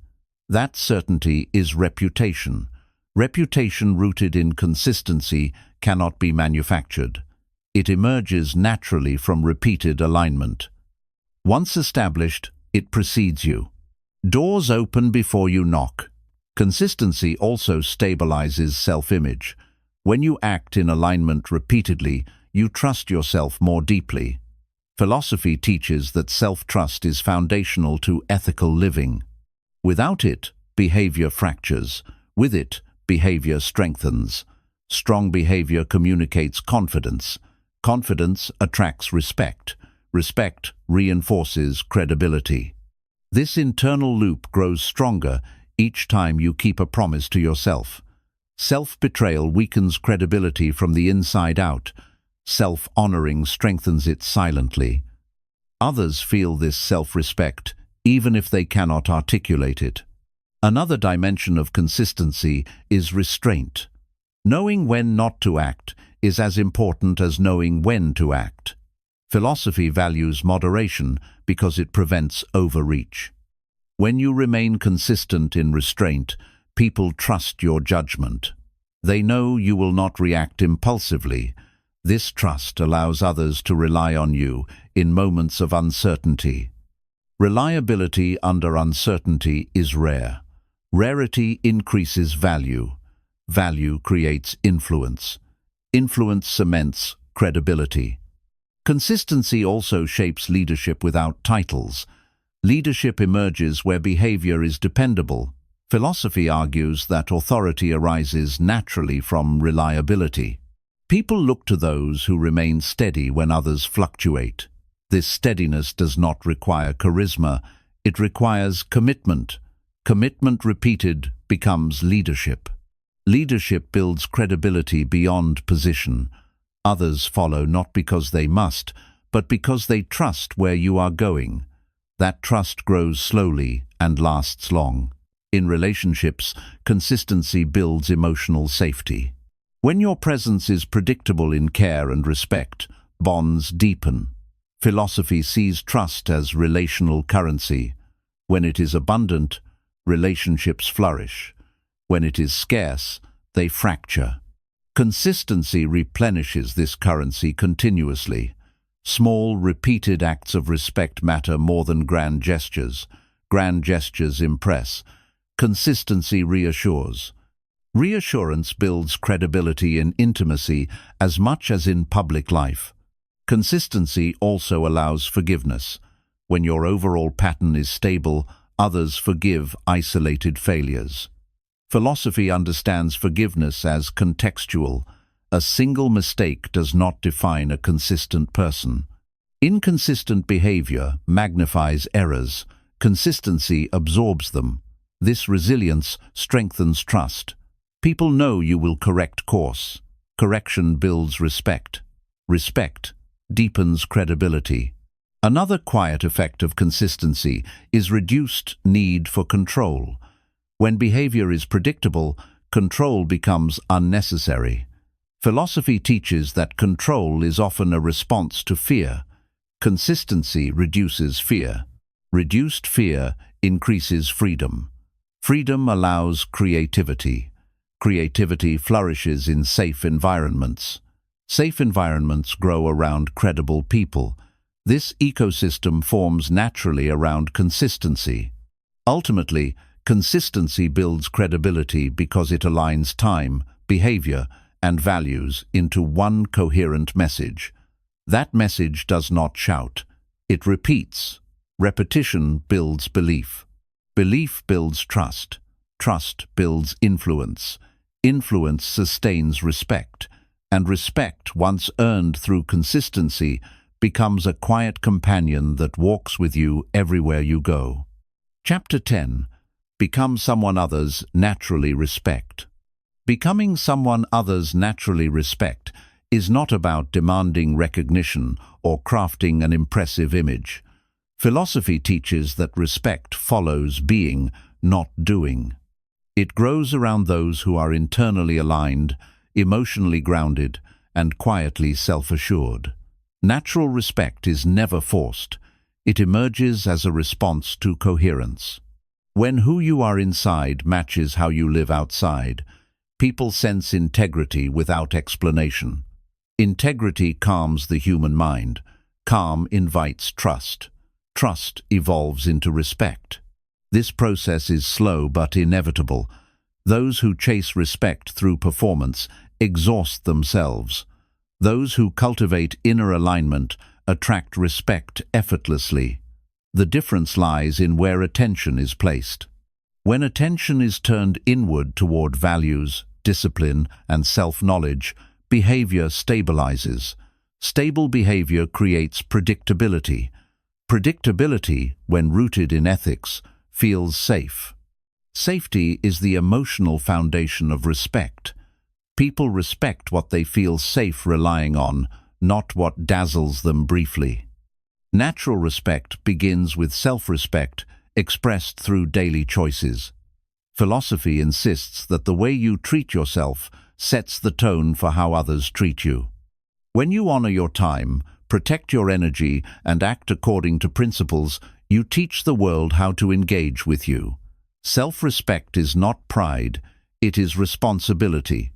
That certainty is reputation. Reputation rooted in consistency cannot be manufactured. It emerges naturally from repeated alignment. Once established, it precedes you. Doors open before you knock. Consistency also stabilizes self-image. When you act in alignment repeatedly, you trust yourself more deeply. Philosophy teaches that self-trust is foundational to ethical living. Without it, behavior fractures. With it, behavior strengthens. Strong behavior communicates confidence. Confidence attracts respect. Respect reinforces credibility. This internal loop grows stronger each time you keep a promise to yourself. Self-betrayal weakens credibility from the inside out. Self-honoring strengthens it silently. Others feel this self-respect, even if they cannot articulate it. Another dimension of consistency is restraint. Knowing when not to act is as important as knowing when to act. Philosophy values moderation because it prevents overreach. When you remain consistent in restraint, people trust your judgment. They know you will not react impulsively. This trust allows others to rely on you in moments of uncertainty. Reliability under uncertainty is rare. Rarity increases value. Value creates influence. Influence cements credibility. Consistency also shapes leadership without titles. Leadership emerges where behavior is dependable. Philosophy argues that authority arises naturally from reliability. People look to those who remain steady when others fluctuate. This steadiness does not require charisma, it requires commitment. Commitment repeated becomes leadership. Leadership builds credibility beyond position. Others follow not because they must, but because they trust where you are going. That trust grows slowly and lasts long. In relationships, consistency builds emotional safety. When your presence is predictable in care and respect, bonds deepen. Philosophy sees trust as relational currency. When it is abundant, relationships flourish. When it is scarce, they fracture. Consistency replenishes this currency continuously. Small, repeated acts of respect matter more than grand gestures. Grand gestures impress. Consistency reassures. Reassurance builds credibility in intimacy as much as in public life. Consistency also allows forgiveness. When your overall pattern is stable, others forgive isolated failures. Philosophy understands forgiveness as contextual. A single mistake does not define a consistent person. Inconsistent behavior magnifies errors. Consistency absorbs them. This resilience strengthens trust. People know you will correct course. Correction builds respect. Respect deepens credibility. Another quiet effect of consistency is reduced need for control. When behavior is predictable, control becomes unnecessary. Philosophy teaches that control is often a response to fear. Consistency reduces fear. Reduced fear increases freedom. Freedom allows creativity. Creativity flourishes in safe environments. Safe environments grow around credible people. This ecosystem forms naturally around consistency. Ultimately, consistency builds credibility because it aligns time, behavior, and values into one coherent message. That message does not shout. It repeats. Repetition builds belief. Belief builds trust. Trust builds influence. Influence sustains respect. And respect, once earned through consistency, becomes a quiet companion that walks with you everywhere you go. Chapter 10. Become someone others naturally respect. Becoming someone others naturally respect is not about demanding recognition or crafting an impressive image. Philosophy teaches that respect follows being, not doing. It grows around those who are internally aligned, emotionally grounded, and quietly self-assured. Natural respect is never forced. It emerges as a response to coherence. When who you are inside matches how you live outside, people sense integrity without explanation. Integrity calms the human mind. Calm invites trust. Trust evolves into respect. This process is slow but inevitable. Those who chase respect through performance exhaust themselves. Those who cultivate inner alignment attract respect effortlessly. The difference lies in where attention is placed. When attention is turned inward toward values, discipline, and self-knowledge, behavior stabilizes. Stable behavior creates predictability. Predictability, when rooted in ethics, feels safe. Safety is the emotional foundation of respect. People respect what they feel safe relying on, not what dazzles them briefly. Natural respect begins with self-respect, expressed through daily choices. Philosophy insists that the way you treat yourself sets the tone for how others treat you. When you honor your time, protect your energy, and act according to principles, you teach the world how to engage with you. Self-respect is not pride, it is responsibility.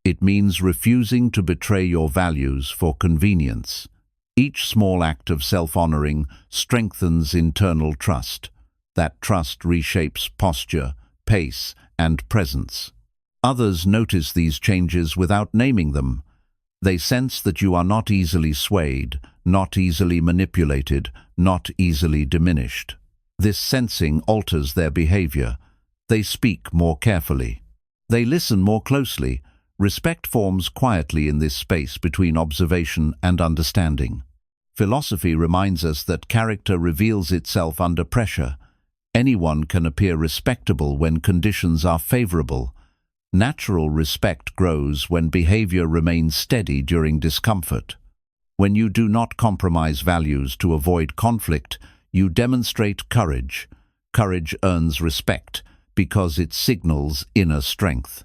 It means refusing to betray your values for convenience. Each small act of self-honoring strengthens internal trust. That trust reshapes posture, pace, and presence. Others notice these changes without naming them. They sense that you are not easily swayed, not easily manipulated, not easily diminished. This sensing alters their behavior. They speak more carefully. They listen more closely. Respect forms quietly in this space between observation and understanding. Philosophy reminds us that character reveals itself under pressure. Anyone can appear respectable when conditions are favorable. Natural respect grows when behavior remains steady during discomfort. When you do not compromise values to avoid conflict, you demonstrate courage. Courage earns respect because it signals inner strength.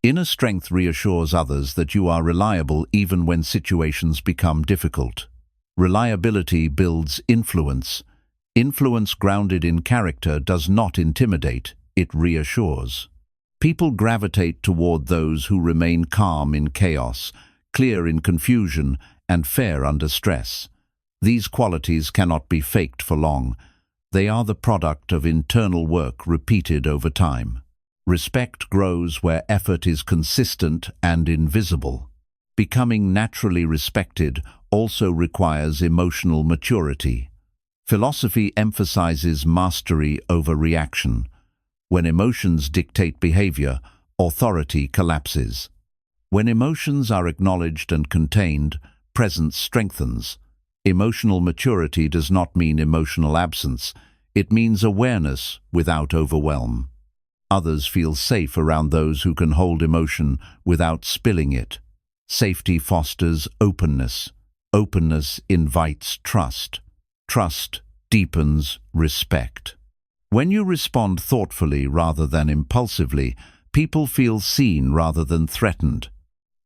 Inner strength reassures others that you are reliable even when situations become difficult. Reliability builds influence. Influence grounded in character does not intimidate, it reassures. People gravitate toward those who remain calm in chaos, clear in confusion, and fair under stress. These qualities cannot be faked for long. They are the product of internal work repeated over time. Respect grows where effort is consistent and invisible. Becoming naturally respected also requires emotional maturity. Philosophy emphasizes mastery over reaction. When emotions dictate behavior, authority collapses. When emotions are acknowledged and contained, presence strengthens. Emotional maturity does not mean emotional absence. It means awareness without overwhelm. Others feel safe around those who can hold emotion without spilling it. Safety fosters openness. Openness invites trust. Trust deepens respect. When you respond thoughtfully rather than impulsively, people feel seen rather than threatened.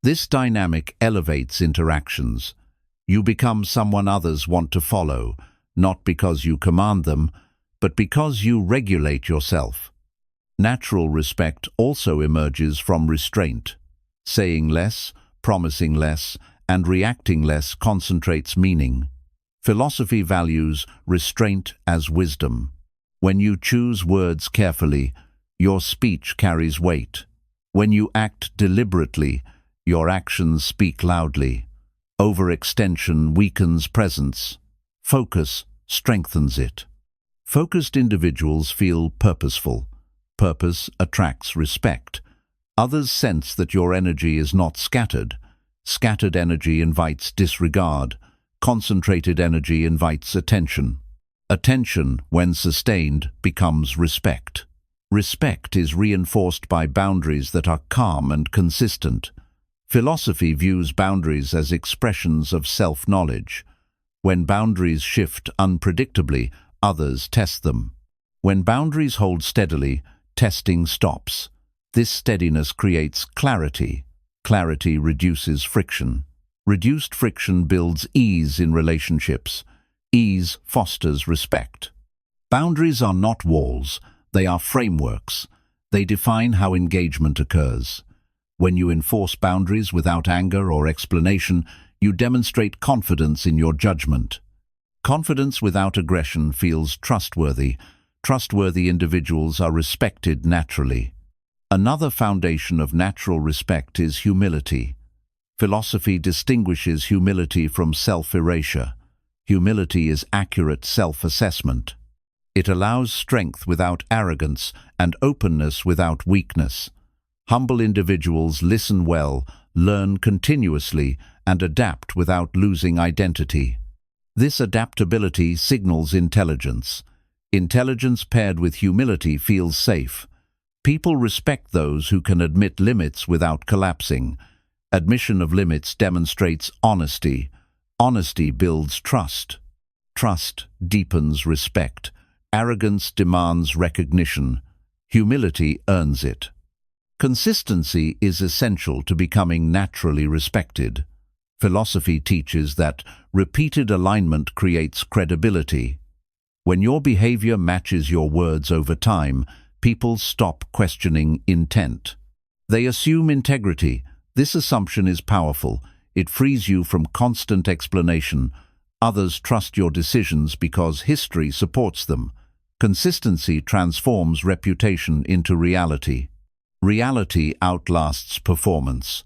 This dynamic elevates interactions. You become someone others want to follow, not because you command them, but because you regulate yourself. Natural respect also emerges from restraint. Saying less, promising less, and reacting less concentrates meaning. Philosophy values restraint as wisdom. When you choose words carefully, your speech carries weight. When you act deliberately, your actions speak loudly. Overextension weakens presence. Focus strengthens it. Focused individuals feel purposeful. Purpose attracts respect. Others sense that your energy is not scattered. Scattered energy invites disregard. Concentrated energy invites attention. Attention, when sustained, becomes respect. Respect is reinforced by boundaries that are calm and consistent. Philosophy views boundaries as expressions of self-knowledge. When boundaries shift unpredictably, others test them. When boundaries hold steadily, testing stops. This steadiness creates clarity. Clarity reduces friction. Reduced friction builds ease in relationships. Ease fosters respect. Boundaries are not walls, they are frameworks. They define how engagement occurs. When you enforce boundaries without anger or explanation, you demonstrate confidence in your judgment. Confidence without aggression feels trustworthy. Trustworthy individuals are respected naturally. Another foundation of natural respect is humility. Philosophy distinguishes humility from self-erasure. Humility is accurate self-assessment. It allows strength without arrogance and openness without weakness. Humble individuals listen well, learn continuously, and adapt without losing identity. This adaptability signals intelligence. Intelligence paired with humility feels safe. People respect those who can admit limits without collapsing. Admission of limits demonstrates honesty. Honesty builds trust. Trust deepens respect. Arrogance demands recognition. Humility earns it. Consistency is essential to becoming naturally respected. Philosophy teaches that repeated alignment creates credibility. When your behavior matches your words over time, people stop questioning intent. They assume integrity. This assumption is powerful. It frees you from constant explanation. Others trust your decisions because history supports them. Consistency transforms reputation into reality. Reality outlasts performance.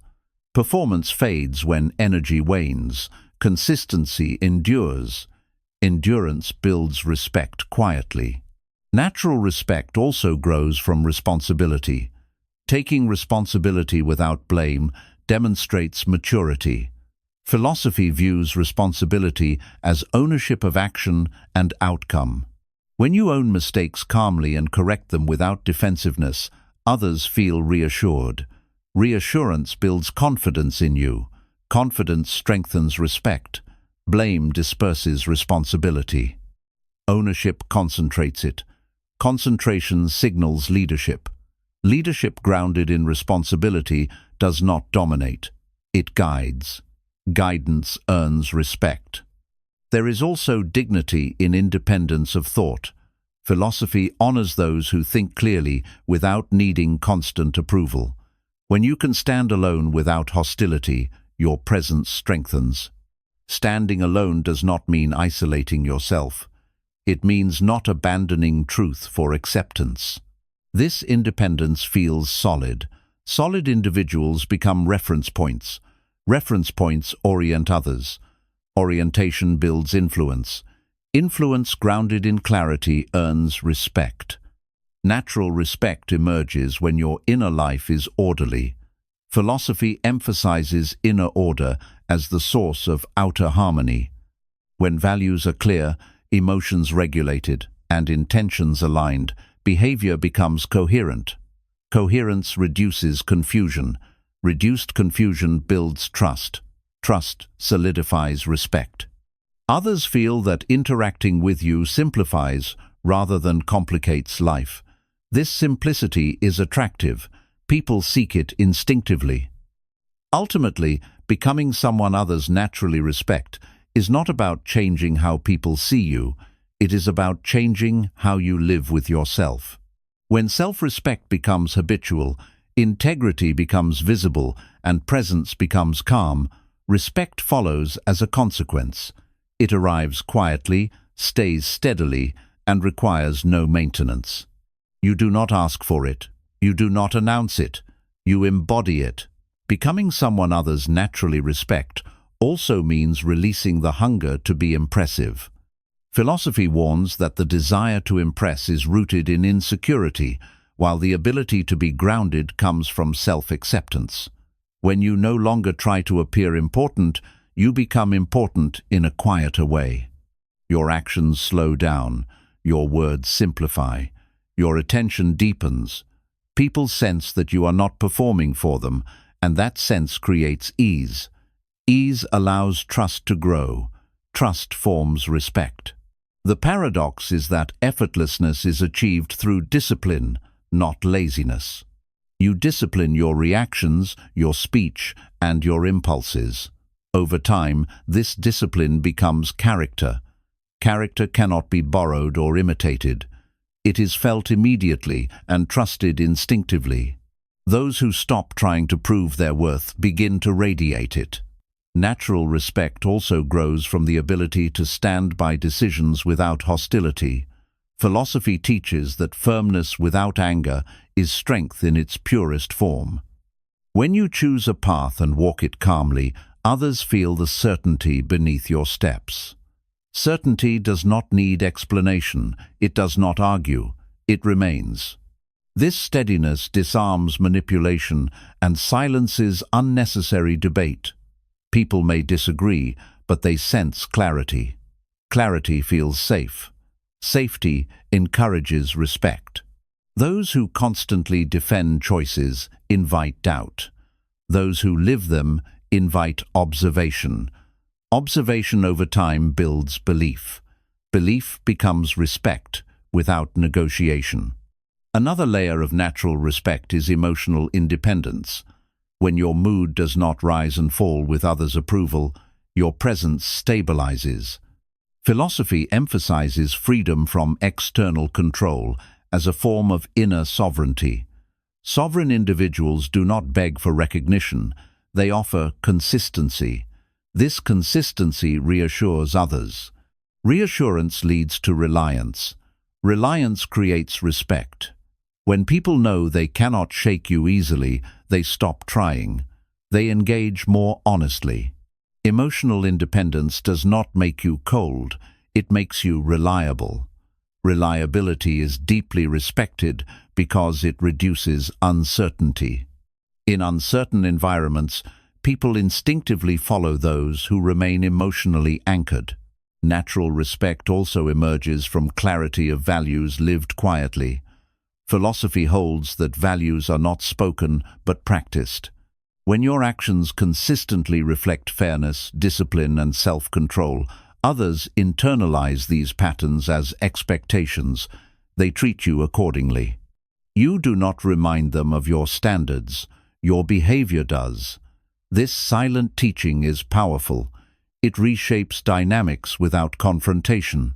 Performance fades when energy wanes. Consistency endures. Endurance builds respect quietly. Natural respect also grows from responsibility. Taking responsibility without blame demonstrates maturity. Philosophy views responsibility as ownership of action and outcome. When you own mistakes calmly and correct them without defensiveness, others feel reassured. Reassurance builds confidence in you. Confidence strengthens respect. Blame disperses responsibility. Ownership concentrates it. Concentration signals leadership. Leadership grounded in responsibility does not dominate. It guides. Guidance earns respect. There is also dignity in independence of thought. Philosophy honors those who think clearly without needing constant approval. When you can stand alone without hostility, your presence strengthens. Standing alone does not mean isolating yourself. It means not abandoning truth for acceptance. This independence feels solid. Solid individuals become reference points. Reference points orient others. Orientation builds influence. Influence grounded in clarity earns respect. Natural respect emerges when your inner life is orderly. Philosophy emphasizes inner order as the source of outer harmony. When values are clear, emotions regulated, and intentions aligned, behavior becomes coherent. Coherence reduces confusion. Reduced confusion builds trust. Trust solidifies respect. Others feel that interacting with you simplifies rather than complicates life. This simplicity is attractive. People seek it instinctively. Ultimately, becoming someone others naturally respect is not about changing how people see you. It is about changing how you live with yourself. When self-respect becomes habitual, integrity becomes visible, and presence becomes calm, respect follows as a consequence. It arrives quietly, stays steadily, and requires no maintenance. You do not ask for it. You do not announce it. You embody it. Becoming someone others naturally respect also means releasing the hunger to be impressive. Philosophy warns that the desire to impress is rooted in insecurity, while the ability to be grounded comes from self-acceptance. When you no longer try to appear important, you become important in a quieter way. Your actions slow down, your words simplify, your attention deepens. People sense that you are not performing for them, and that sense creates ease. Ease allows trust to grow. Trust forms respect. The paradox is that effortlessness is achieved through discipline, not laziness. You discipline your reactions, your speech, and your impulses. Over time, this discipline becomes character. Character cannot be borrowed or imitated. It is felt immediately and trusted instinctively. Those who stop trying to prove their worth begin to radiate it. Natural respect also grows from the ability to stand by decisions without hostility. Philosophy teaches that firmness without anger is strength in its purest form. When you choose a path and walk it calmly, others feel the certainty beneath your steps. Certainty does not need explanation. It does not argue. It remains. This steadiness disarms manipulation and silences unnecessary debate. People may disagree, but they sense clarity. Clarity feels safe. Safety encourages respect. Those who constantly defend choices invite doubt. Those who live them invite observation. Observation over time builds belief. Belief becomes respect without negotiation. Another layer of natural respect is emotional independence. When your mood does not rise and fall with others' approval, your presence stabilizes. Philosophy emphasizes freedom from external control as a form of inner sovereignty. Sovereign individuals do not beg for recognition. They offer consistency. This consistency reassures others. Reassurance leads to reliance. Reliance creates respect. When people know they cannot shake you easily, they stop trying. They engage more honestly. Emotional independence does not make you cold. It makes you reliable. Reliability is deeply respected because it reduces uncertainty. In uncertain environments, people instinctively follow those who remain emotionally anchored. Natural respect also emerges from clarity of values lived quietly. Philosophy holds that values are not spoken but practiced. When your actions consistently reflect fairness, discipline, and self-control, others internalize these patterns as expectations. They treat you accordingly. You do not remind them of your standards. Your behavior does. This silent teaching is powerful. It reshapes dynamics without confrontation.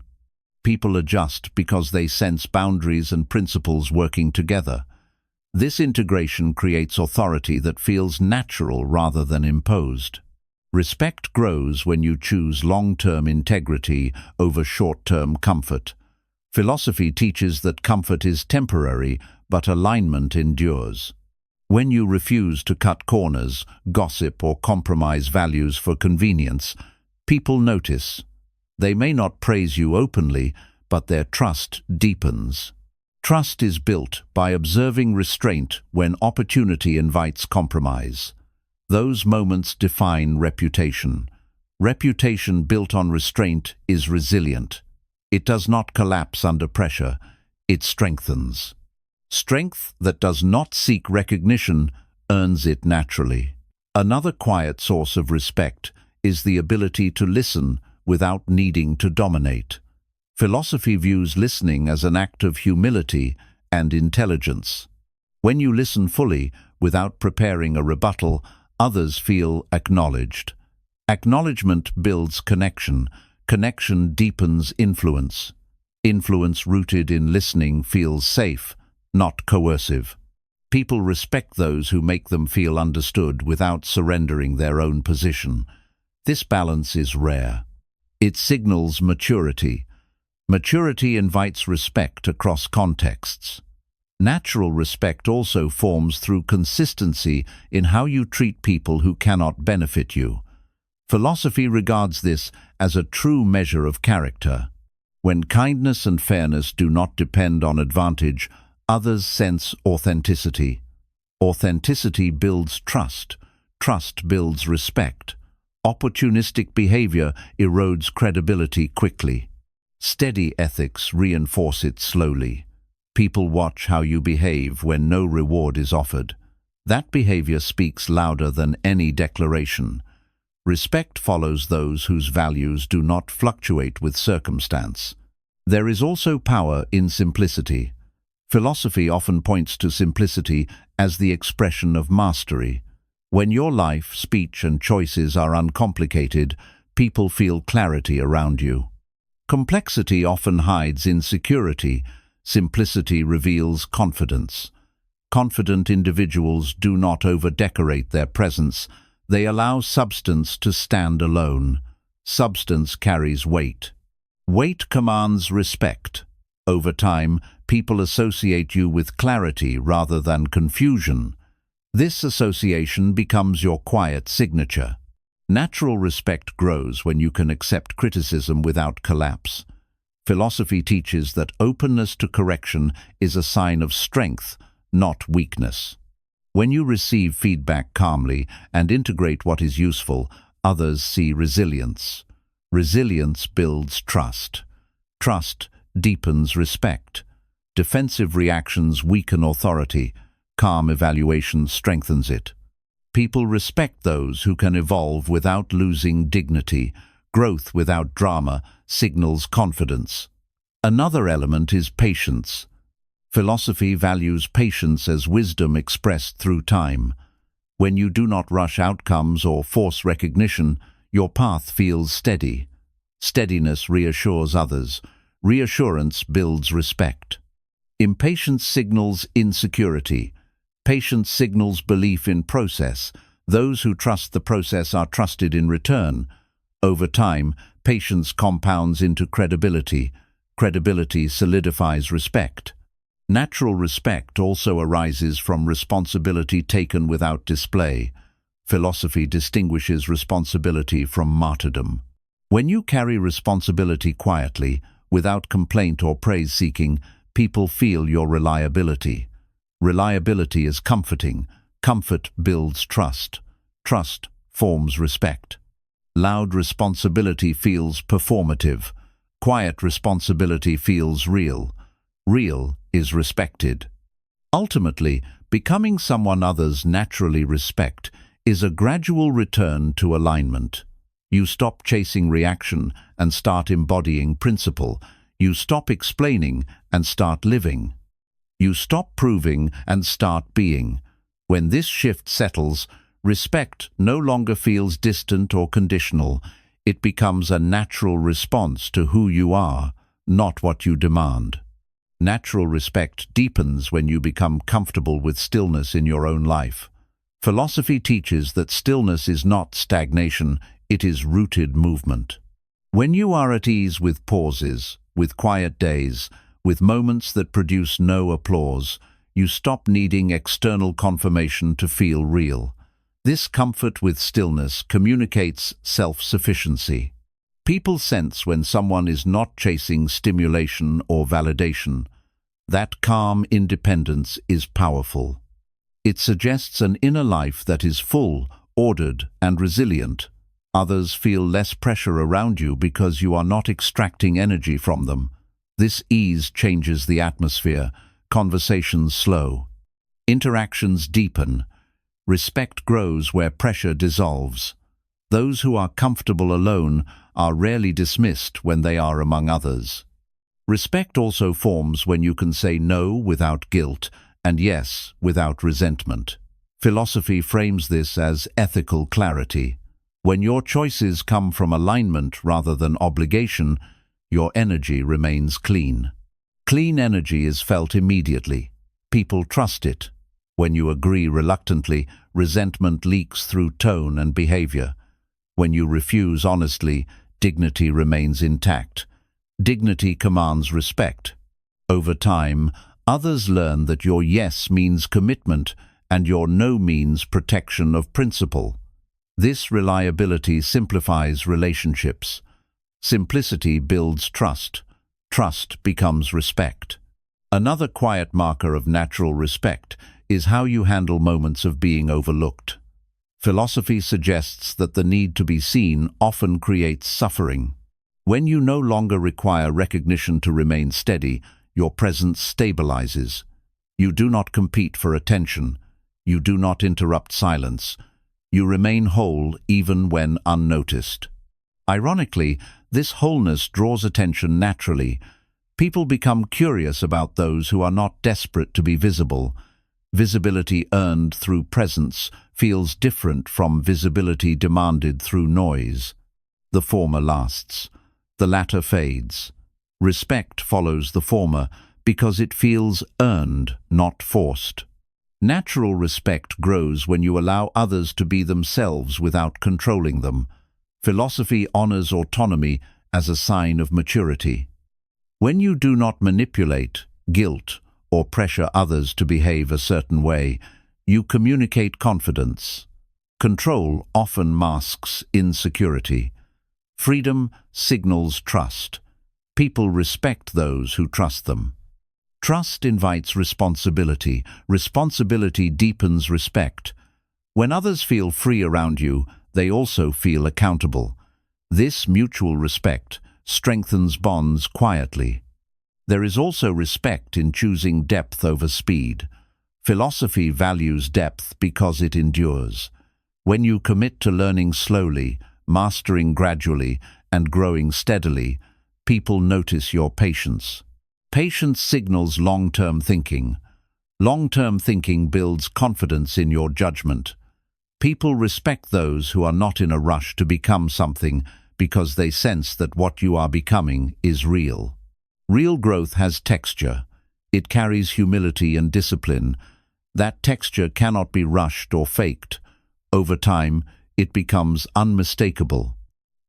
People adjust because they sense boundaries and principles working together. This integration creates authority that feels natural rather than imposed. Respect grows when you choose long-term integrity over short-term comfort. Philosophy teaches that comfort is temporary, but alignment endures. When you refuse to cut corners, gossip, or compromise values for convenience, people notice. They may not praise you openly, but their trust deepens. Trust is built by observing restraint when opportunity invites compromise. Those moments define reputation. Reputation built on restraint is resilient. It does not collapse under pressure, it strengthens. Strength that does not seek recognition earns it naturally. Another quiet source of respect is the ability to listen without needing to dominate. Philosophy views listening as an act of humility and intelligence. When you listen fully, without preparing a rebuttal, others feel acknowledged. Acknowledgement builds connection. Connection deepens influence. Influence rooted in listening feels safe, not coercive. People respect those who make them feel understood without surrendering their own position. This balance is rare. It signals maturity. Maturity invites respect across contexts. Natural respect also forms through consistency in how you treat people who cannot benefit you. Philosophy regards this as a true measure of character. When kindness and fairness do not depend on advantage, others sense authenticity. Authenticity builds trust. Trust builds respect. Opportunistic behavior erodes credibility quickly. Steady ethics reinforce it slowly. People watch how you behave when no reward is offered. That behavior speaks louder than any declaration. Respect follows those whose values do not fluctuate with circumstance. There is also power in simplicity. Philosophy often points to simplicity as the expression of mastery. When your life, speech, and choices are uncomplicated, people feel clarity around you. Complexity often hides insecurity. Simplicity reveals confidence. Confident individuals do not over-decorate their presence. They allow substance to stand alone. Substance carries weight. Weight commands respect. Over time, people associate you with clarity rather than confusion. This association becomes your quiet signature. Natural respect grows when you can accept criticism without collapse. Philosophy teaches that openness to correction is a sign of strength, not weakness. When you receive feedback calmly and integrate what is useful, others see resilience. Resilience builds trust. Trust deepens respect. Defensive reactions weaken authority. Calm evaluation strengthens it. People respect those who can evolve without losing dignity. Growth without drama signals confidence. Another element is patience. Philosophy values patience as wisdom expressed through time. When you do not rush outcomes or force recognition, your path feels steady. Steadiness reassures others. Reassurance builds respect. Impatience signals insecurity. Patience signals belief in process. Those who trust the process are trusted in return. Over time, patience compounds into credibility. Credibility solidifies respect. Natural respect also arises from responsibility taken without display. Philosophy distinguishes responsibility from martyrdom. When you carry responsibility quietly, Without complaint or praise-seeking, people feel your reliability. Reliability is comforting. Comfort builds trust. Trust forms respect. Loud responsibility feels performative. Quiet responsibility feels real. Real is respected. Ultimately, becoming someone others naturally respect is a gradual return to alignment. You stop chasing reaction and start embodying principle. You stop explaining and start living. You stop proving and start being. When this shift settles, respect no longer feels distant or conditional. It becomes a natural response to who you are, not what you demand. Natural respect deepens when you become comfortable with stillness in your own life. Philosophy teaches that stillness is not stagnation, it is rooted movement. When you are at ease with pauses, with quiet days, with moments that produce no applause, you stop needing external confirmation to feel real. This comfort with stillness communicates self-sufficiency. People sense when someone is not chasing stimulation or validation. That calm independence is powerful. It suggests an inner life that is full, ordered, and resilient. Others feel less pressure around you because you are not extracting energy from them. This ease changes the atmosphere. Conversations slow. Interactions deepen. Respect grows where pressure dissolves. Those who are comfortable alone are rarely dismissed when they are among others. Respect also forms when you can say no without guilt and yes without resentment. Philosophy frames this as ethical clarity. When your choices come from alignment rather than obligation, your energy remains clean. Clean energy is felt immediately. People trust it. When you agree reluctantly, resentment leaks through tone and behavior. When you refuse honestly, dignity remains intact. Dignity commands respect. Over time, others learn that your yes means commitment and your no means protection of principle. This reliability simplifies relationships. Simplicity builds trust. Trust becomes respect. Another quiet marker of natural respect is how you handle moments of being overlooked. Philosophy suggests that the need to be seen often creates suffering. When you no longer require recognition to remain steady, your presence stabilizes. You do not compete for attention. You do not interrupt silence. You remain whole even when unnoticed. Ironically, this wholeness draws attention naturally. People become curious about those who are not desperate to be visible. Visibility earned through presence feels different from visibility demanded through noise. The former lasts. The latter fades. Respect follows the former because it feels earned, not forced. Natural respect grows when you allow others to be themselves without controlling them. Philosophy honors autonomy as a sign of maturity. When you do not manipulate, guilt, or pressure others to behave a certain way, you communicate confidence. Control often masks insecurity. Freedom signals trust. People respect those who trust them. Trust invites responsibility. Responsibility deepens respect. When others feel free around you, they also feel accountable. This mutual respect strengthens bonds quietly. There is also respect in choosing depth over speed. Philosophy values depth because it endures. When you commit to learning slowly, mastering gradually, and growing steadily, people notice your patience. Patience signals long-term thinking. Long-term thinking builds confidence in your judgment. People respect those who are not in a rush to become something because they sense that what you are becoming is real. Real growth has texture. It carries humility and discipline. That texture cannot be rushed or faked. Over time, it becomes unmistakable.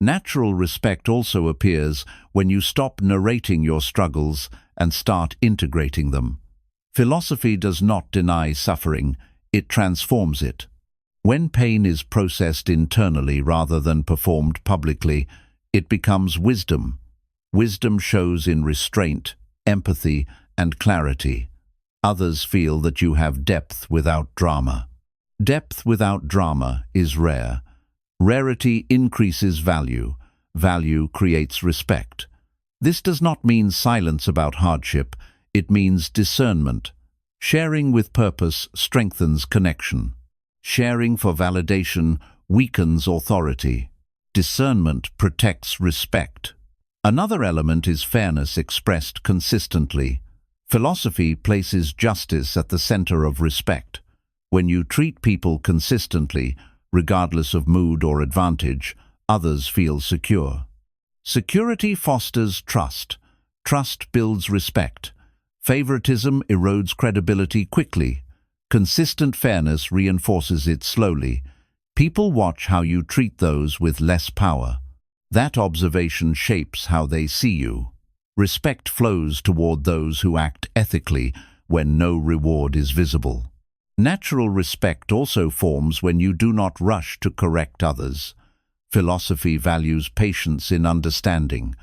Natural respect also appears when you stop narrating your struggles and start integrating them. Philosophy does not deny suffering, it transforms it. When pain is processed internally rather than performed publicly, it becomes wisdom. Wisdom shows in restraint, empathy, and clarity. Others feel that you have depth without drama. Depth without drama is rare. Rarity increases value. Value creates respect. This does not mean silence about hardship. It means discernment. Sharing with purpose strengthens connection. Sharing for validation weakens authority. Discernment protects respect. Another element is fairness expressed consistently. Philosophy places justice at the center of respect. When you treat people consistently, regardless of mood or advantage, others feel secure. Security fosters trust. Trust builds respect. Favoritism erodes credibility quickly. Consistent fairness reinforces it slowly. People watch how you treat those with less power. That observation shapes how they see you. Respect flows toward those who act ethically when no reward is visible. Natural respect also forms when you do not rush to correct others. Philosophy values patience in understanding.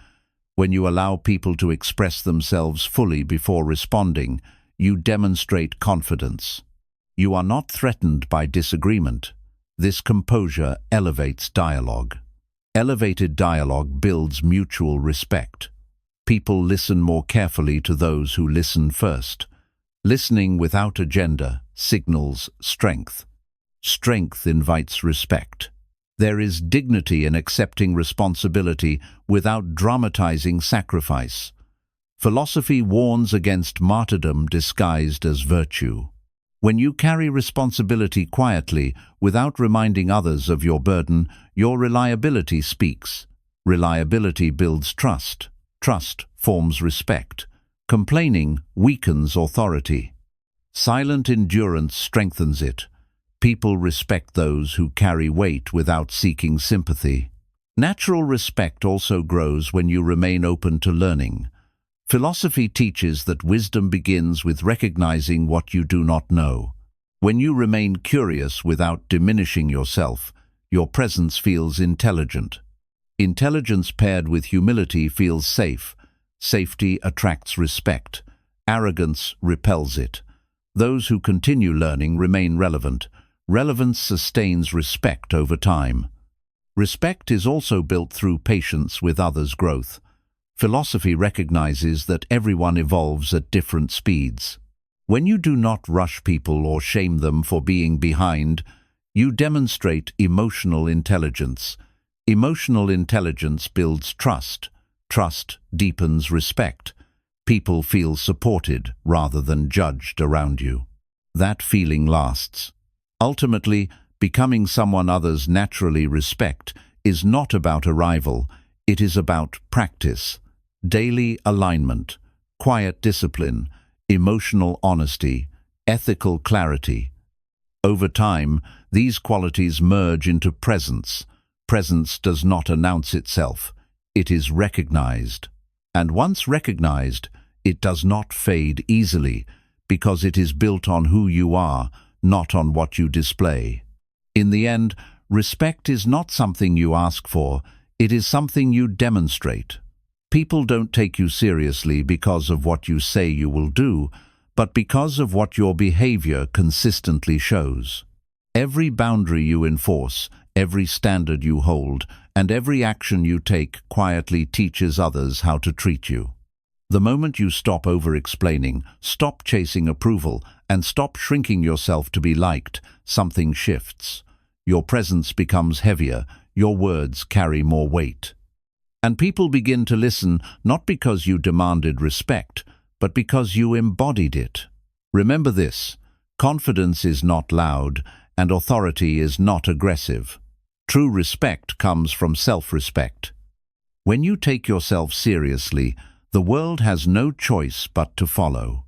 When you allow people to express themselves fully before responding, you demonstrate confidence. You are not threatened by disagreement. This composure elevates dialogue. Elevated dialogue builds mutual respect. People listen more carefully to those who listen first. Listening without agenda signals strength. Strength invites respect. There is dignity in accepting responsibility without dramatizing sacrifice. Philosophy warns against martyrdom disguised as virtue. When you carry responsibility quietly, without reminding others of your burden, your reliability speaks. Reliability builds trust. Trust forms respect. Complaining weakens authority. Silent endurance strengthens it. People respect those who carry weight without seeking sympathy. Natural respect also grows when you remain open to learning. Philosophy teaches that wisdom begins with recognizing what you do not know. When you remain curious without diminishing yourself, your presence feels intelligent. Intelligence paired with humility feels safe. Safety attracts respect. Arrogance repels it. Those who continue learning remain relevant. Relevance sustains respect over time. Respect is also built through patience with others' growth. Philosophy recognizes that everyone evolves at different speeds. When you do not rush people or shame them for being behind, you demonstrate emotional intelligence. Emotional intelligence builds trust. Trust deepens respect. People feel supported rather than judged around you. That feeling lasts. Ultimately, becoming someone others naturally respect is not about arrival, it is about practice. Daily alignment, quiet discipline, emotional honesty, ethical clarity. Over time, these qualities merge into presence. Presence does not announce itself. It is recognized. And once recognized, it does not fade easily, because it is built on who you are, not on what you display. In the end, respect is not something you ask for, it is something you demonstrate. People don't take you seriously because of what you say you will do, but because of what your behavior consistently shows. Every boundary you enforce, every standard you hold, and every action you take quietly teaches others how to treat you. The moment you stop over-explaining, stop chasing approval, and stop shrinking yourself to be liked, something shifts. Your presence becomes heavier, your words carry more weight. And people begin to listen not because you demanded respect, but because you embodied it. Remember this: confidence is not loud, and authority is not aggressive. True respect comes from self-respect. When you take yourself seriously, the world has no choice but to follow.